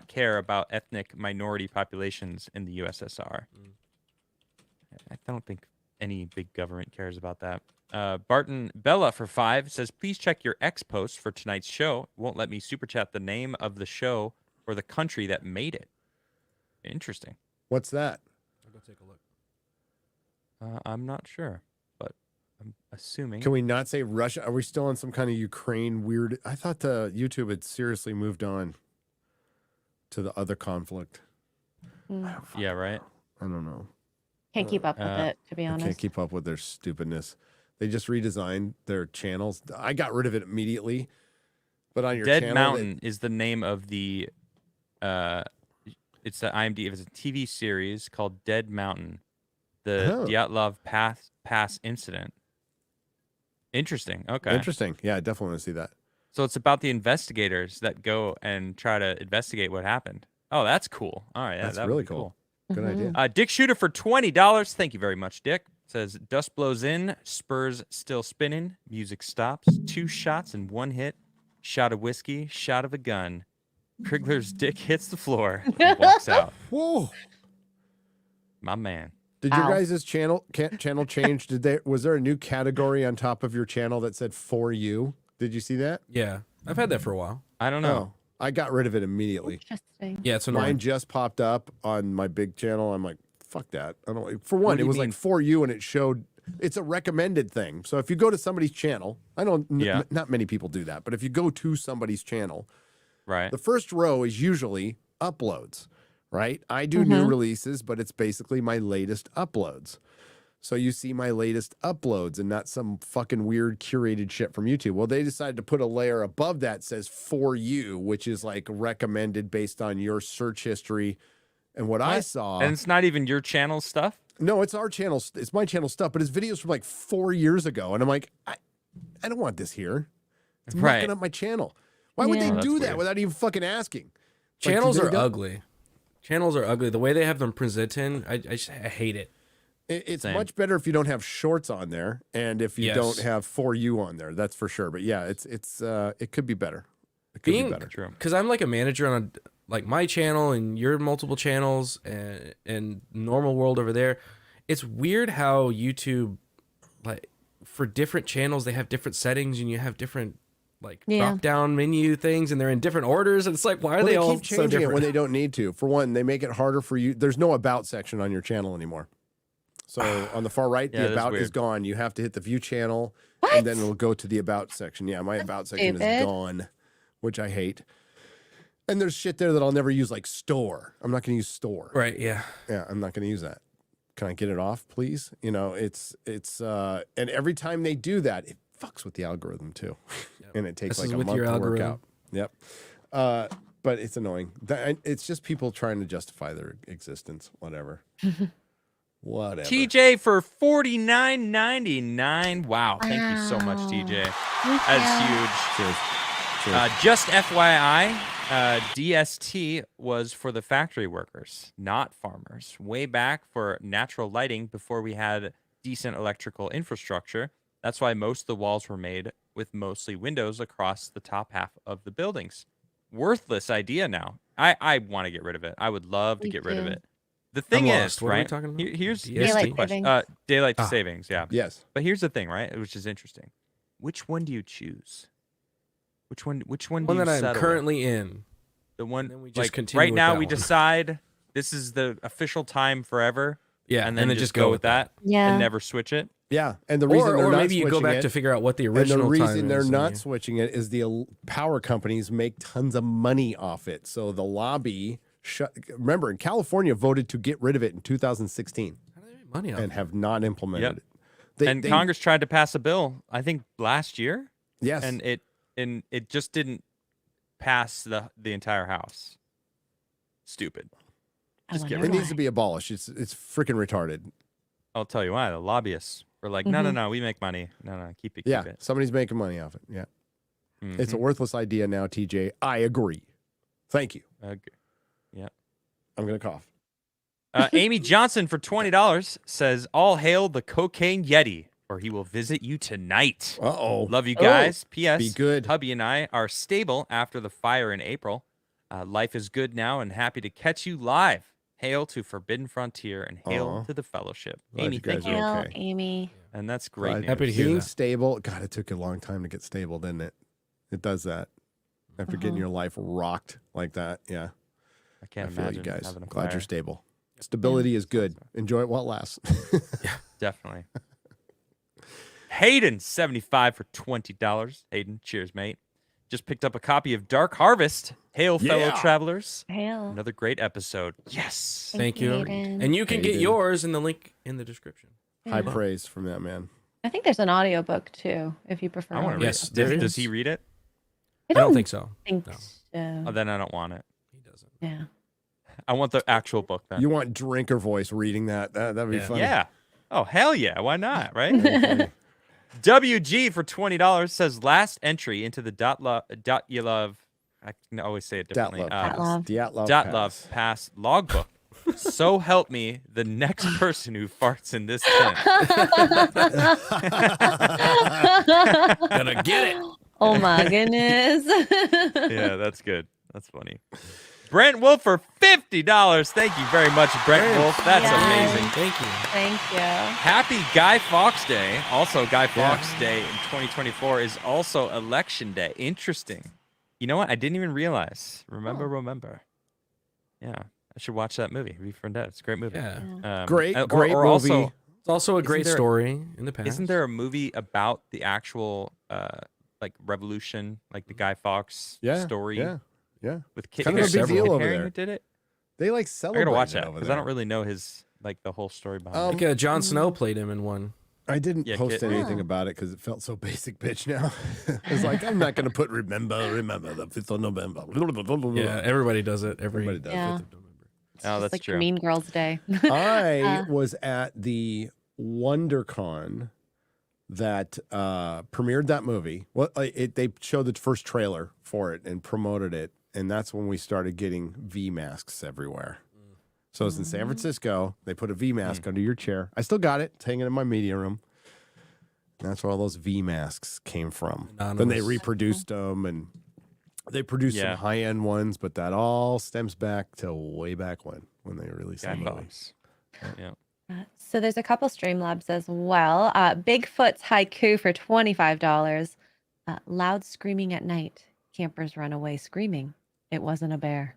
care about ethnic minority populations in the USSR. I don't think any big government cares about that. Barton Bella for 5 says, please check your X post for tonight's show. It won't let me super chat the name of the show or the country that made it. Interesting. What's that? I'll go take a look. I'm not sure, but I'm assuming. Can we not say Russia? Are we still on some kind of Ukraine weird? I thought the YouTube had seriously moved on to the other conflict. Yeah, right. I don't know. Can't keep up with it, to be I honest. can't keep up with their stupidness. They just redesigned their channels. I got rid of it immediately. But on your Dead channel, Mountain is the name of the it's the IMDb. It's a TV series called Dead Mountain, the Oh. Dyatlov Pass incident. Interesting. Okay. Interesting. Yeah, I definitely want to see that. So it's about the investigators that go and try to investigate what happened. Oh, that's cool. All right, That's that would really be cool. Good Mm-hmm. idea. Dick Shooter for $20. Thank you very much, Dick. Says dust blows in, Spurs still spinning, music stops, 2 shots and 1 hit, shot of whiskey, shot of a gun. Crigler's dick hits the floor and walks out. Whoa. My man. Did your Ow. guys' channel change? Was there a new category on top of your channel that said for you? Did you see that? Yeah, I've had that for a while. I don't know. I got rid of it immediately. Interesting. Yeah, it's Mine annoying. just popped up on my big channel. I'm like, fuck that. I don't. For one, do it you was mean? like for you, and it showed. It's a recommended thing. So if you go to somebody's channel, I know Yeah. not many people do that, but if you go to somebody's channel, Right. the first row is usually uploads, right? I do new releases, but it's basically my latest uploads. So you see my latest uploads and not some fucking weird curated shit from YouTube. Well, they decided to put a layer above that says for you, which is like recommended based on your search history. And what I saw. And it's not even your channel stuff? No, it's our channel. It's my channel stuff, but it's videos from like 4 years ago. And I'm like, I don't want this here. It's mucking up my channel. Why would they do that without even fucking asking? Channels are ugly. Channels are ugly. The way they have them presented, I hate it. It's much better if you don't have shorts on there and if you don't have For You on there. That's for sure. But yeah, it could be better. It could be better. Because I'm like a manager on like my channel and your multiple channels and normal world over there. It's weird how YouTube, like for different channels, they have different settings and you have different like drop down menu things and they're in different orders. And it's like, why are they all keep changing so different? It when they don't need to? For one, they make it harder for you. There's no about section on your channel anymore. So on the far right, the about is gone. You have to hit the view channel and then it'll go to the about section. Yeah, my about section is gone, which I hate. And there's shit there that I'll never use, like store. I'm not going to use store. Right, yeah. Yeah, I'm not going to use that. Can I get it off, please? You know, it's and every time they do that, it fucks with the algorithm too. Yep. And it takes like a month to work out. Yep. But it's annoying. It's just people trying to justify their existence, whatever. Whatever. TJ for $49.99. Wow, thank you so much, TJ. That's huge. Cheers. Just FYI, DST was for the factory workers, not farmers. Way back for natural lighting before we had decent electrical infrastructure. That's why most of the walls were made with mostly windows across the top half of the buildings. Worthless idea now. I want to get rid of it. I would love to get rid of it. The thing is, what are we right? talking about? Here's Daylight the question. savings. Daylight savings, yeah. Yes. But here's the thing, right? Which is interesting. Which one do you choose? Which one do One you that I'm settle currently in. The one And then we just like continue right with now that we one. decide this is the official time forever. Yeah, and then just go with that. Yeah. And never switch it. Yeah, and the reason they're or not maybe you go switching back it, to figure out what the and original the reason time they're is, not and switching it is the power companies make tons of money off it. So the lobby remember, in California voted to get rid of it in 2016 how do they make money off and it? have not implemented Yep. it. They, Congress tried to pass a bill, I think last year, yes, and it just didn't pass the entire house. Stupid. Just get it rid of needs to be abolished. It's freaking retarded. I'll tell you why. The lobbyists were like, no, we make money. No, keep it. Yeah, Keep it. somebody's making money off it. Yeah, it's a Mhm. worthless idea now, TJ. I agree. Thank you. Okay. Yeah. I'm gonna cough. Amy Johnson for $20 says, "All hail the cocaine yeti, or he will visit you tonight." Uh-oh. Love you guys. P.S. Be good. Hubby and I are stable after the fire in April. Life is good now, and happy to catch you live. Hail to Forbidden Frontier and hail Aw. to the Fellowship. Glad Amy, you guys thank you. are Well, okay. Amy. And that's great. Glad- news. Happy to hear Being that. stable. God, it took a long time to get stable, didn't it? It does that. After getting your life rocked like that. Yeah. I can't I feel imagine you guys. having a Glad fire. you're stable. Stability is good. Enjoy it while it lasts. Definitely. Hayden, 75 for $20. Hayden, cheers, mate. Just picked up a copy of Dark Harvest. Hail, fellow Yeah. travelers. Hail. Another great episode. Yes. Thank you. Hayden. And you can get Hayden. yours in the link in the description. High Yeah. praise from that man. I think there's an audiobook too, if you prefer. I want to read Yes, it. there Does is. he read it? I don't think so. think No. Oh, so. then I don't want it. He doesn't. Yeah. I want the actual book then. You want drinker voice reading that? That'd be Yeah. funny. Yeah. Oh, hell yeah. Why not? Right? Very funny. WG for $20 says last entry into the Dyatlov. I can always say it differently. Dyatlov. Dyatlov. Dyatlov. Pass logbook. So help me, the next person who farts in this tent. Gonna get it. Oh my goodness. Yeah, that's good. That's funny. Brent Wolf for $50. Thank you very much, Brent Wolf. That's Yes. amazing. Thank you. Thank you. Happy Guy Fawkes Day. Also, Guy Fawkes Day in 2024 is also Election Day. Interesting. You know what? I didn't even realize. Remember. Yeah, I should watch that movie. V for Vendetta. It's a great movie. Yeah. Great or movie. Also, It's also a great there- story in the past. isn't there a movie about the actual like revolution, like the Guy Fawkes story? Yeah. With Kit Kind of a big Harington? deal Kit over Harington there. did it. They like I celebrate. gotta watch that over because there. I don't really know his like the whole story behind Like it. Jon Snow played him in one. I didn't Yeah, post Kit. anything about it because it felt so basic bitch now. It's like, I'm not going to put remember the 5th of November. Yeah, everybody does it. Everybody does. Yeah. 5th of November. Oh, It's that's like true. Mean Girls Day. I was at the WonderCon that premiered that movie. Well, they showed the first trailer for it and promoted it, and that's when we started getting V masks everywhere. So it's in San Francisco. They put a V mask under your chair. I still got it. It's hanging in my media room. And that's where all those V masks came from. Then they Anonymous. reproduced them, and they produced some high-end ones, but that all stems back to way back when they released that movie. Box. Yeah. So there's a couple Streamlabs as well. Bigfoot's Haiku for $25. Loud screaming at night. Campers run away screaming. It wasn't a bear.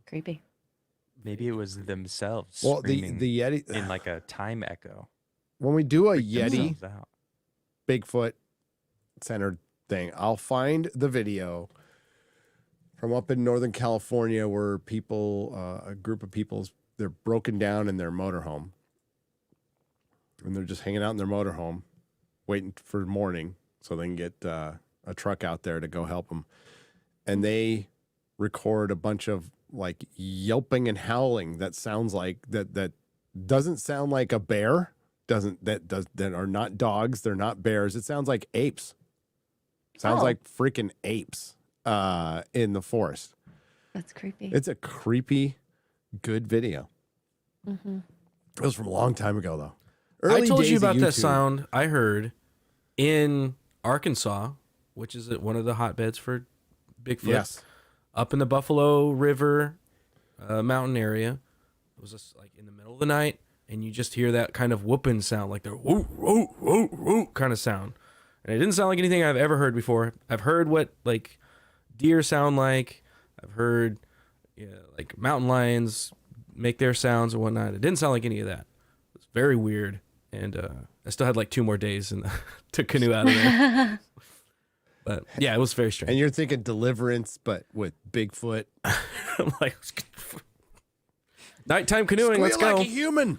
Creepy. Maybe it was themselves. Well, screaming the Yeti, in like a time echo. when we do a Freak Yeti themselves out. Bigfoot centered thing, I'll find the video from up in Northern California where people, a group of people, they're broken down in their motorhome. And they're just hanging out in their motorhome, waiting for morning so they can get a truck out there to go help them. And they record a bunch of like yelping and howling that sounds like that doesn't sound like a bear, that are not dogs, they're not bears. It sounds like apes. Sounds like freaking apes in the forest. That's creepy. It's a creepy, good video. Mm-hmm. It was from a long time ago, though. I Early told days you of about that YouTube. sound I heard in Arkansas, which is one of the hotbeds for Bigfoot. Yes. Up in the Buffalo River mountain area. It was just like in the middle of the night, and you just hear that kind of whooping sound, like the whoop, whoop, whoop, whoop kind of sound. And it didn't sound like anything I've ever heard before. I've heard what like deer sound like. I've heard like mountain lions make their sounds and whatnot. It didn't sound like any of that. It was very weird. And I still had like 2 more days to canoe out of there. But yeah, it was very strange. And you're thinking Deliverance, but with Bigfoot. I'm like, nighttime canoeing, let's Squeal go. like a human.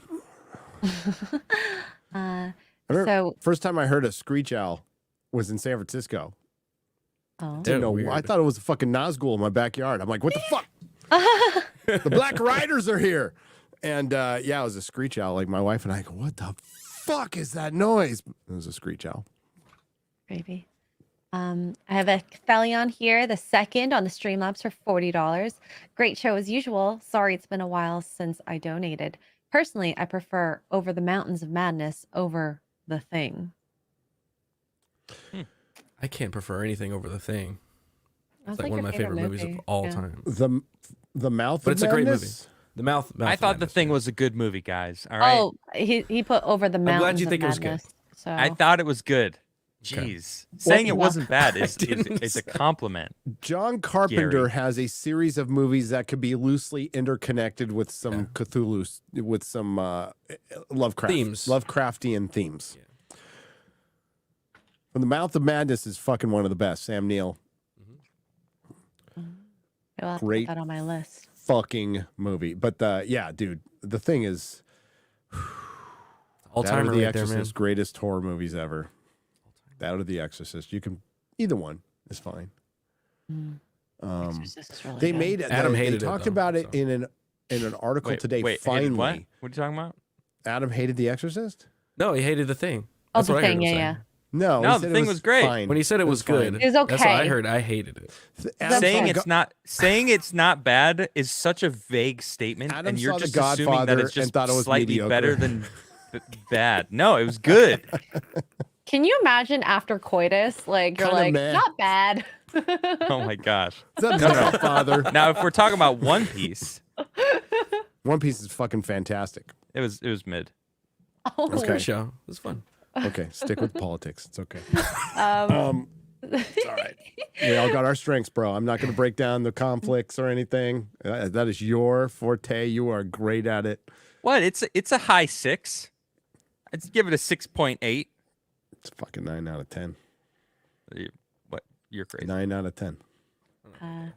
I remember So, first time I heard a screech owl was in San Francisco. oh. Didn't know. Weird. I thought it was a fucking Nazgul in my backyard. I'm like, what the fuck? The Black Riders are here. And yeah, it was a screech owl. Like my wife and I go, what the fuck is that noise? It was a screech owl. Creepy. I have a Thelion here, the second on the Streamlabs for $40. Great show as usual. Sorry it's been a while since I donated. Personally, I prefer Over the Mountains of Madness over The Thing. I can't prefer anything over The Thing. Sounds It's like one of your my favorite movies of movie. all Yeah. time. The Mouth But of it's a great Madness? movie. The mouth I of thought The Madness, Thing yeah. was a good movie, guys. All right. Oh, he put Over the glad Mountains you think of it was good. Madness. So I thought it was good. Okay. Jeez. Saying it Well, wasn't bad is didn't a say- compliment. John Carpenter Gary. has a series of movies that could be loosely interconnected with some Cthulhu, with some Lovecraft Themes. Lovecraftian themes. From the Mouth of Madness is fucking one of the best. Sam Neill, I'll have to Great. put that on my list. fucking movie. But yeah, dude, The Thing is All that timer or The right there, man. Exorcist, greatest horror movies ever. That or The Exorcist. You can either one is fine. Exorcist is really They good. made it. Adam they hated it, talked though, about it so. in an article today. Wait, finally, hated what? What are you talking about? Adam hated The Exorcist. No, he hated The Thing. Oh, That's The what I heard Thing, him yeah, say. yeah. No, No, he The said Thing was great. fine. When he said it was fine. good, It was that's what I okay. heard. I hated it. Adam Saying saw it's not bad is such a vague statement, Adam and you're saw The just assuming that Godfather it's just and thought it was slightly mediocre. better than bad. No, it was good. Can you imagine after coitus, like you're Kinda like, meh. not bad. Oh my gosh. Is that The Godfather? Now, if we're talking about One Piece, One Piece is fucking fantastic. it was mid. Oh, It was a Okay. good show. It was fun. Okay, stick with politics. It's okay. um, It's all right. We all got our strengths, bro. I'm not going to break down the conflicts or anything. That is your forte. You are great at it. What? It's a high 6. I'd give it a 6.8. It's fucking 9 out of 10. What? You're crazy. 9 out of 10.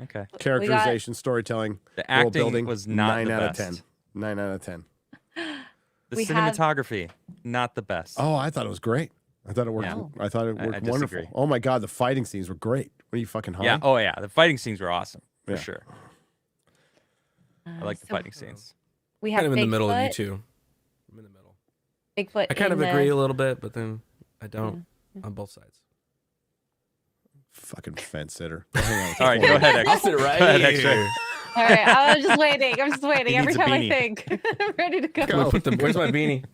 Okay. Characterization, storytelling, The world acting building, was not 9 the out best. of 10. 9 out of 10. The We have- cinematography, not the best. Oh, I thought it was great. I thought it worked. Yeah. I thought it I worked wonderful. disagree. Oh my god, the fighting scenes were great. What are you fucking high? yeah. Oh yeah. The fighting scenes were awesome for Yeah. sure. I like the so fighting scenes. We have Kind of in the middle of you Bigfoot. two. I'm in the middle. Bigfoot. I kind in of agree a little bit, but then I don't on both sides. Fucking fence sitter. Hang on, All right, go ahead. I'll X. sit right Go ahead, here. X-Ray. All right, I'm just waiting. I'm just waiting. He Every needs a time I beanie. think, I'm ready to go. I'm gonna put where's my beanie?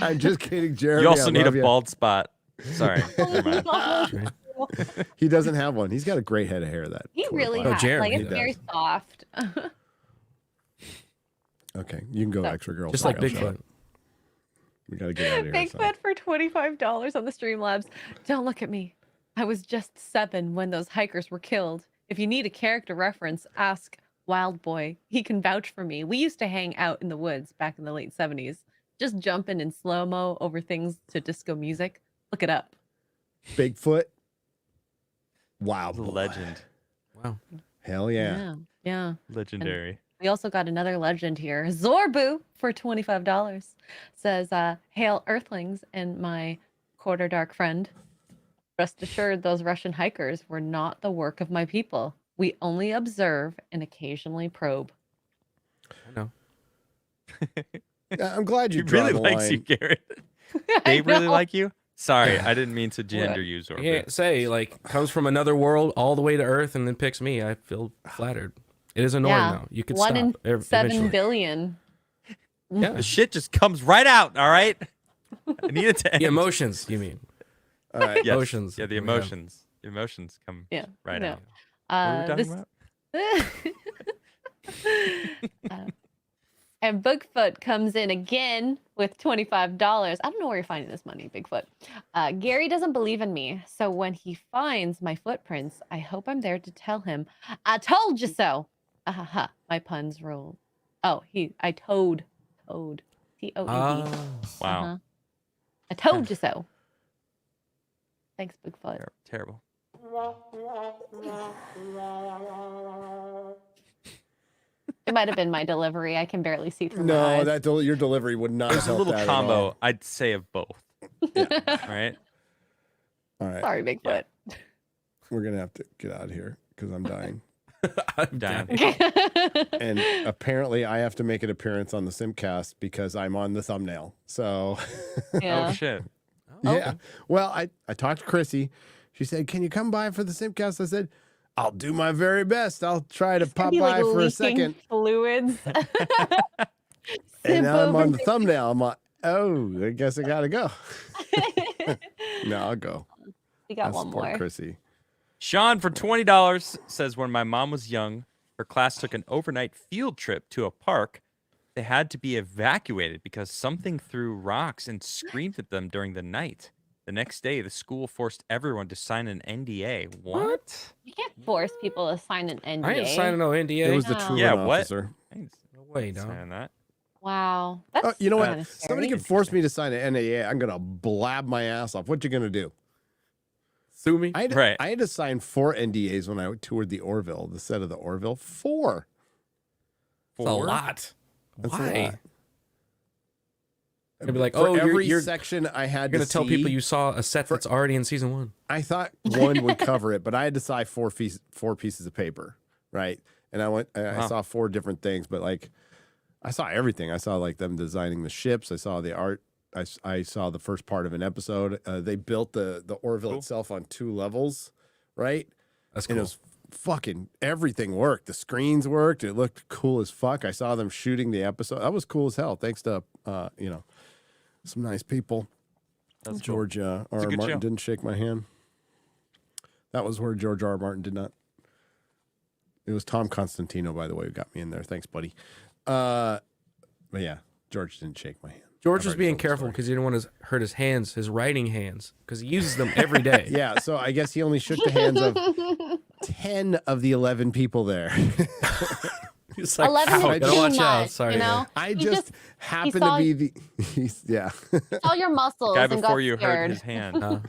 I'm just kidding, Jeremy. You also I need a love ya. bald spot. Sorry. Never mind. He doesn't have one. He's got a great head of hair. That He really 25. has. Jeremy Like it's very soft. Okay, you can go, extra girl. Just like Sorry, I'll shut Bigfoot. up. We gotta get out of here. Bigfoot for $25 on the Streamlabs. Don't look at me. I was just 7 when those hikers were killed. If you need a character reference, ask Wild Boy. He can vouch for me. We used to hang out in the woods back in the late 70s, just jumping in slow-mo over things to disco music. Look it up. Bigfoot. Wow, The boy. legend. Wow. Hell yeah. Yeah. Legendary. We also got another legend here. Zorbu for $25 says, "Hail Earthlings and my quarter dark friend. Rest assured, those Russian hikers were not the work of my people. We only observe and occasionally probe." I know. I'm glad you He really draw the likes line. you, Garrett. I They really know. like you? Sorry, I didn't mean to gender you, Zorba. You can't say like comes from another world all the way to Earth and then picks me. I feel flattered. It is annoying Yeah. now. You could 1 stop in 7 eventually. billion. Yeah. The shit just comes right out, all right? I need it to end. The emotions, you mean? All right. Yes. Emotions. Yeah, the emotions. The emotions come Yeah. right no. out. What were we talking this- about? And Bigfoot comes in again with $25. I don't know where you're finding this money, Bigfoot. Gary doesn't believe in me, so when he finds my footprints, I hope I'm there to tell him, "I told you so." My puns roll. Oh, I told. T-O-E-D. Wow. I told you so. Thanks, Bigfoot. Terrible. It might have been my delivery. I can barely see through my No, eyes. that your delivery would not There's a help little that at combo, all. I'd say, of both. Right? All right, Sorry, Bigfoot. we're gonna have to get out of here because I'm dying. I'm Damn. dying. And apparently, I have to make an appearance on the Simcast because I'm on the thumbnail. So, Yeah. Oh, shit. yeah. Well, I talked to Chrissy. She said, "Can you come by for the Simcast?" I said, "I'll do my very best. I'll try to pop Be, like, by for a leaking second." fluids. And now I'm on the Simp thumbnail. I'm like, "Oh, I guess I gotta go." No, I'll go. We got I'll one support more. Chrissy. Sean for $20 says when my mom was young, her class took an overnight field trip to a park. They had to be evacuated because something threw rocks and screamed at them during the night. The next day, the school forced everyone to sign an NDA. What? You can't force people to sign an NDA. I ain't signing no NDA. It was the No. truant Yeah, what? officer. No way, no. Saying that. Wow. That's Oh, you know kinda what? scary. Somebody can force me to sign an NDA. I'm gonna blab my ass off. What you gonna do? Sue me. I had, Right. I had to sign 4 NDAs when I toured the Orville, the set of the Orville. 4. It's a lot. That's Why? a lot. I'd be like, For oh, every you're section I had gonna to tell people see- you saw a set that's already in season 1. I thought 1 would cover it, but I had to sign 4 pieces of paper, right? And I Wow. saw 4 different things, but like I saw everything. I saw like them designing the ships. I saw the art. I saw the first part of an episode. They built the Orville itself on 2 levels, right? That's And cool. it was fucking everything worked. The screens worked. It looked cool as fuck. I saw them shooting the episode. That was cool as hell. Thanks to some nice people. That's George R. a R. good Martin show. didn't shake my hand. That was where George R. R. Martin did not. It was Tom Constantino, by the way, who got me in there. Thanks, buddy. But yeah, George didn't shake my hand. George I've was already being told the careful story. because he didn't want to hurt his hands, his writing hands, because he uses them every day. Yeah, so I guess he only shook the hands of 10 of the 11 people there. He's like, 11 "Ow, is gotta too watch much, out. Sorry. you know? I He just happened saw- to be the yeah. All your muscles Guy and got before you hurt scared. his hand.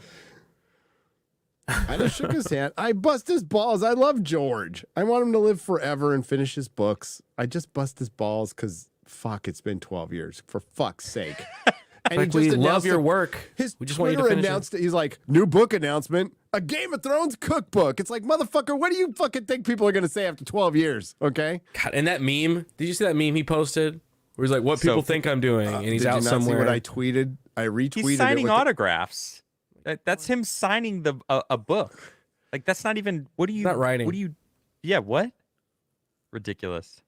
I just shook his hand. I bust his balls. I love George. I want him to live forever and finish his books. I just bust his balls because fuck, it's been 12 years. For fuck's sake. And Like, we love your work. His We just want you Twitter to finish announced it. He's like, new book announcement, a Game of Thrones cookbook. It's like, motherfucker, what do you fucking think people are going to say after 12 years? Okay. God, and that meme. Did you see that meme he posted? Where he's like, "What people think I'm doing," and he's Did out you not somewhere. See what I tweeted? I retweeted. He's signing it with autographs. That's him signing a book. Like that's not even. What do you? Not writing. What do you? Yeah. What? Ridiculous.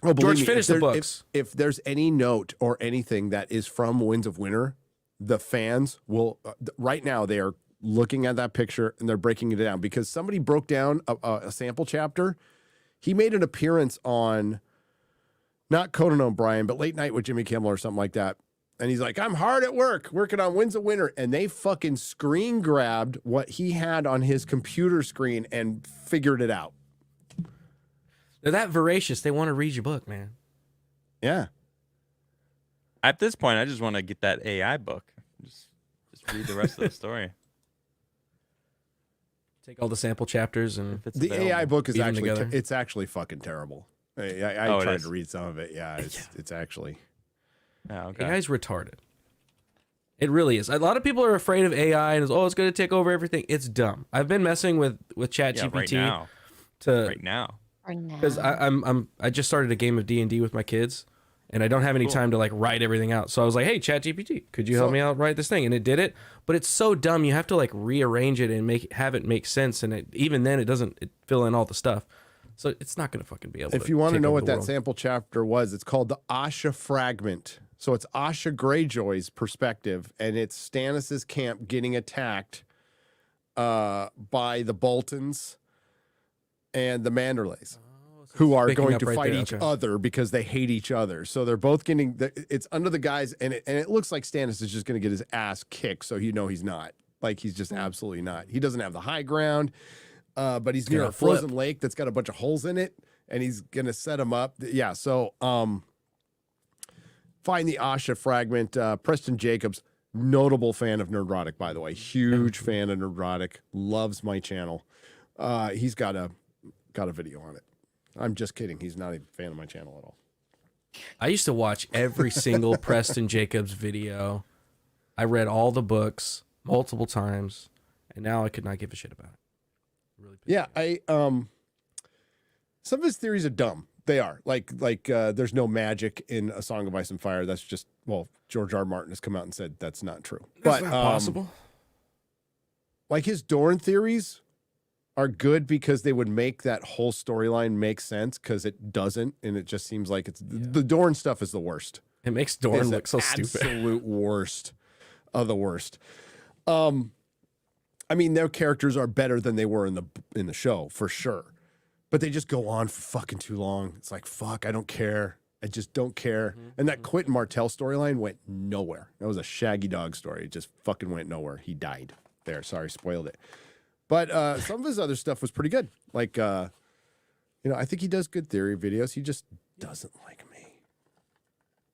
Oh, believe George me, finished if the there- books. If there's any note or anything that is from Winds of Winter, the fans will. Right now, they are looking at that picture and they're breaking it down because somebody broke down a sample chapter. He made an appearance on, not Conan O'Brien, but Late Night with Jimmy Kimmel or something like that. And he's like, I'm hard at work, working on Winds of Winter. And they fucking screen grabbed what he had on his computer screen and figured it out. They're that voracious. They want to read your book, man. Yeah. At this point, I just want to get that AI book. Just read the rest of the story. Take all the sample chapters and If it's The available. AI book is Weave 'em actually, together. it's actually fucking terrible. I Oh, it tried is? to read some of it. Yeah, it's actually. Oh, okay. AI's retarded. It really is. A lot of people are afraid of AI and it's going to take over everything. It's dumb. I've been messing with ChatGPT right now. to Right now. because I just started a game of D&D with my kids and I don't have any time to like write everything out. So I was like, hey, ChatGPT, could you help me out write this thing? And it did it, but it's so dumb. You have to like rearrange it and have it make sense. And even then it doesn't fill in all the stuff. So it's not going to fucking be able to. If you want to take know over what the that world. sample chapter was, it's called the Asha Fragment. So it's Asha Greyjoy's perspective, and it's Stannis's camp getting attacked by the Boltons and the Manderleys, who are picking going up to right fight there, each okay. other because they hate each other. So they're both getting it's under the guys, and it looks like Stannis is just going to get his ass kicked. So you know he's not. Like he's just absolutely not. He doesn't have the high ground, but he's near gonna a frozen flip. lake that's got a bunch of holes in it, and he's going to set him up. Yeah. So find the Asha Fragment. Preston Jacobs, notable fan of Nerdrotic, by the way. Huge fan of Nerdrotic. Loves my channel. He's got a video on it. I'm just kidding. He's not a fan of my channel at all. I used to watch every single Preston Jacobs video. I read all the books multiple times, and now I could not give a shit about it. Really pissed me off. Yeah, some of his theories are dumb. They are like there's no magic in A Song of Ice and Fire. That's just George R. Martin has come out and said that's not true. That's but not possible. Like his Dorne theories are good because they would make that whole storyline make sense because it doesn't, and it just seems like it's the Dorne stuff is the worst. It makes Dorne It's look so the stupid. Absolute worst of the worst. I mean, their characters are better than they were in the show for sure, but they just go on for fucking too long. It's like fuck, I don't care. I just don't care. And that Quentin Martell storyline went nowhere. That was a Shaggy Dog story. It just fucking went nowhere. He died. There, sorry, spoiled it. But some of his other stuff was pretty good. Like, I think he does good theory videos. He just doesn't like me,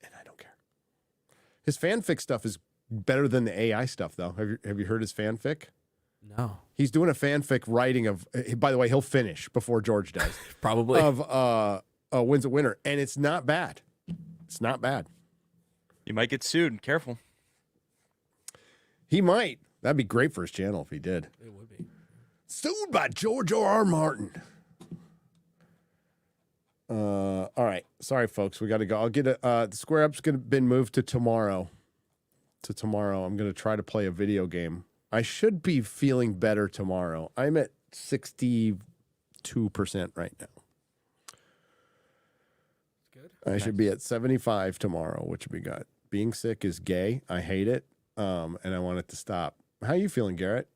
and I don't care. His fanfic stuff is better than the AI stuff, though. Have you heard his fanfic? No, He's doing a fanfic writing of. By the way, he'll finish before George does probably. of Winds of Winter, and it's not bad. It's not bad. You might get sued. Careful. He might. That'd be great for his channel if he did. It would be. Sued by George R. Martin. All right. Sorry, folks. We got to go. I'll get the Square Up's been moved to tomorrow. I'm going to try to play a video game. I should be feeling better tomorrow. I'm at 62% right now. Good. I should be at 75 tomorrow, which would be good. Being sick is gay. I hate it. And I want it to stop. How are you feeling, Garrett?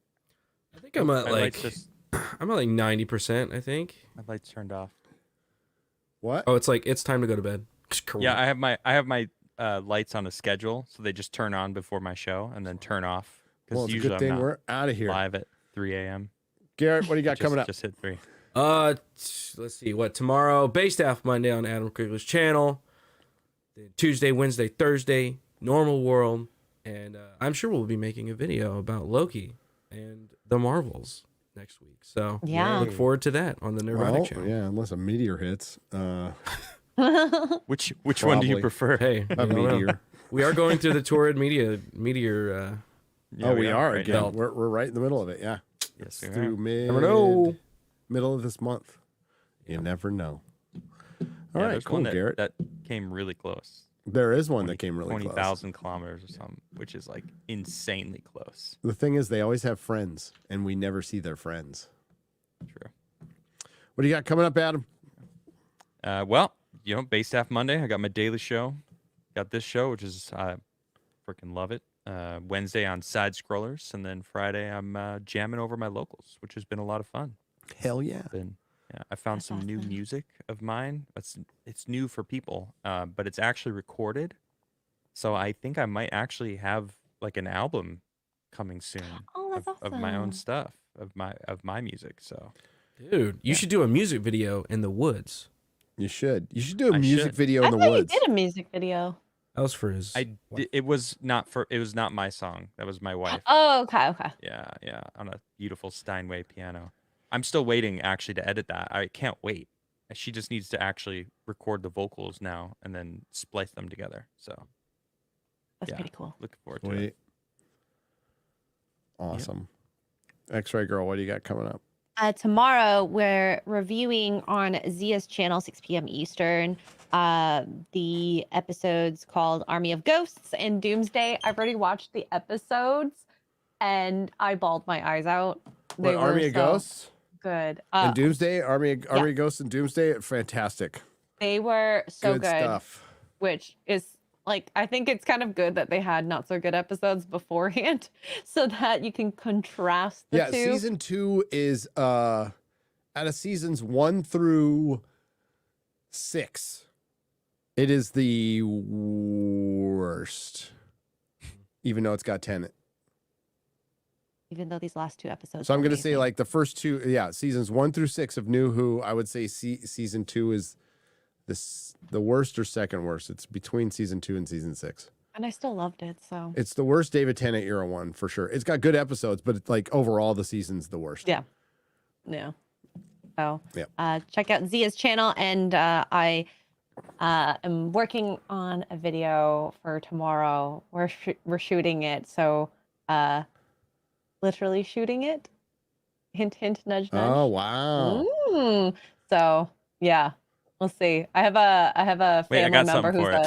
I think I'm at My like lights just- I'm at like 90%. I think. My lights turned off. What? Oh, it's like it's time to go to bed. Yeah, I have my lights on a schedule, so they just turn on before my show and then turn off. Well, Because it's a usually good thing I'm we're not out of here. live at 3 a.m. Garrett, what do you got coming up? Just hit 3. Let's see what tomorrow. Base Staff Monday on Adam Crigler's channel. Then Tuesday, Wednesday, Thursday, Normal World, and I'm sure we'll be making a video about Loki and the Marvels next week. So Yeah. look forward to that on the Nerdrotic channel. Yeah, unless a meteor hits. Which one do you Probably. prefer? Hey, A meteor. we are going through the Torrid meteor. Yeah, we are right again. now. We're right in the middle of it. Yeah, Yes, we are. through Never know. middle of this month. You never know. All Yeah, right, there's cool, one that, Garrett. that came really close. There is one that came really 20,000 kilometers or something, which is like insanely close. The thing is, they always have friends, and we never see their friends. True. What do you got coming up, Adam? Well, Base Staff Monday, I got my daily show. Got this show, which is I freaking love it. Wednesday on Side Scrollers, and then Friday I'm jamming over my locals, which has been a lot of fun. Hell yeah. I found some new music of mine. It's new for people, but it's actually recorded. So I think I might actually have like an album coming soon Oh, that's of my own awesome. stuff, of my music. So Dude, you should do a music video in the woods. You should. You should do a I music should. video I in the thought woods. you did a music video. That was for his. it was not my song. That was my wife. Oh, okay. Yeah, on a beautiful Steinway piano. I'm still waiting actually to edit that. I can't wait. She just needs to actually record the vocals now and then splice them together. So That's Yeah. pretty cool. looking forward to it. Sweet. Awesome. X-Ray Girl, what do you got coming up? Tomorrow we're reviewing on Zia's channel, 6 p.m. Eastern, the episodes called Army of Ghosts and Doomsday. I've already watched the episodes and I bawled my eyes out. What, Army of Ghosts? Good. And Doomsday? Army of Ghosts and Doomsday? Fantastic. They were so good, stuff. which is like, I think it's kind of good that they had not so good episodes beforehand so that you can contrast the two. Season 2 is out of seasons 1 through 6. It is the worst. Even though it's got 10. Even though these last two episodes. So I'm were going to say amazing. like the first two, seasons 1 through 6 of New Who, I would say season 2 is the worst or second worst. It's between season 2 and season 6. And I still loved it. So It's the worst David Tennant era one for sure. It's got good episodes, but it's like overall the season's the worst. yeah. So Yeah. check out Zia's channel, and I am working on a video for tomorrow. We're shooting it, so literally shooting it. Hint, hint, nudge, nudge. Oh wow. So yeah, we'll see. I have a Wait, I family got member something who's for a.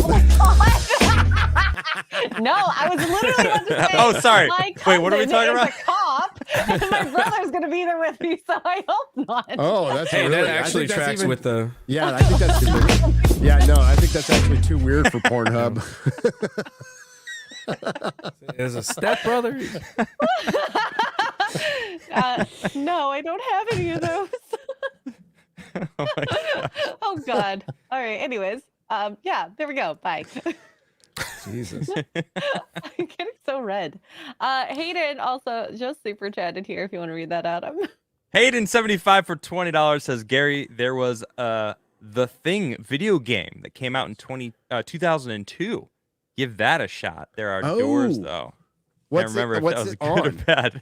Oh my God! No, I was literally about to say. Oh, sorry. My Wait, what are we cousin talking is a cop, and my brother's gonna be there with me, so I hope not. Oh, that's Hey, really, that I actually think that's tracks even- with the. Yeah, I think that's yeah, no, I think that's actually too weird for Pornhub. As a stepbrother. No, I don't have any of those. Oh my God. Oh God. All right. Anyways, yeah, there we go. Bye. Jesus. I'm getting so red. Hayden also just super chatted here if you want to read that, Adam. Hayden75 for $20 says, Gary, there was The Thing video game that came out in 2002. Give that a shot. There are doors, Oh. though. I What's remember it, if what's that was it good or on? bad.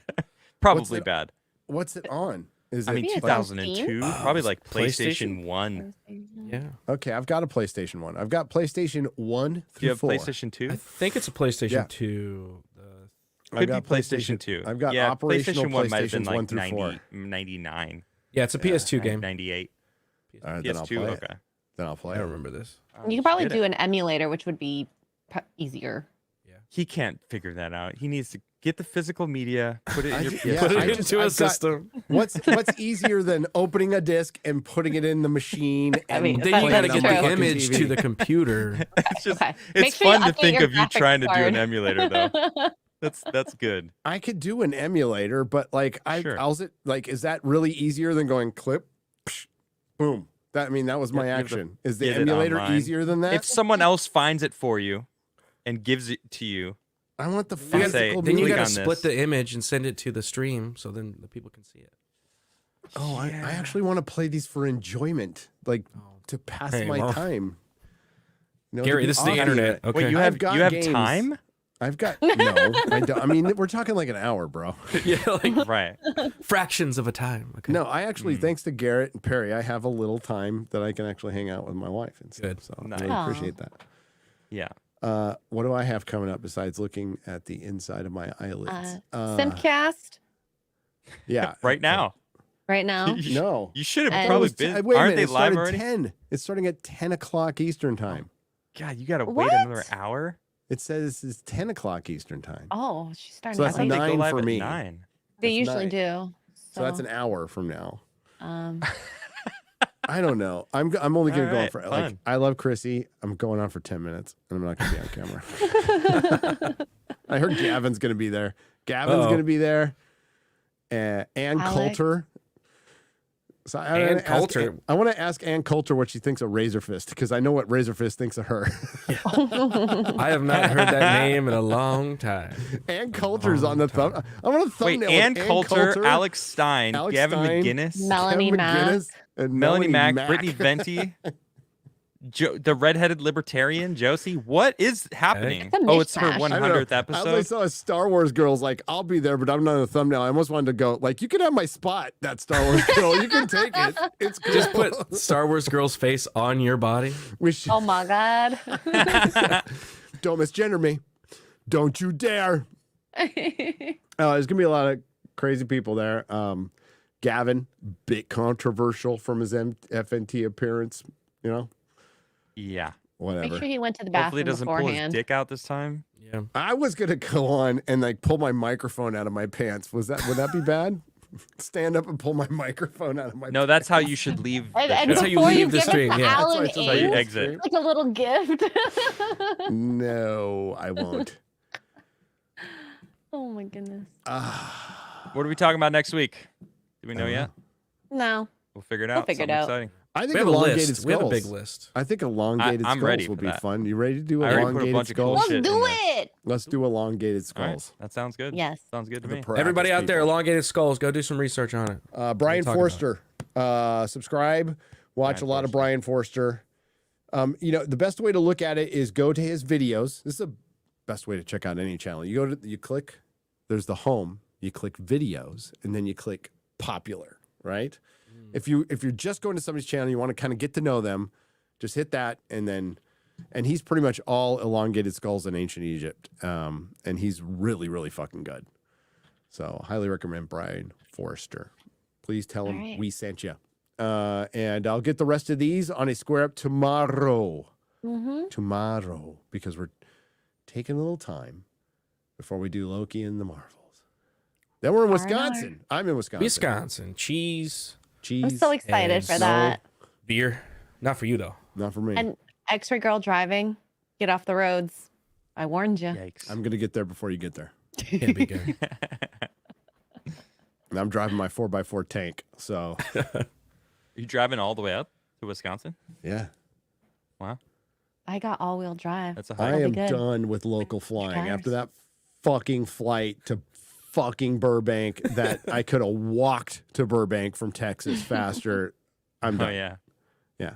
Probably it- bad. What's it on? Is I it mean, Maybe it's 2002, probably like PlayStation? PlayStation 1. Yeah. Okay, I've got a PlayStation 1. I've got PlayStation 1 Do through you have 4. PlayStation 2? I think it's a PlayStation Yeah. 2. I've Could got be PlayStation 2. I've got yeah, operational PlayStation 1 might have been PlayStations like 1 through 4. 99. Yeah, it's a PS2 game. 98. All right, then I'll PS2, play it. okay. Then I'll play I it. remember this. You could probably Get it. do an emulator, which would be easier. He can't figure that out. He needs to get the physical media, put it I in your ju- PS. yeah, Put it I just- into a I've got- system. What's easier than opening a disc and putting it in the machine? And mean, Then That's you not got to true. get the Fucking image to the computer. It's just Okay. Make it's sure you fun to update think your of you graphics trying to do an card. emulator though. That's good. I could do an emulator, but like Sure. is that really easier than going clip, psh, boom? That was my You have to action. Is the get it emulator online. easier than that? If someone else finds it for you and gives it to you, I want the You gotta- physical then you click got to on split this. the image and send it to the stream so then the people can see it. Oh, I actually want to play these for enjoyment, like to pass Hey, my well. time. You know, to Gary, be this is the off internet. Okay. wait, you I've have got you have games. time? I've got no. I don't. I mean, we're talking like an hour, bro. Yeah, like Right. fractions of a time. Okay. No, I actually, thanks to Garrett and Perry, I have a little time that I can actually hang out with my wife and stuff. Good. So Nice. I really Aw. appreciate that. Yeah. What do I have coming up besides looking at the inside of my eyelids? Simcast Yeah. Right now. right now. No. You should have And- probably It was- been. wait a Aren't minute, they it live started already? 10. It's starting at 10 o'clock Eastern time. God, you gotta wait What? another hour. It says it's 10 o'clock Eastern time. Oh, she's starting. So at that's I thought late. they go 9 live for at me. 9. They That's usually 9. do. So that's an hour from now. Um, I don't know. I'm only going to All go on right, for like, fun. I love Chrissy. I'm going on for 10 minutes and I'm not going to be on camera. I heard Gavin's going to be there. Gavin's Uh-oh. going to be there. Ann Alex. Coulter. So Ann Coulter. I want to ask Ann Coulter what she thinks of Razor Fist because I know what Razor Fist thinks of her. I have not heard that name in a long time. Ann Coulter's on the thumb. I want a Wait, thumbnail. Ann with Coulter, Alex Stein, Alex Gavin Stein, McGinnis, Melanie Kevin Mack. McGinnis, and Melanie Mack, Mack. Brittany Venti, the redheaded libertarian, Josie. What is happening? It's a Oh, it's her mishmash. I don't I don't know. 100th I episode. saw a Star Wars girl's like, I'll be there, but I'm not on the thumbnail. I almost wanted to go, like, you can have my spot, that Star Wars girl. You can take it. It's cool. Just put Star Wars girl's face on your body. We should, oh my god. don't misgender me. Don't you dare. There's going to be a lot of crazy people there. Gavin, bit controversial from his FNT appearance, you know? Yeah. Whatever. Make sure he went to the Hopefully, bathroom he doesn't pull his beforehand. dick out this time. Yeah. I was gonna go on and like pull my microphone out of my pants. Would that be bad? Stand up and pull my microphone out of my No, that's how you should leave. And, the and show. That's how you before you leave the give stream, it to yeah. That's why Alan it says how you Ames, exit. like a little gift. No, I won't. Oh my goodness. What are we talking about next week? Do we know yet? No. We'll figure it We'll out. figure it Something out. exciting. I think We have a elongated list. skulls. We have a big list. I think elongated I'm skulls ready will for be that. fun. You ready to do I already put a elongated bunch of cool skulls? Let's shit do in there. it. Let's do elongated All right, skulls. that sounds good. Yes. Sounds good to The me. practice Everybody out there, people. elongated skulls, go do some research on it. Brian talk Forster, subscribe, watch Brian a lot of Forster. Brian Forster. You know, the best way to look at it is go to his videos. This is the best way to check out any channel. You click, there's the home, you click videos, and then you click popular, right? If you're just going to somebody's channel, you want to kind of get to know them, just hit that, and he's pretty much all elongated skulls in ancient Egypt. And he's really, really fucking good. So highly recommend Brian Forster. Please tell him right. we sent you. And I'll get the rest of these on a square up tomorrow. Mm-hmm. Tomorrow, because we're taking a little time before we do Loki and the Marvels. Then we're in R&R. Wisconsin. I'm in Wisconsin. Wisconsin, cheese, Cheese. I'm so excited and for snow. that. beer. Not for you though. Not for me. And X-ray girl driving. Get off the roads. I warned you. Yikes. I'm going to get there before you get there. Can't be good. And I'm driving my 4x4 tank. So, Are you driving all the way up to Wisconsin? yeah. Wow. I got all-wheel drive. That's a I hike. be am good. done with local flying. Drives. After that fucking flight to fucking Burbank that I could have walked to Burbank from Texas faster, I'm Oh, done. yeah. Yeah.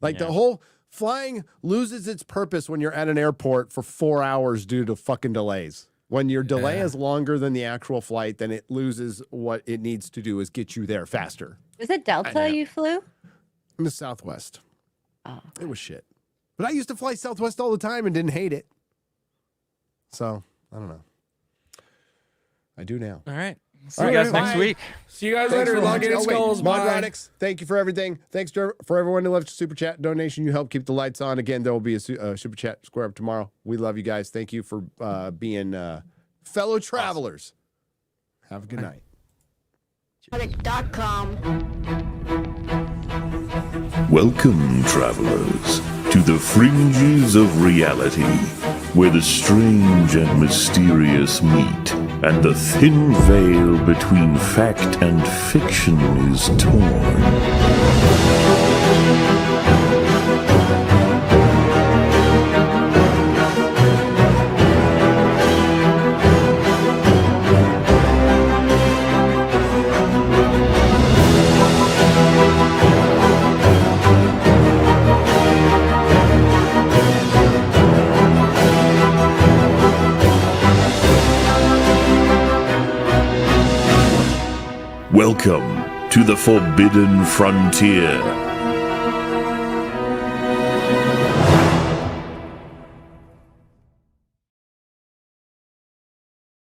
Like Yeah. the whole flying loses its purpose when you're at an airport for 4 hours due to fucking delays. When your delay Yeah. is longer than the actual flight, then it loses what it needs to do is get you there faster. Is it Delta know. you flew? In the Southwest. Oh. It was shit. But I used to fly Southwest all the time and didn't hate it. So, I don't know. I do now. All right. See All you right, guys next bye. week. See you guys Thanks later. for watching. Elongated skulls. Bye. Nerdrotics, thank you for everything. Thanks for everyone who left a super chat donation. You help keep the lights on. Again, there will be a super chat square up tomorrow. We love you guys. Thank you for being fellow travelers. Have a good night. Welcome, travelers, to the fringes of reality, where the strange and mysterious meet, and the thin veil between fact and fiction is torn. Welcome to the Forbidden Frontier.